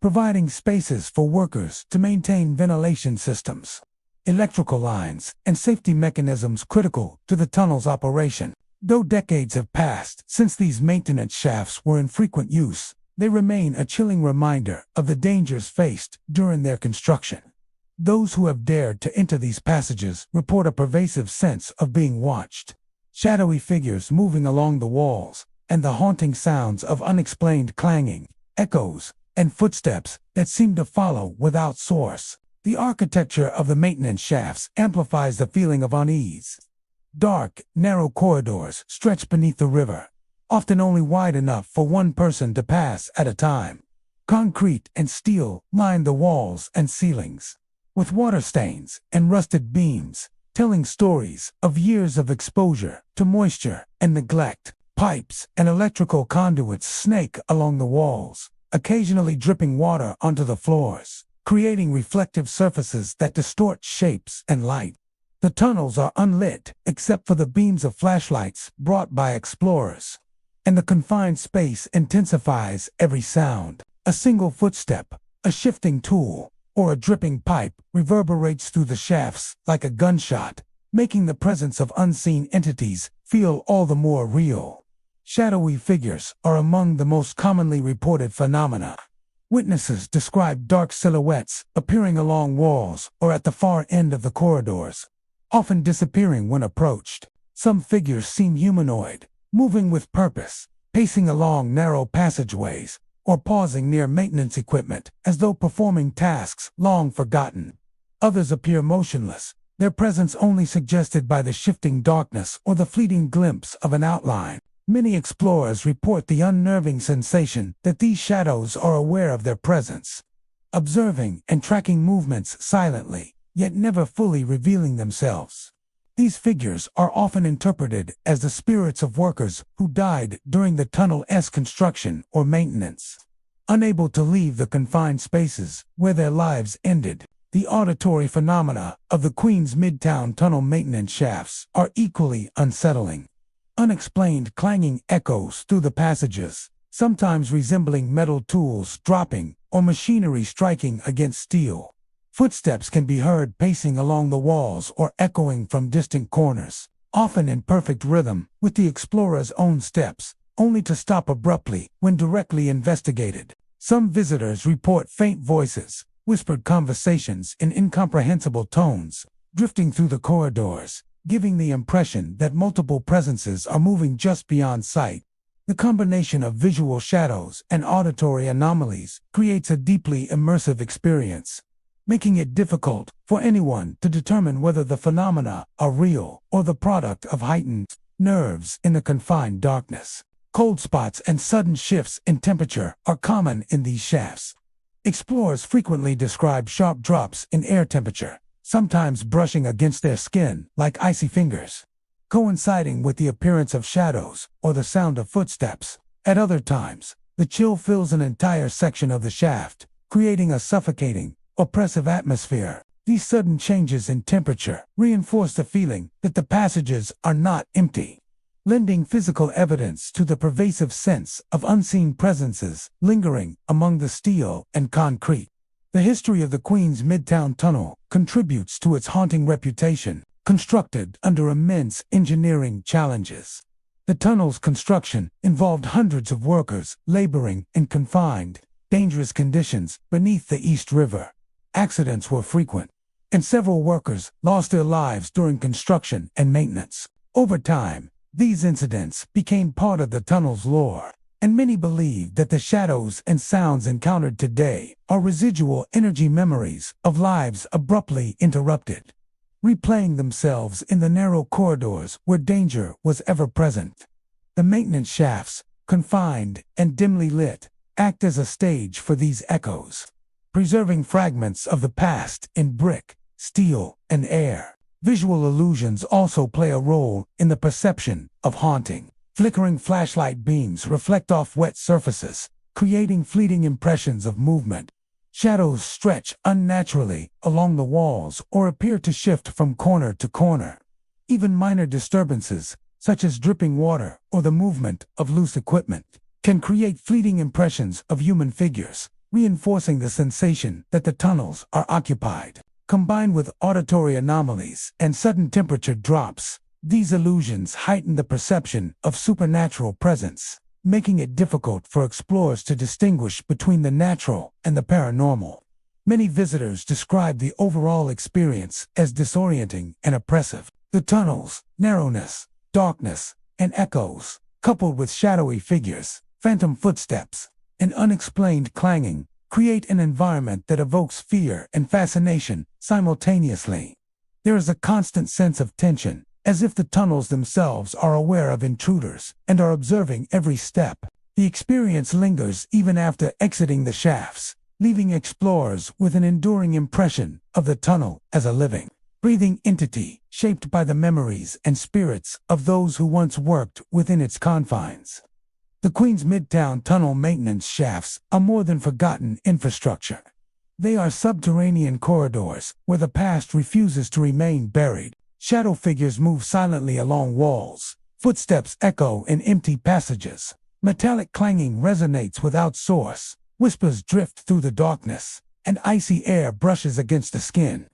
providing spaces for workers to maintain ventilation systems, electrical lines, and safety mechanisms critical to the tunnel's operation. Though decades have passed since these maintenance shafts were in frequent use, they remain a chilling reminder of the dangers faced during their construction. Those who have dared to enter these passages report a pervasive sense of being watched, shadowy figures moving along the walls, and the haunting sounds of unexplained clanging, echoes, and footsteps that seem to follow without source. The architecture of the maintenance shafts amplifies the feeling of unease. Dark, narrow corridors stretch beneath the river, often only wide enough for one person to pass at a time. Concrete and steel line the walls and ceilings, with water stains and rusted beams, telling stories of years of exposure to moisture and neglect. Pipes and electrical conduits snake along the walls, occasionally dripping water onto the floors, creating reflective surfaces that distort shapes and light. The tunnels are unlit except for the beams of flashlights brought by explorers, and the confined space intensifies every sound. A single footstep, a shifting tool, or a dripping pipe reverberates through the shafts like a gunshot, making the presence of unseen entities feel all the more real. Shadowy figures are among the most commonly reported phenomena. Witnesses describe dark silhouettes appearing along walls or at the far end of the corridors, often disappearing when approached. Some figures seem humanoid, moving with purpose, pacing along narrow passageways, or pausing near maintenance equipment as though performing tasks long forgotten. Others appear motionless, their presence only suggested by the shifting darkness or the fleeting glimpse of an outline. Many explorers report the unnerving sensation that these shadows are aware of their presence, observing and tracking movements silently, yet never fully revealing themselves. These figures are often interpreted as the spirits of workers who died during the tunnel's construction or maintenance. Unable to leave the confined spaces where their lives ended, the auditory phenomena of the Queens Midtown Tunnel maintenance shafts are equally unsettling. Unexplained clanging echoes through the passages, sometimes resembling metal tools dropping or machinery striking against steel. Footsteps can be heard pacing along the walls or echoing from distant corners, often in perfect rhythm with the explorer's own steps, only to stop abruptly when directly investigated. Some visitors report faint voices, whispered conversations in incomprehensible tones, drifting through the corridors, giving the impression that multiple presences are moving just beyond sight. The combination of visual shadows and auditory anomalies creates a deeply immersive experience, making it difficult for anyone to determine whether the phenomena are real or the product of heightened nerves in the confined darkness. Cold spots and sudden shifts in temperature are common in these shafts. Explorers frequently describe sharp drops in air temperature, sometimes brushing against their skin like icy fingers, coinciding with the appearance of shadows or the sound of footsteps. At other times, the chill fills an entire section of the shaft, creating a suffocating, oppressive atmosphere. These sudden changes in temperature reinforce the feeling that the passages are not empty, lending physical evidence to the pervasive sense of unseen presences lingering among the steel and concrete. The history of the Queens Midtown Tunnel contributes to its haunting reputation, constructed under immense engineering challenges. The tunnel's construction involved hundreds of workers laboring in confined, dangerous conditions beneath the East River. Accidents were frequent, and several workers lost their lives during construction and maintenance. Over time, these incidents became part of the tunnel's lore, and many believe that the shadows and sounds encountered today are residual energy memories of lives abruptly interrupted, replaying themselves in the narrow corridors where danger was ever present. The maintenance shafts, confined and dimly lit, act as a stage for these echoes, preserving fragments of the past in brick, steel, and air. Visual illusions also play a role in the perception of haunting. Flickering flashlight beams reflect off wet surfaces, creating fleeting impressions of movement. Shadows stretch unnaturally along the walls or appear to shift from corner to corner. Even minor disturbances, such as dripping water or the movement of loose equipment, can create fleeting impressions of human figures, reinforcing the sensation that the tunnels are occupied. Combined with auditory anomalies and sudden temperature drops, these illusions heighten the perception of supernatural presence, making it difficult for explorers to distinguish between the natural and the paranormal. Many visitors describe the overall experience as disorienting and oppressive. The tunnel's narrowness, darkness, and echoes, coupled with shadowy figures, phantom footsteps, and unexplained clanging, create an environment that evokes fear and fascination simultaneously. There is a constant sense of tension, as if the tunnels themselves are aware of intruders and are observing every step. The experience lingers even after exiting the shafts, leaving explorers with an enduring impression of the tunnel as a living, breathing entity shaped by the memories and spirits of those who once worked within its confines. The Queens Midtown Tunnel maintenance shafts are more than forgotten infrastructure. They are subterranean corridors where the past refuses to remain buried. Shadow figures move silently along walls. Footsteps echo in empty passages. Metallic clanging resonates without source. Whispers drift through the darkness, and icy air brushes against the skin.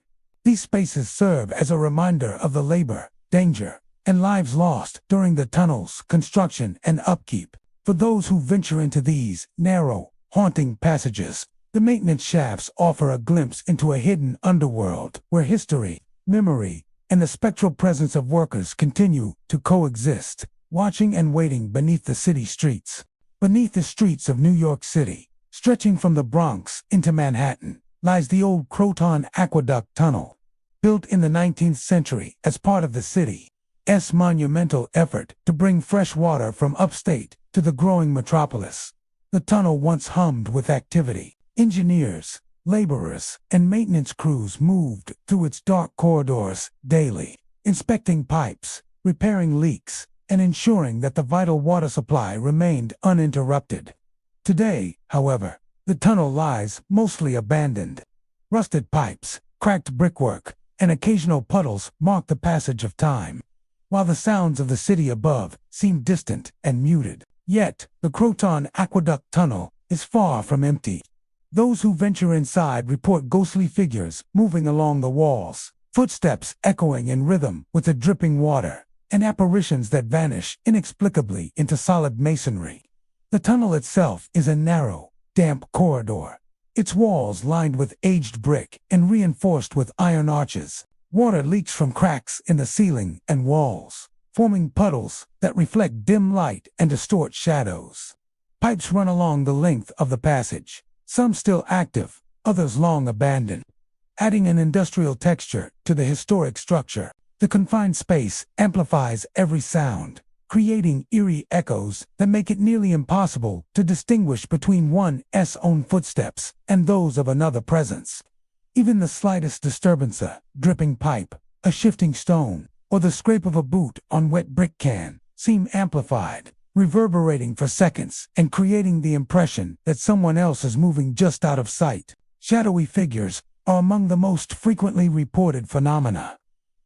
These spaces serve as a reminder of the labor, danger, and lives lost during the tunnel's construction and upkeep. For those who venture into these narrow, haunting passages, the maintenance shafts offer a glimpse into a hidden underworld where history, memory, and the spectral presence of workers continue to coexist, watching and waiting beneath the city streets. Beneath the streets of New York City, stretching from the Bronx into Manhattan, lies the old Croton Aqueduct Tunnel. Built in the 19th century as part of the city's monumental effort to bring fresh water from upstate to the growing metropolis. The tunnel once hummed with activity. Engineers, Laborers and maintenance crews moved through its dark corridors daily, inspecting pipes, repairing leaks, and ensuring that the vital water supply remained uninterrupted. Today, however, the tunnel lies mostly abandoned. Rusted pipes, cracked brickwork, and occasional puddles mark the passage of time, while the sounds of the city above seem distant and muted. Yet, the Croton Aqueduct Tunnel is far from empty. Those who venture inside report ghostly figures moving along the walls, footsteps echoing in rhythm with the dripping water, and apparitions that vanish inexplicably into solid masonry. The tunnel itself is a narrow, damp corridor, its walls lined with aged brick and reinforced with iron arches. Water leaks from cracks in the ceiling and walls, forming puddles that reflect dim light and distort shadows. Pipes run along the length of the passage, some still active, others long abandoned. Adding an industrial texture to the historic structure, the confined space amplifies every sound, creating eerie echoes that make it nearly impossible to distinguish between one's own footsteps and those of another presence. Even the slightest disturbance, a dripping pipe, a shifting stone, or the scrape of a boot on wet brick can, seem amplified, reverberating for seconds and creating the impression that someone else is moving just out of sight. Shadowy figures are among the most frequently reported phenomena.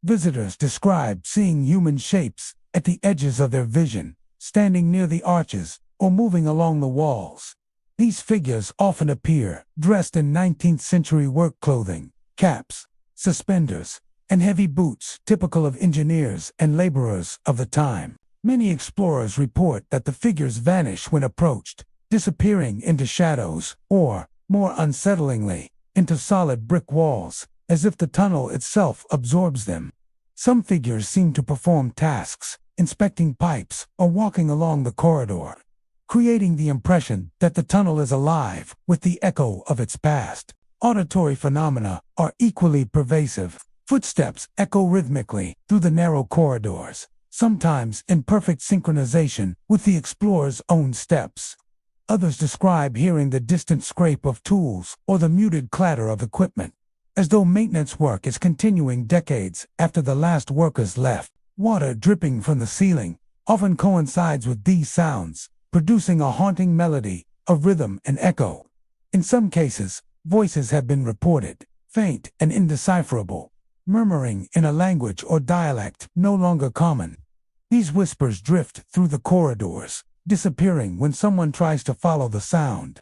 Visitors describe seeing human shapes at the edges of their vision, standing near the arches or moving along the walls. These figures often appear dressed in 19th century work clothing, caps, suspenders, and heavy boots typical of engineers and laborers of the time. Many explorers report that the figures vanish when approached, disappearing into shadows or, more unsettlingly, into solid brick walls, as if the tunnel itself absorbs them. Some figures seem to perform tasks, inspecting pipes or walking along the corridor, creating the impression that the tunnel is alive with the echo of its past. Auditory phenomena are equally pervasive. Footsteps echo rhythmically through the narrow corridors, sometimes in perfect synchronization with the explorer's own steps. Others describe hearing the distant scrape of tools or the muted clatter of equipment, as though maintenance work is continuing decades after the last workers left. Water dripping from the ceiling often coincides with these sounds, producing a haunting melody of rhythm and echo. In some cases, voices have been reported, faint and indecipherable, murmuring in a language or dialect no longer common. These whispers drift through the corridors, disappearing when someone tries to follow the sound,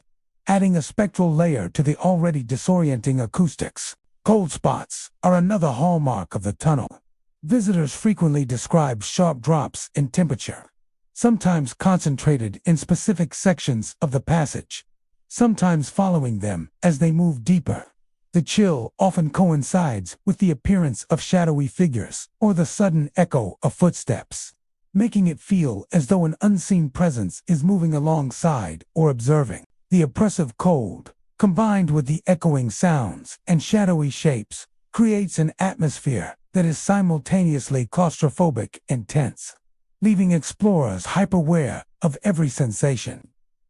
adding a spectral layer to the already disorienting acoustics. Cold spots are another hallmark of the tunnel. Visitors frequently describe sharp drops in temperature, sometimes concentrated in specific sections of the passage, sometimes following them as they move deeper. The chill often coincides with the appearance of shadowy figures or the sudden echo of footsteps, making it feel as though an unseen presence is moving alongside or observing. The oppressive cold, combined with the echoing sounds and shadowy shapes, creates an atmosphere that is simultaneously claustrophobic and tense, leaving explorers hyper-aware of every sensation.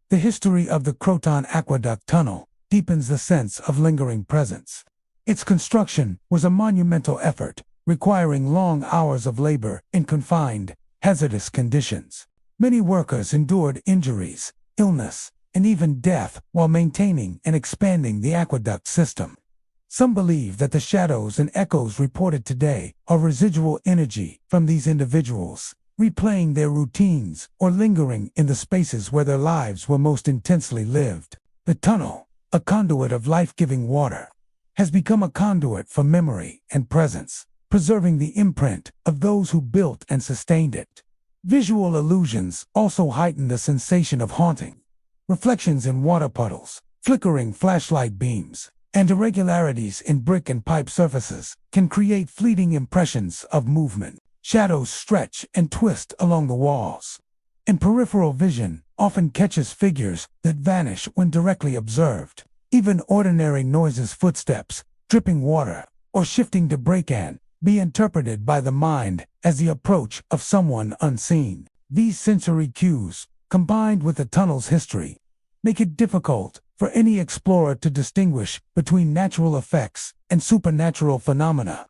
The history of the Croton Aqueduct Tunnel deepens the sense of lingering presence. Its construction was a monumental effort, requiring long hours of labor in confined, hazardous conditions. Many workers endured injuries, illness, and even death while maintaining and expanding the aqueduct system. Some believe that the shadows and echoes reported today are residual energy from these individuals, replaying their routines or lingering in the spaces where their lives were most intensely lived. The tunnel, a conduit of life-giving water, has become a conduit for memory and presence, preserving the imprint of those who built and sustained it. Visual illusions also heighten the sensation of haunting. Reflections in water puddles, flickering flashlight beams, and irregularities in brick and pipe surfaces can create fleeting impressions of movement. Shadows stretch and twist along the walls, and peripheral vision often catches figures that vanish when directly observed. Even ordinary noises, footsteps, dripping water, or shifting debris can be interpreted by the mind as the approach of someone unseen. These sensory cues, combined with the tunnel's history, make it difficult for any explorer to distinguish between natural effects and supernatural phenomena.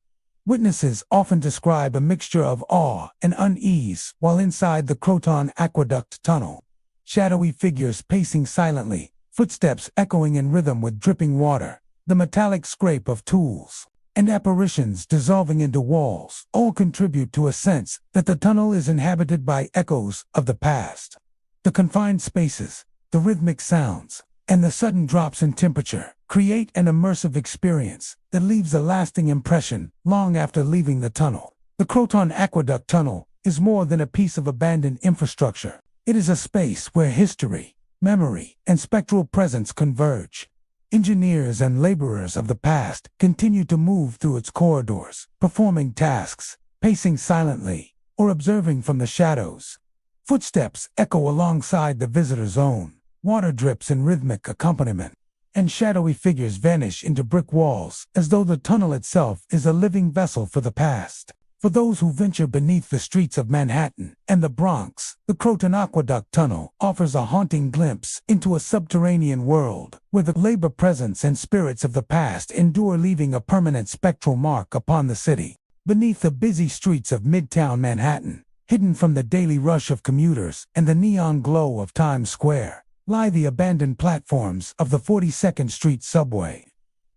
Witnesses often describe a mixture of awe and unease while inside the Croton Aqueduct tunnel. Shadowy figures pacing silently, footsteps echoing in rhythm with dripping water, the metallic scrape of tools, and apparitions dissolving into walls all contribute to a sense that the tunnel is inhabited by echoes of the past. The confined spaces, the rhythmic sounds, and the sudden drops in temperature create an immersive experience that leaves a lasting impression long after leaving the tunnel. The Croton Aqueduct Tunnel is more than a piece of abandoned infrastructure. It is a space where history, memory, and spectral presence converge. Engineers and laborers of the past continue to move through its corridors, performing tasks, pacing silently, or observing from the shadows. Footsteps echo alongside the visitor's own, water drips in rhythmic accompaniment, and shadowy figures vanish into brick walls as though the tunnel itself is a living vessel for the past. For those who venture beneath the streets of Manhattan and the Bronx, the Croton Aqueduct Tunnel offers a haunting glimpse into a subterranean world where the labor presence and spirits of the past endure, leaving a permanent spectral mark upon the city. Beneath the busy streets of Midtown Manhattan, hidden from the daily rush of commuters and the neon glow of Times Square, lie the abandoned platforms of the 42nd Street subway.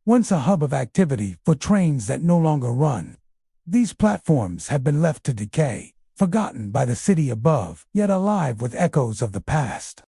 Once a hub of activity for trains that no longer run, these platforms have been left to decay, forgotten by the city above, yet alive with echoes of the past.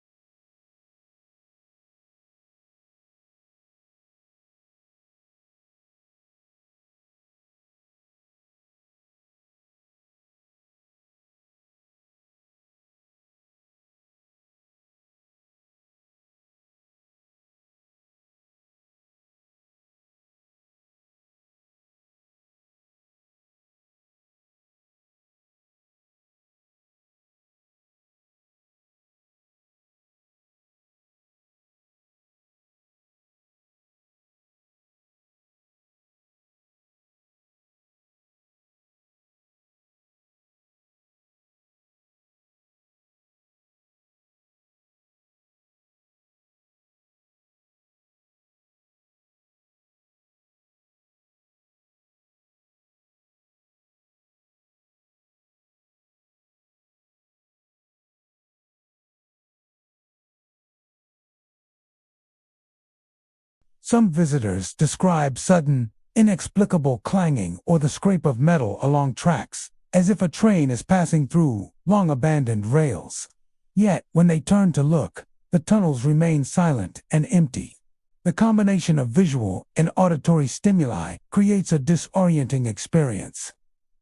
Some visitors describe sudden, inexplicable clanging or the scrape of metal along tracks, as if a train is passing through long-abandoned rails. Yet, when they turn to look, the tunnels remain silent and empty. The combination of visual and auditory stimuli creates a disorienting experience,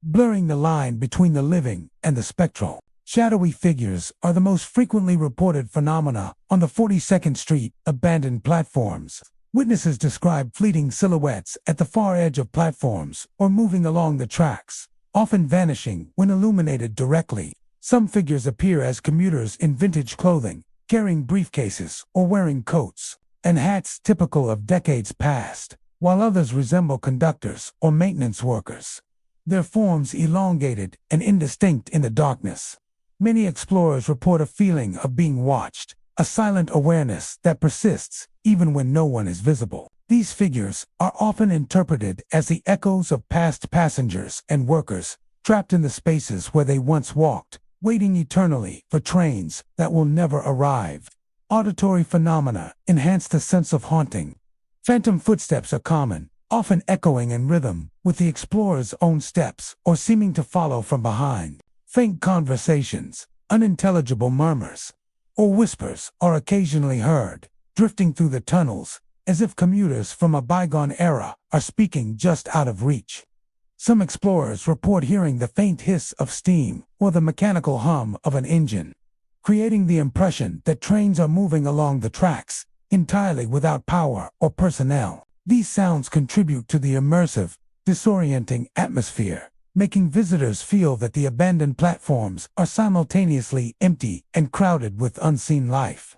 blurring the line between the living and the spectral. Shadowy figures are the most frequently reported phenomena on the 42nd Street abandoned platforms. Witnesses describe fleeting silhouettes at the far edge of platforms or moving along the tracks, often vanishing when illuminated directly. Some figures appear as commuters in vintage clothing, carrying briefcases or wearing coats and hats typical of decades past, while others resemble conductors or maintenance workers, their forms elongated and indistinct in the darkness. Many explorers report a feeling of being watched, a silent awareness that persists even when no one is visible. These figures are often interpreted as the echoes of past passengers and workers, trapped in the spaces where they once walked, waiting eternally for trains that will never arrive. Auditory phenomena enhance the sense of haunting. Phantom footsteps are common, often echoing in rhythm with the explorer's own steps or seeming to follow from behind. Faint conversations, unintelligible murmurs, or whispers are occasionally heard, drifting through the tunnels, as if commuters from a bygone era are speaking just out of reach. Some explorers report hearing the faint hiss of steam or the mechanical hum of an engine, creating the impression that trains are moving along the tracks, entirely without power or personnel. These sounds contribute to the immersive, disorienting atmosphere, making visitors feel that the abandoned platforms are simultaneously empty and crowded with unseen life.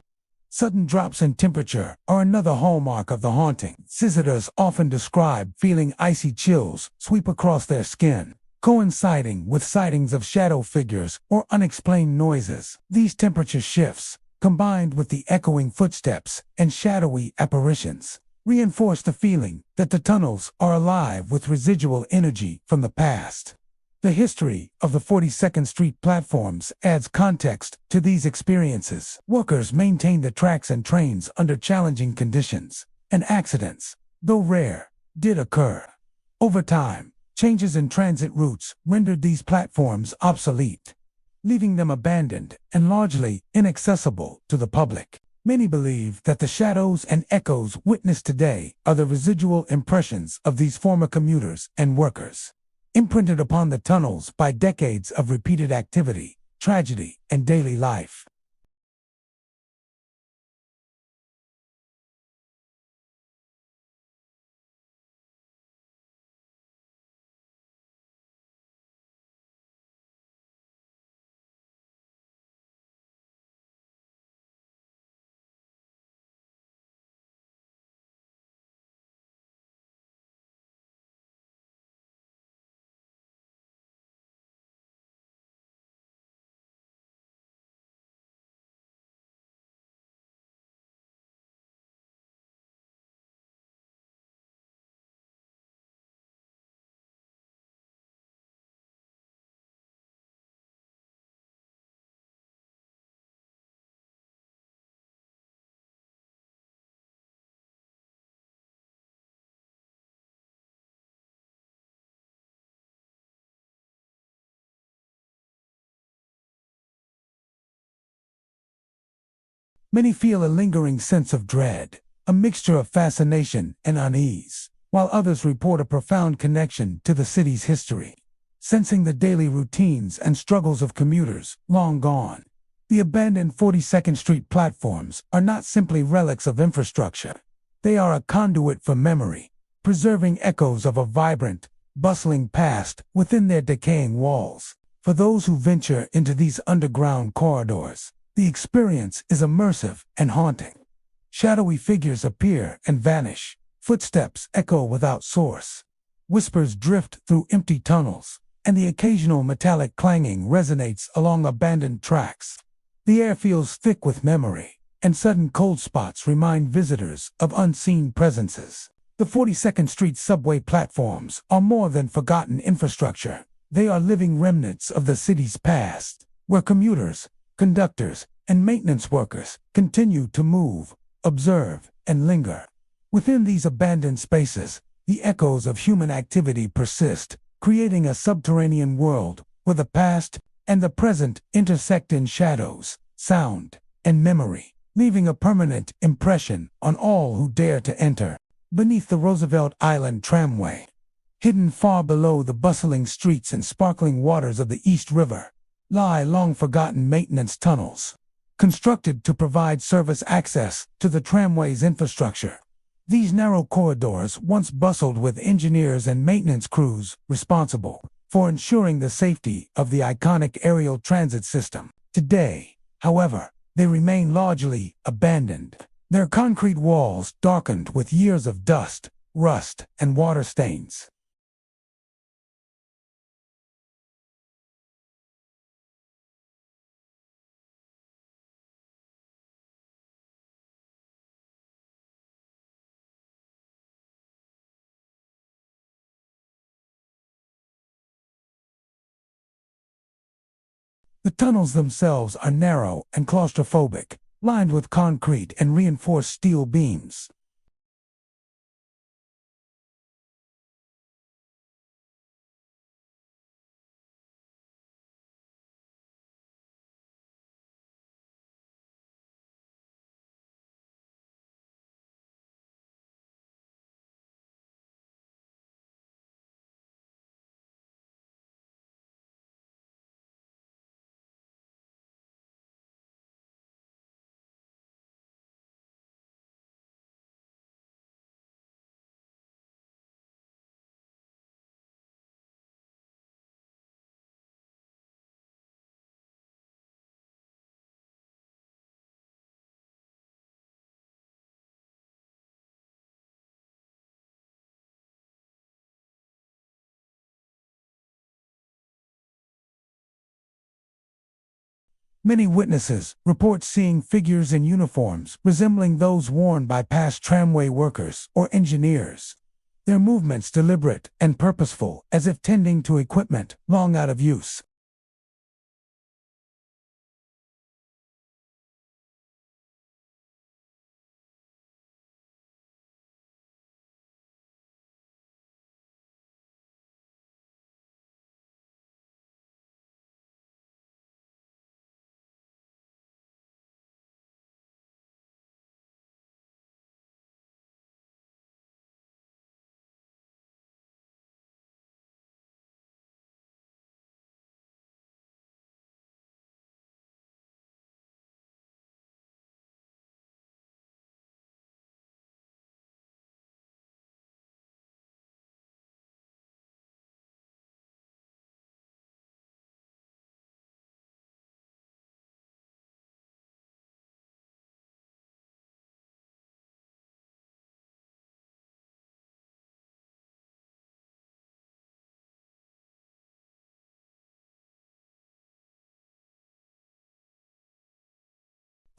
Sudden drops in temperature are another hallmark of the haunting. Visitors often describe feeling icy chills sweep across their skin, coinciding with sightings of shadow figures or unexplained noises. These temperature shifts, combined with the echoing footsteps and shadowy apparitions, reinforce the feeling that the tunnels are alive with residual energy from the past. The history of the 42nd Street platforms adds context to these experiences. Workers maintain the tracks and trains under challenging conditions, and accidents, though rare, did occur. Over time, changes in transit routes rendered these platforms obsolete, leaving them abandoned and largely inaccessible to the public. Many believe that the shadows and echoes witnessed today are the residual impressions of these former commuters and workers, imprinted upon the tunnels by decades of repeated activity, tragedy, and daily life. Many feel a lingering sense of dread, a mixture of fascination and unease, while others report a profound connection to the city's history, sensing the daily routines and struggles of commuters long gone. The abandoned 42nd Street platforms are not simply relics of infrastructure. They are a conduit for memory, preserving echoes of a vibrant, bustling past within their decaying walls. For those who venture into these underground corridors, the experience is immersive and haunting. Shadowy figures appear and vanish, footsteps echo without source, whispers drift through empty tunnels, and the occasional metallic clanging resonates along abandoned tracks. The air feels thick with memory, and sudden cold spots remind visitors of unseen presences. The 42nd Street subway platforms are more than forgotten infrastructure. They are living remnants of the city's past, where commuters, conductors, and maintenance workers continue to move, observe, and linger. Within these abandoned spaces, the echoes of human activity persist, creating a subterranean world where the past and the present intersect in shadows, sound, and memory, leaving a permanent impression on all who dare to enter. Beneath the Roosevelt Island tramway, hidden far below the bustling streets and sparkling waters of the East River, lie long-forgotten maintenance tunnels, constructed to provide service access to the tramway's infrastructure. These narrow corridors once bustled with engineers and maintenance crews responsible for ensuring the safety of the iconic aerial transit system. Today, however, they remain largely abandoned, their concrete walls darkened with years of dust, rust, and water stains. The tunnels themselves are narrow and claustrophobic, lined with concrete and reinforced steel beams. Many witnesses report seeing figures in uniforms resembling those worn by past tramway workers or engineers. Their movements deliberate and purposeful, as if tending to equipment long out of use.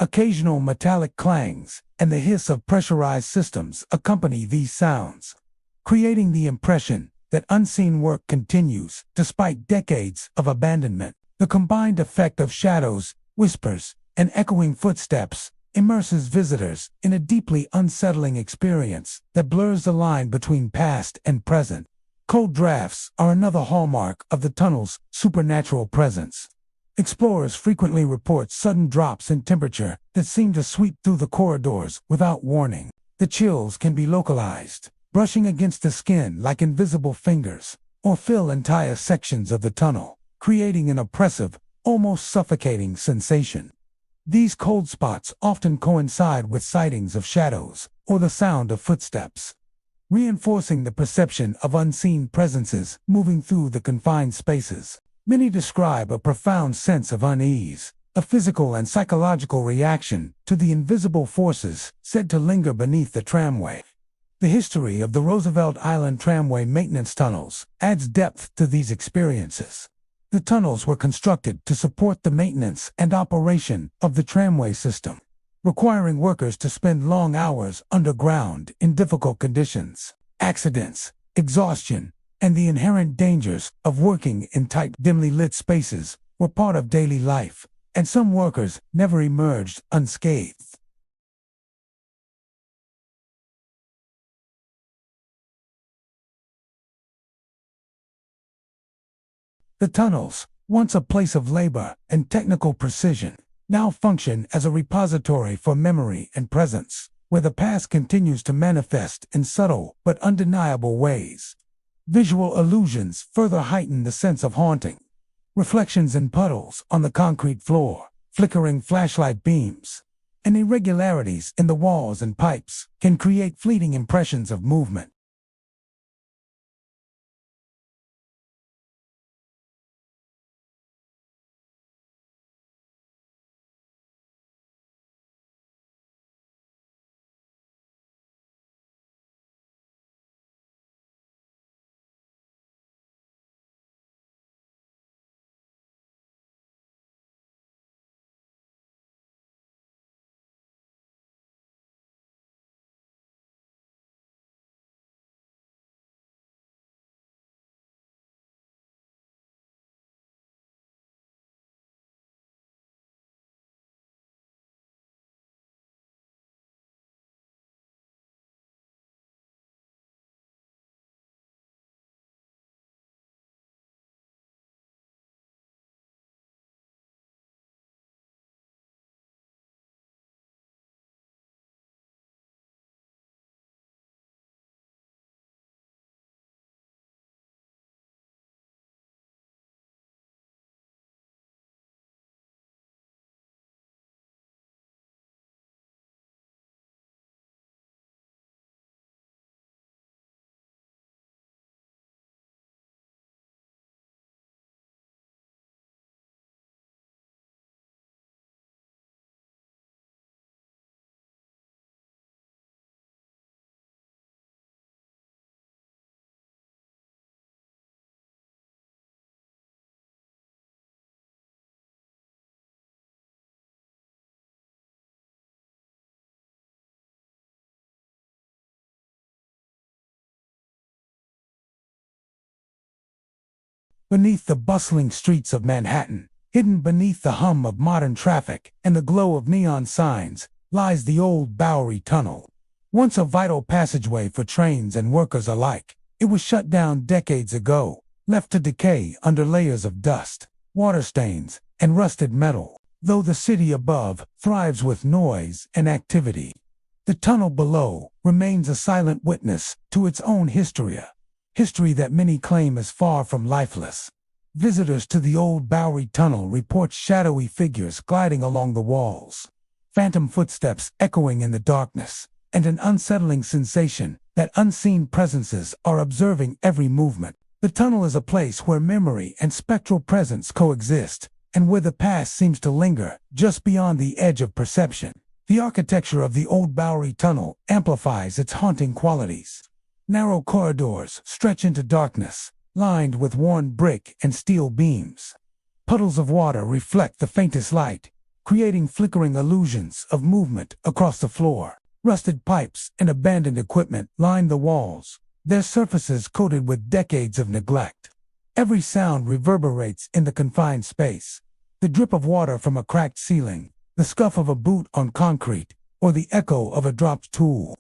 Occasional metallic clangs and the hiss of pressurized systems accompany these sounds, creating the impression that unseen work continues despite decades of abandonment. The combined effect of shadows, whispers, and echoing footsteps immerses visitors in a deeply unsettling experience that blurs the line between past and present. Cold drafts are another hallmark of the tunnel's supernatural presence. Explorers frequently report sudden drops in temperature that seem to sweep through the corridors without warning. The chills can be localized, brushing against the skin like invisible fingers, or fill entire sections of the tunnel, creating an oppressive, almost suffocating sensation. These cold spots often coincide with sightings of shadows or the sound of footsteps, reinforcing the perception of unseen presences moving through the confined spaces. Many describe a profound sense of unease, a physical and psychological reaction to the invisible forces said to linger beneath the tramway. The history of the Roosevelt Island tramway maintenance tunnels adds depth to these experiences. The tunnels were constructed to support the maintenance and operation of the tramway system, requiring workers to spend long hours underground in difficult conditions. Accidents, exhaustion, and the inherent dangers of working in tight, dimly lit spaces were part of daily life, and some workers never emerged unscathed. The tunnels, once a place of labor and technical precision, now function as a repository for memory and presence, where the past continues to manifest in subtle but undeniable ways. Visual illusions further heighten the sense of haunting. Reflections in puddles on the concrete floor, flickering flashlight beams, and irregularities in the walls and pipes can create fleeting impressions of movement. Beneath the bustling streets of Manhattan, hidden beneath the hum of modern traffic and the glow of neon signs, lies the old Bowery Tunnel. Once a vital passageway for trains and workers alike, it was shut down decades ago, left to decay under layers of dust, water stains, and rusted metal. Though the city above thrives with noise and activity, the tunnel below remains a silent witness to its own history that many claim is far from lifeless. Visitors to the old Bowery Tunnel report shadowy figures gliding along the walls, phantom footsteps echoing in the darkness, and an unsettling sensation that unseen presences are observing every movement. The tunnel is a place where memory and spectral presence coexist, and where the past seems to linger just beyond the edge of perception. The architecture of the old Bowery Tunnel amplifies its haunting qualities. Narrow corridors stretch into darkness, lined with worn brick and steel beams. Puddles of water reflect the faintest light, creating flickering illusions of movement across the floor. Rusted pipes and abandoned equipment line the walls, their surfaces coated with decades of neglect. Every sound reverberates in the confined space. The drip of water from a cracked ceiling, the scuff of a boot on concrete, or the echo of a dropped tool.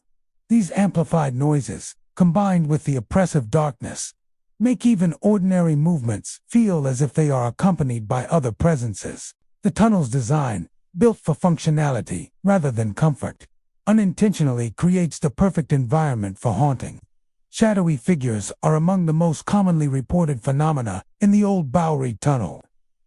These amplified noises, combined with the oppressive darkness, make even ordinary movements feel as if they are accompanied by other presences. The tunnel's design, built for functionality rather than comfort, unintentionally creates the perfect environment for haunting. Shadowy figures are among the most commonly reported phenomena in the old Bowery Tunnel.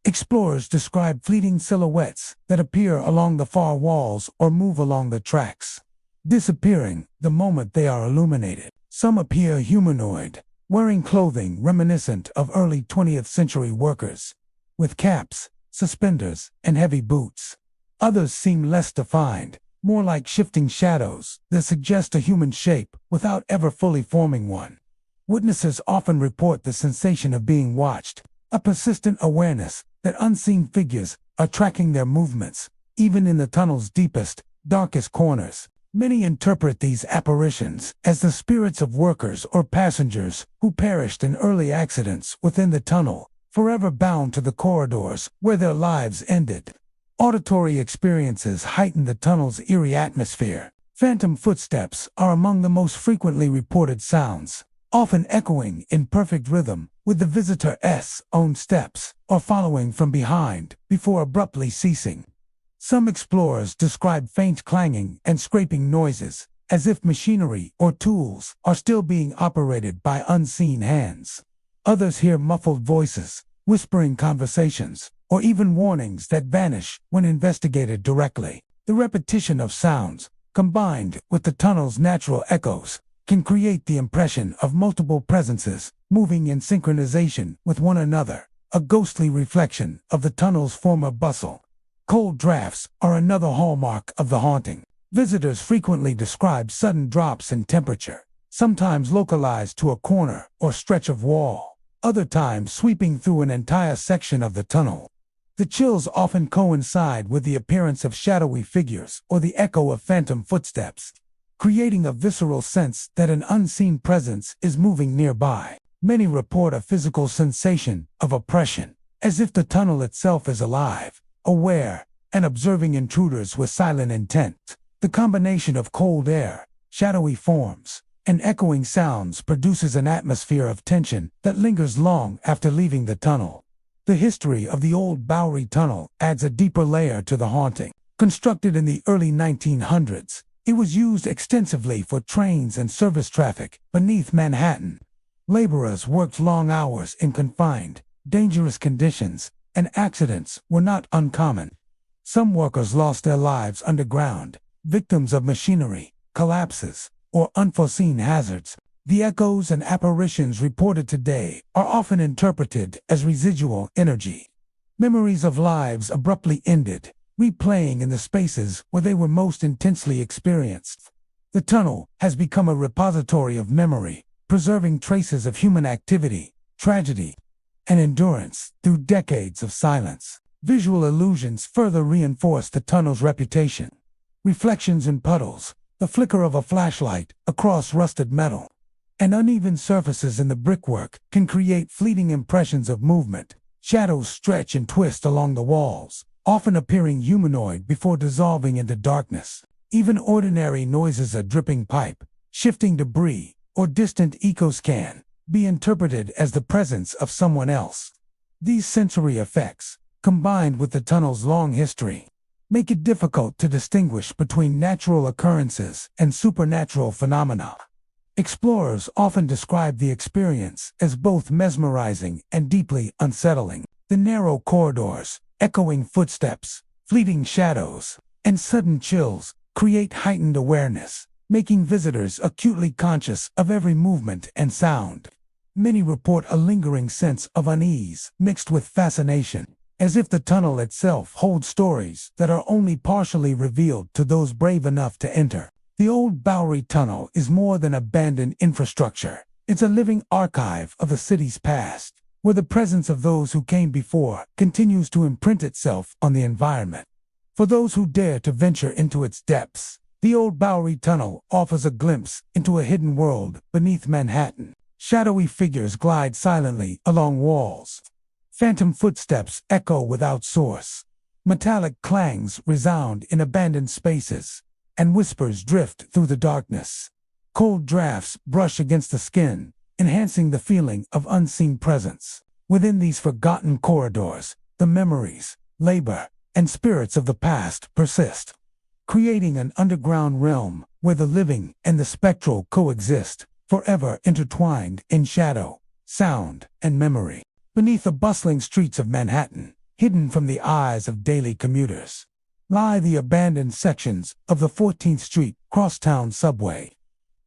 Explorers describe fleeting silhouettes that appear along the far walls or move along the tracks, disappearing the moment they are illuminated. Some appear humanoid, wearing clothing reminiscent of early 20th century workers, with caps, suspenders, and heavy boots. Others seem less defined, more like shifting shadows that suggest a human shape without ever fully forming one. Witnesses often report the sensation of being watched, a persistent awareness that unseen figures are tracking their movements, even in the tunnel's deepest, darkest corners. Many interpret these apparitions as the spirits of workers or passengers who perished in early accidents within the tunnel, forever bound to the corridors where their lives ended. Auditory experiences heighten the tunnel's eerie atmosphere. Phantom footsteps are among the most frequently reported sounds, often echoing in perfect rhythm with the visitor's own steps, or following from behind before abruptly ceasing. Some explorers describe faint clanging and scraping noises, as if machinery or tools are still being operated by unseen hands. Others hear muffled voices, whispering conversations, or even warnings that vanish when investigated directly. The repetition of sounds, combined with the tunnel's natural echoes, can create the impression of multiple presences moving in synchronization with one another, a ghostly reflection of the tunnel's former bustle. Cold drafts are another hallmark of the haunting. Visitors frequently describe sudden drops in temperature, sometimes localized to a corner or stretch of wall, other times sweeping through an entire section of the tunnel. The chills often coincide with the appearance of shadowy figures or the echo of phantom footsteps, creating a visceral sense that an unseen presence is moving nearby. Many report a physical sensation of oppression, as if the tunnel itself is alive, aware, and observing intruders with silent intent. The combination of cold air, shadowy forms, and echoing sounds produces an atmosphere of tension that lingers long after leaving the tunnel. The history of the old Bowery Tunnel adds a deeper layer to the haunting. Constructed in the early 1900s, it was used extensively for trains and service traffic beneath Manhattan. Laborers worked long hours in confined, dangerous conditions, and accidents were not uncommon. Some workers lost their lives underground, victims of machinery, collapses, or unforeseen hazards. The echoes and apparitions reported today are often interpreted as residual energy, memories of lives abruptly ended, replaying in the spaces where they were most intensely experienced. The tunnel has become a repository of memory, preserving traces of human activity, tragedy, and endurance through decades of silence. Visual illusions further reinforce the tunnel's reputation. Reflections in puddles, the flicker of a flashlight across rusted metal, and uneven surfaces in the brickwork can create fleeting impressions of movement. Shadows stretch and twist along the walls, often appearing humanoid before dissolving into darkness. Even ordinary noises, a dripping pipe, shifting debris, or distant echoes can be interpreted as the presence of someone else. These sensory effects, combined with the tunnel's long history, make it difficult to distinguish between natural occurrences and supernatural phenomena. Explorers often describe the experience as both mesmerizing and deeply unsettling. The narrow corridors, echoing footsteps, fleeting shadows, and sudden chills create heightened awareness, making visitors acutely conscious of every movement and sound. Many report a lingering sense of unease mixed with fascination, as if the tunnel itself holds stories that are only partially revealed to those brave enough to enter. The Old Bowery Tunnel is more than abandoned infrastructure. It's a living archive of the city's past, where the presence of those who came before continues to imprint itself on the environment. For those who dare to venture into its depths, the Old Bowery Tunnel offers a glimpse into a hidden world beneath Manhattan. Shadowy figures glide silently along walls. Phantom footsteps echo without source. Metallic clangs resound in abandoned spaces, and whispers drift through the darkness. Cold drafts brush against the skin, enhancing the feeling of unseen presence. Within these forgotten corridors, the memories, labor, and spirits of the past persist, creating an underground realm where the living and the spectral coexist, forever intertwined in shadow, sound, and memory. Beneath the bustling streets of Manhattan, hidden from the eyes of daily commuters, lie the abandoned sections of the 14th Street crosstown subway.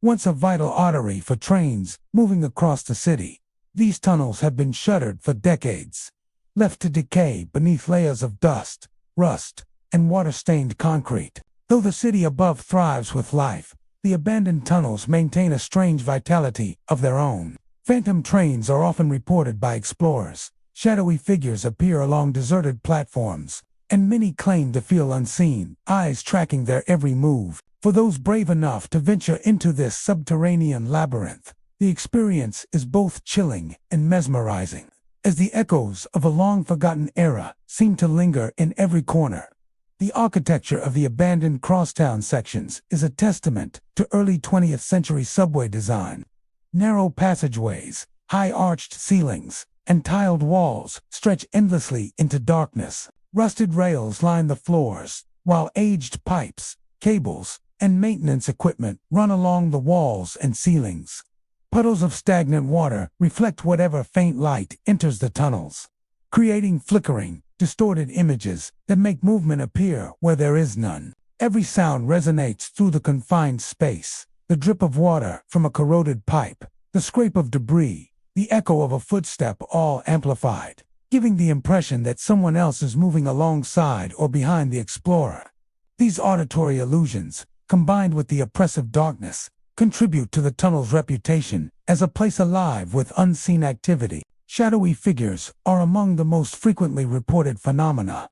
Once a vital artery for trains moving across the city, these tunnels have been shuttered for decades, left to decay beneath layers of dust, rust, and water-stained concrete. Though the city above thrives with life, the abandoned tunnels maintain a strange vitality of their own. Phantom trains are often reported by explorers. Shadowy figures appear along deserted platforms, and many claim to feel unseen, eyes tracking their every move. For those brave enough to venture into this subterranean labyrinth, the experience is both chilling and mesmerizing, as the echoes of a long-forgotten era seem to linger in every corner. The architecture of the abandoned crosstown sections is a testament to early 20th century subway design. Narrow passageways, high-arched ceilings, and tiled walls stretch endlessly into darkness. Rusted rails line the floors, while aged pipes, cables, and maintenance equipment run along the walls and ceilings. Puddles of stagnant water reflect whatever faint light enters the tunnels, creating flickering, distorted images that make movement appear where there is none. Every sound resonates through the confined space. The drip of water from a corroded pipe, the scrape of debris, the echo of a footstep, all amplified, giving the impression that someone else is moving alongside or behind the explorer. These auditory illusions, combined with the oppressive darkness, contribute to the tunnel's reputation as a place alive with unseen activity. Shadowy figures are among the most frequently reported phenomena.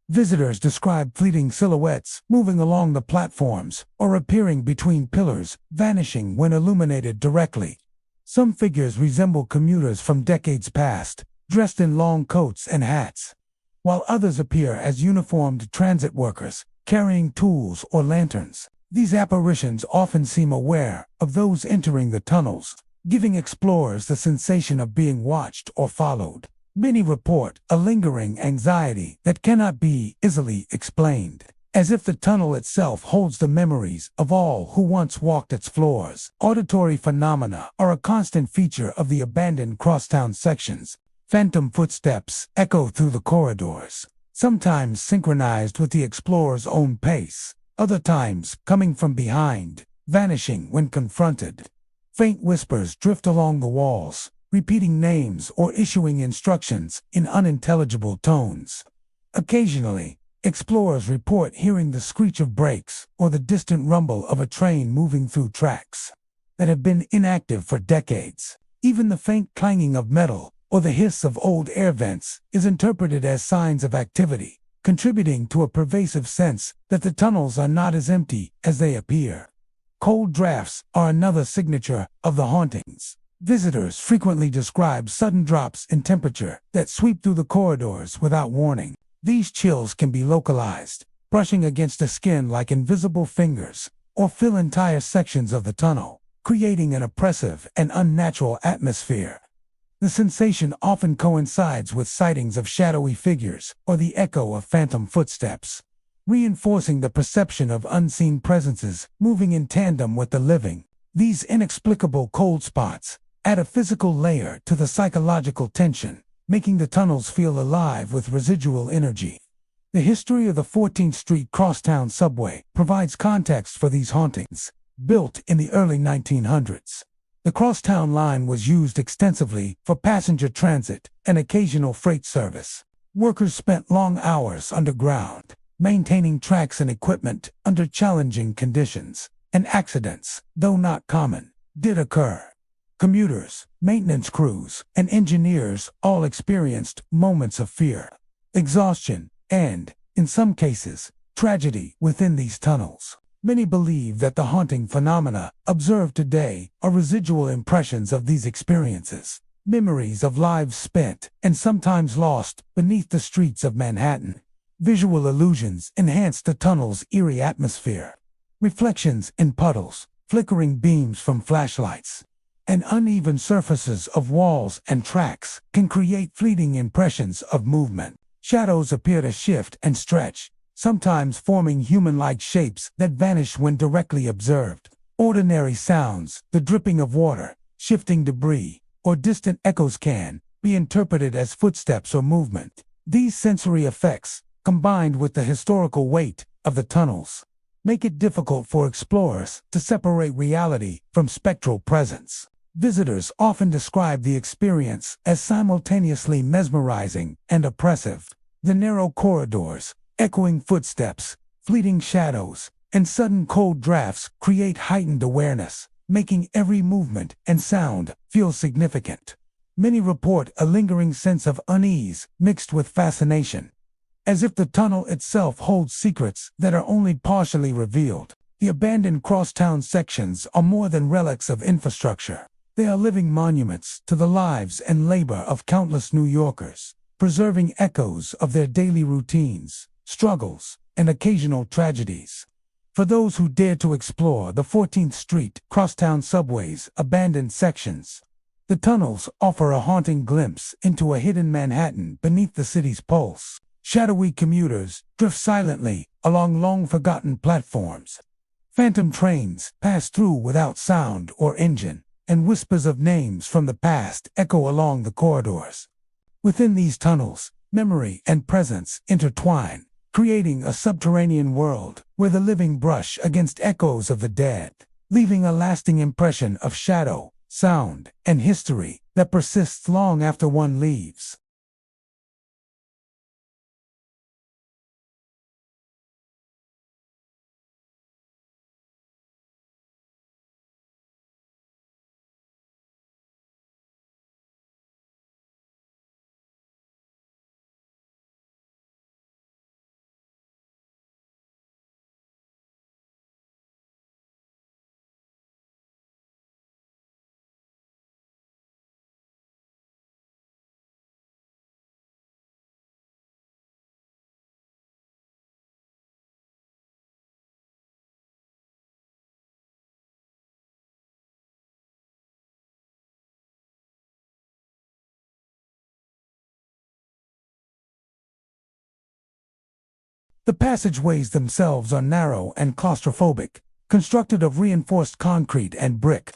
Visitors describe fleeting silhouettes moving along the platforms or appearing between pillars, vanishing when illuminated directly. Some figures resemble commuters from decades past, dressed in long coats and hats, while others appear as uniformed transit workers, carrying tools or lanterns. These apparitions often seem aware of those entering the tunnels, giving explorers the sensation of being watched or followed. Many report a lingering anxiety that cannot be easily explained, as if the tunnel itself holds the memories of all who once walked its floors. Auditory phenomena are a constant feature of the abandoned crosstown sections. Phantom footsteps echo through the corridors, sometimes synchronized with the explorer's own pace, other times coming from behind, vanishing when confronted. Faint whispers drift along the walls, repeating names or issuing instructions in unintelligible tones. Occasionally, explorers report hearing the screech of brakes or the distant rumble of a train moving through tracks that have been inactive for decades. Even the faint clanging of metal or the hiss of old air vents is interpreted as signs of activity, contributing to a pervasive sense that the tunnels are not as empty as they appear. Cold drafts are another signature of the hauntings. Visitors frequently describe sudden drops in temperature that sweep through the corridors without warning. These chills can be localized, brushing against the skin like invisible fingers, or fill entire sections of the tunnel, creating an oppressive and unnatural atmosphere. The sensation often coincides with sightings of shadowy figures or the echo of phantom footsteps, reinforcing the perception of unseen presences moving in tandem with the living. These inexplicable cold spots add a physical layer to the psychological tension, making the tunnels feel alive with residual energy. The history of the 14th Street Crosstown subway provides context for these hauntings. Built in the early 1900s, the Crosstown line was used extensively for passenger transit and occasional freight service. Workers spent long hours underground, maintaining tracks and equipment under challenging conditions, and accidents, though not common, did occur. Commuters, maintenance crews, and engineers all experienced moments of fear, exhaustion, and, in some cases, tragedy within these tunnels. Many believe that the haunting phenomena observed today are residual impressions of these experiences, memories of lives spent and sometimes lost beneath the streets of Manhattan. Visual illusions enhance the tunnel's eerie atmosphere. Reflections in puddles, flickering beams from flashlights, and uneven surfaces of walls and tracks can create fleeting impressions of movement. Shadows appear to shift and stretch, sometimes forming human-like shapes that vanish when directly observed. Ordinary sounds, the dripping of water, shifting debris, or distant echoes can be interpreted as footsteps or movement. These sensory effects, combined with the historical weight of the tunnels, make it difficult for explorers to separate reality from spectral presence. Visitors often describe the experience as simultaneously mesmerizing and oppressive. The narrow corridors, echoing footsteps, fleeting shadows, and sudden cold drafts create heightened awareness, making every movement and sound feel significant. Many report a lingering sense of unease mixed with fascination, as if the tunnel itself holds secrets that are only partially revealed. The abandoned crosstown sections are more than relics of infrastructure. They are living monuments to the lives and labor of countless New Yorkers, preserving echoes of their daily routines, struggles, and occasional tragedies. For those who dare to explore the 14th Street Crosstown subway's abandoned sections, the tunnels offer a haunting glimpse into a hidden Manhattan beneath the city's pulse. Shadowy commuters drift silently along long-forgotten platforms. Phantom trains pass through without sound or engine, and whispers of names from the past echo along the corridors. Within these tunnels, memory and presence intertwine, creating a subterranean world where the living brush against echoes of the dead, leaving a lasting impression of shadow, sound, and history that persists long after one leaves. The passageways themselves are narrow and claustrophobic, constructed of reinforced concrete and brick.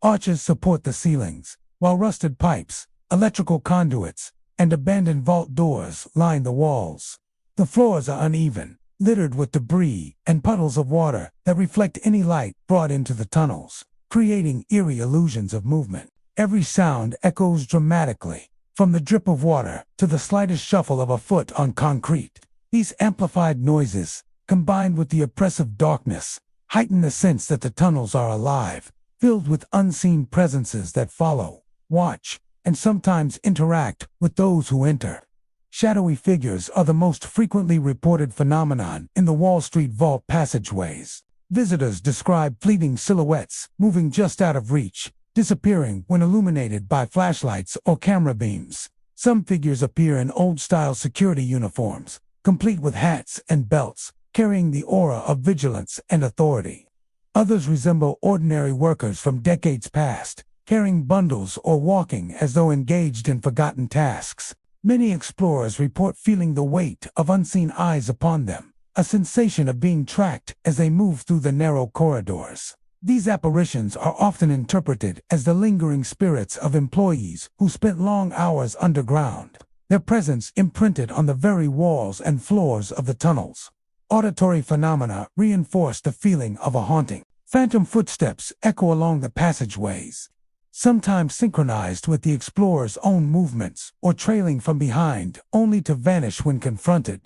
Arches support the ceilings, while rusted pipes, electrical conduits, and abandoned vault doors line the walls. The floors are uneven, littered with debris and puddles of water that reflect any light brought into the tunnels, creating eerie illusions of movement. Every sound echoes dramatically, from the drip of water to the slightest shuffle of a foot on concrete. These amplified noises, combined with the oppressive darkness, heighten the sense that the tunnels are alive, filled with unseen presences that follow, watch, and sometimes interact with those who enter. Shadowy figures are the most frequently reported phenomenon in the Wall Street vault passageways. Visitors describe fleeting silhouettes, moving just out of reach, disappearing when illuminated by flashlights or camera beams. Some figures appear in old-style security uniforms, complete with hats and belts, carrying the aura of vigilance and authority. Others resemble ordinary workers from decades past, carrying bundles or walking as though engaged in forgotten tasks. Many explorers report feeling the weight of unseen eyes upon them, a sensation of being tracked as they move through the narrow corridors. These apparitions are often interpreted as the lingering spirits of employees who spent long hours underground, their presence imprinted on the very walls and floors of the tunnels. Auditory phenomena reinforce the feeling of a haunting. Phantom footsteps echo along the passageways, sometimes synchronized with the explorer's own movements or trailing from behind, only to vanish when confronted.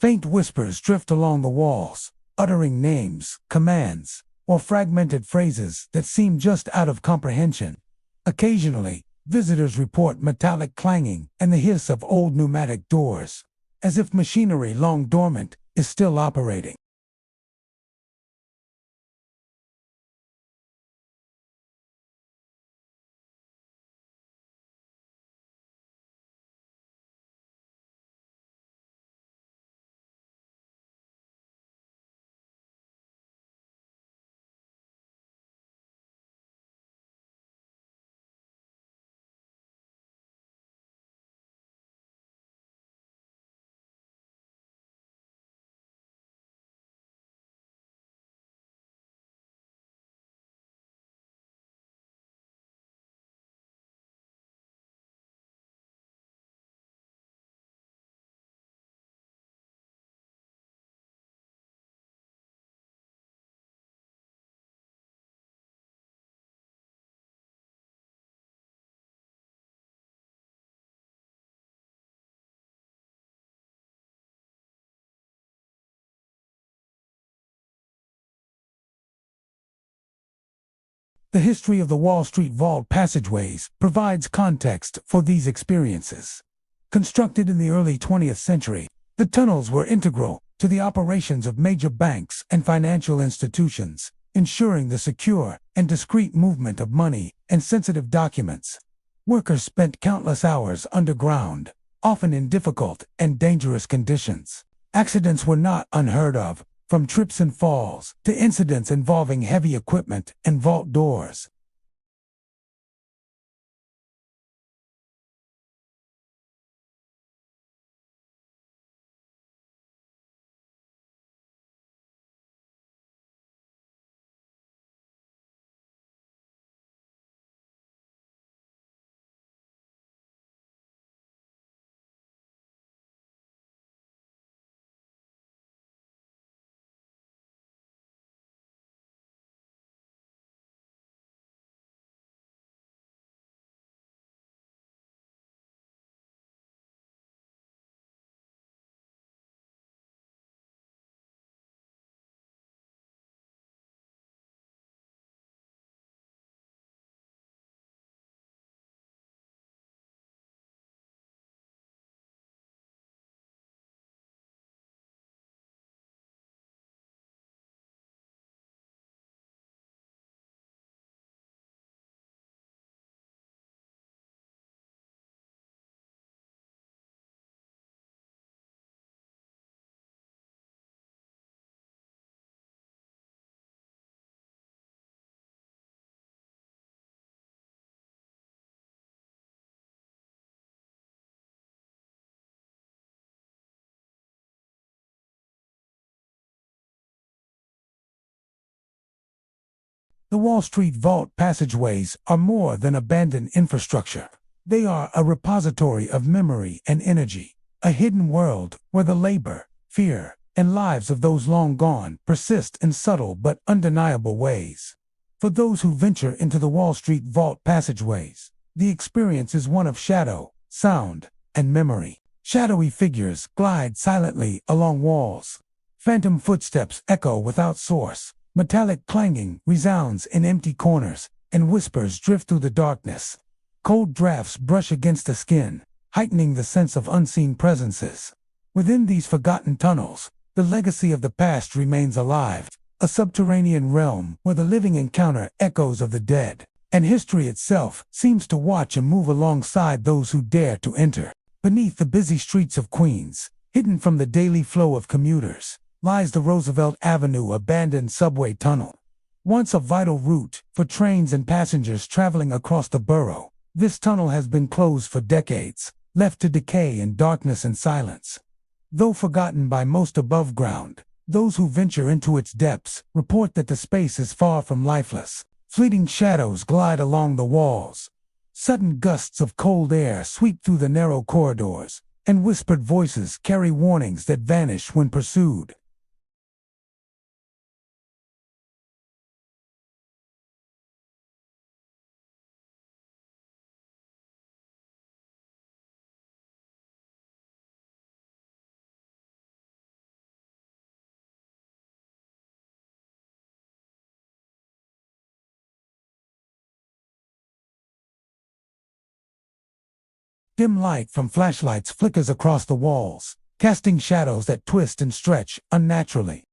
Faint whispers drift along the walls, uttering names, commands, or fragmented phrases that seem just out of comprehension. Occasionally, visitors report metallic clanging and the hiss of old pneumatic doors, as if machinery long dormant is still operating. The history of the Wall Street Vault passageways provides context for these experiences. Constructed in the early 20th century, the tunnels were integral to the operations of major banks and financial institutions, ensuring the secure and discreet movement of money and sensitive documents. Workers spent countless hours underground, often in difficult and dangerous conditions. Accidents were not unheard of, from trips and falls to incidents involving heavy equipment and vault doors. The Wall Street Vault passageways are more than abandoned infrastructure. They are a repository of memory and energy, a hidden world where the labor, fear, and lives of those long gone persist in subtle but undeniable ways. For those who venture into the Wall Street Vault passageways, the experience is one of shadow, sound, and memory. Shadowy figures glide silently along walls. Phantom footsteps echo without source. Metallic clanging resounds in empty corners, and whispers drift through the darkness. Cold drafts brush against the skin, heightening the sense of unseen presences. Within these forgotten tunnels, the legacy of the past remains alive, a subterranean realm where the living encounter echoes of the dead, and history itself seems to watch and move alongside those who dare to enter. Beneath the busy streets of Queens, hidden from the daily flow of commuters, lies the Roosevelt Avenue abandoned subway tunnel. Once a vital route for trains and passengers traveling across the borough, this tunnel has been closed for decades, left to decay in darkness and silence. Though forgotten by most above ground, those who venture into its depths report that the space is far from lifeless. Fleeting shadows glide along the walls. Sudden gusts of cold air sweep through the narrow corridors, and whispered voices carry warnings that vanish when pursued. Dim light from flashlights flickers across the walls, casting shadows that twist and stretch unnaturally.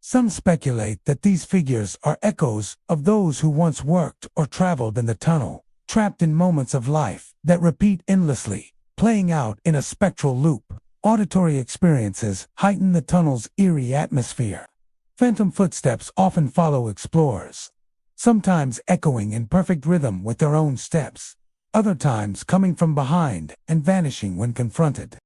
Some speculate that these figures are echoes of those who once worked or traveled in the tunnel, trapped in moments of life that repeat endlessly, playing out in a spectral loop. Auditory experiences heighten the tunnel's eerie atmosphere. Phantom footsteps often follow explorers, sometimes echoing in perfect rhythm with their own steps, other times coming from behind and vanishing when confronted.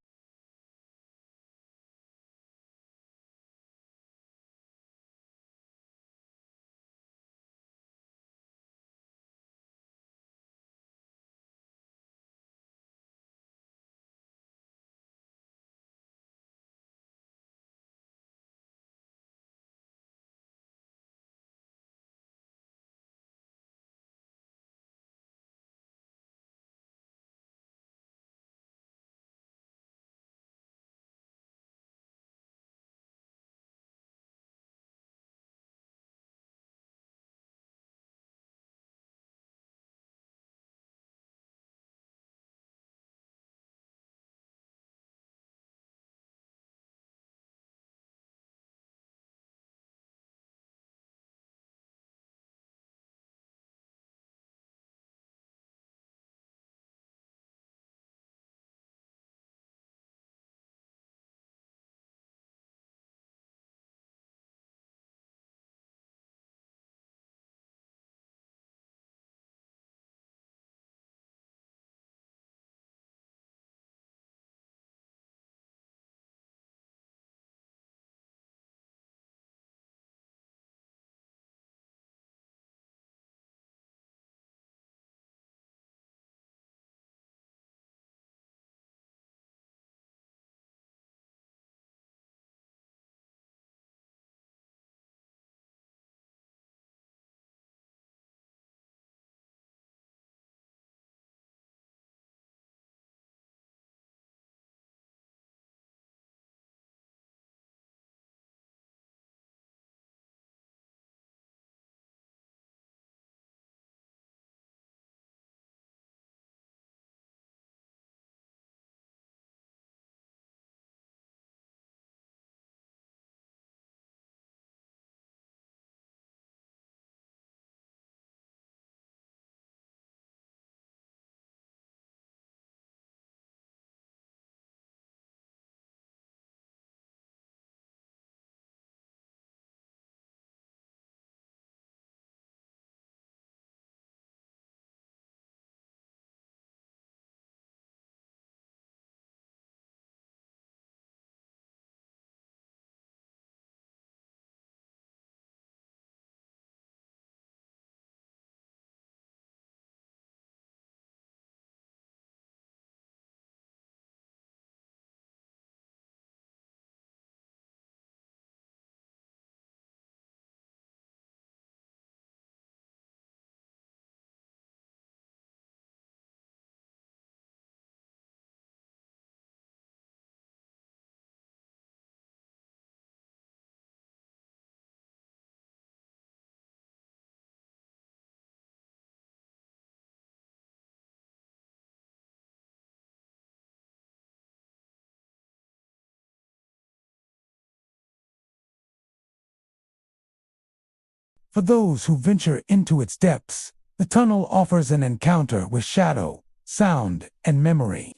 For those who venture into its depths, the tunnel offers an encounter with shadow, sound, and memory.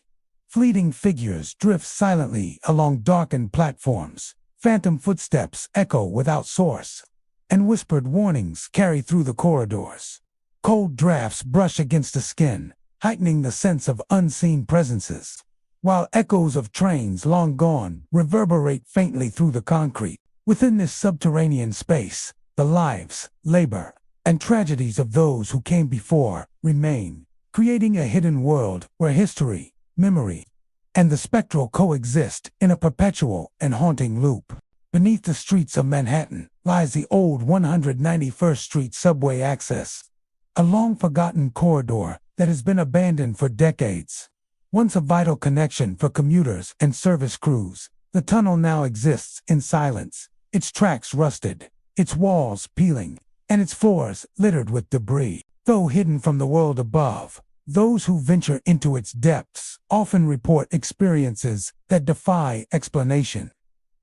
Fleeting figures drift silently along darkened platforms. Phantom footsteps echo without source, and whispered warnings carry through the corridors. Cold drafts brush against the skin, heightening the sense of unseen presences, while echoes of trains long gone reverberate faintly through the concrete. Within this subterranean space, the lives, labor, and tragedies of those who came before remain, creating a hidden world where history, memory, and the spectral coexist in a perpetual and haunting loop. Beneath the streets of Manhattan lies the old 191st Street subway access, a long-forgotten corridor that has been abandoned for decades. Once a vital connection for commuters and service crews, the tunnel now exists in silence, its tracks rusted, its walls peeling, and its floors littered with debris. Though hidden from the world above, those who venture into its depths often report experiences that defy explanation.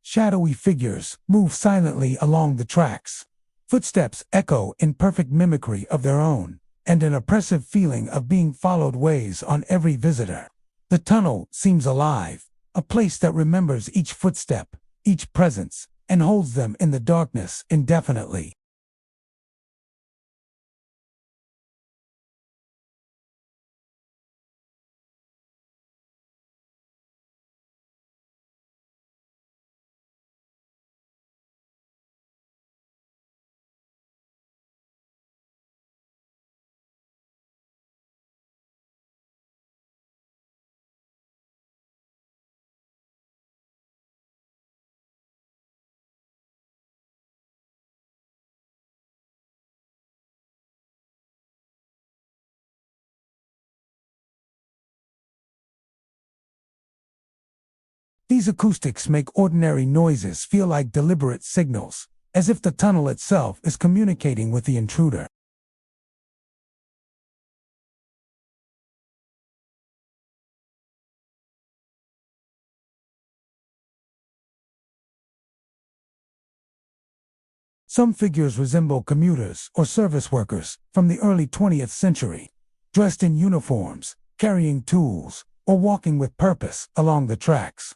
Shadowy figures move silently along the tracks. Footsteps echo in perfect mimicry of their own, and an oppressive feeling of being followed weighs on every visitor. The tunnel seems alive, a place that remembers each footstep, each presence, and holds them in the darkness indefinitely. These acoustics make ordinary noises feel like deliberate signals, as if the tunnel itself is communicating with the intruder. Some figures resemble commuters or service workers from the early 20th century, dressed in uniforms, carrying tools, or walking with purpose along the tracks.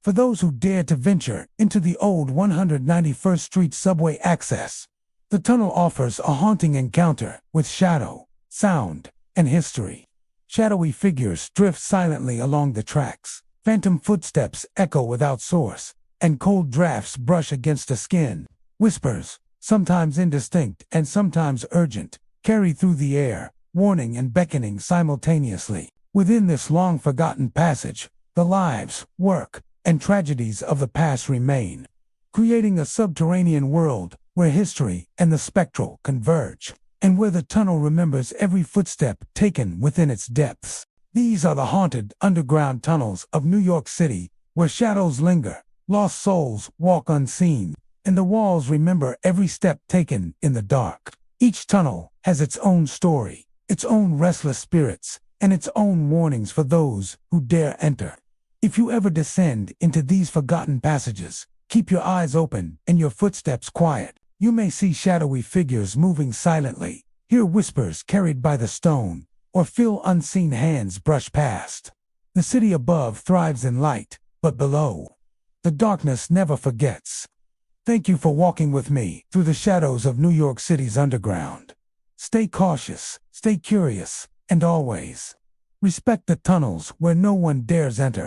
for those who dare to venture into the old 191st Street subway access. The tunnel offers a haunting encounter with shadow, sound, and history. Shadowy figures drift silently along the tracks. Phantom footsteps echo without source, and cold drafts brush against the skin. Whispers, sometimes indistinct and sometimes urgent, carry through the air, warning and beckoning simultaneously. Within this long-forgotten passage, the lives, work, and tragedies of the past remain, creating a subterranean world where history and the spectral converge, and where the tunnel remembers every footstep taken within its depths. These are the haunted underground tunnels of New York City, where shadows linger, lost souls walk unseen, and the walls remember every step taken in the dark. Each tunnel has its own story, its own restless spirits, and its own warnings for those who dare enter. If you ever descend into these forgotten passages, keep your eyes open and your footsteps quiet. You may see shadowy figures moving silently, hear whispers carried by the stone, or feel unseen hands brush past. The city above thrives in light, but below, the darkness never forgets. Thank you for walking with me through the shadows of New York City's underground. Stay cautious, stay curious, and always respect the tunnels where no one dares enter.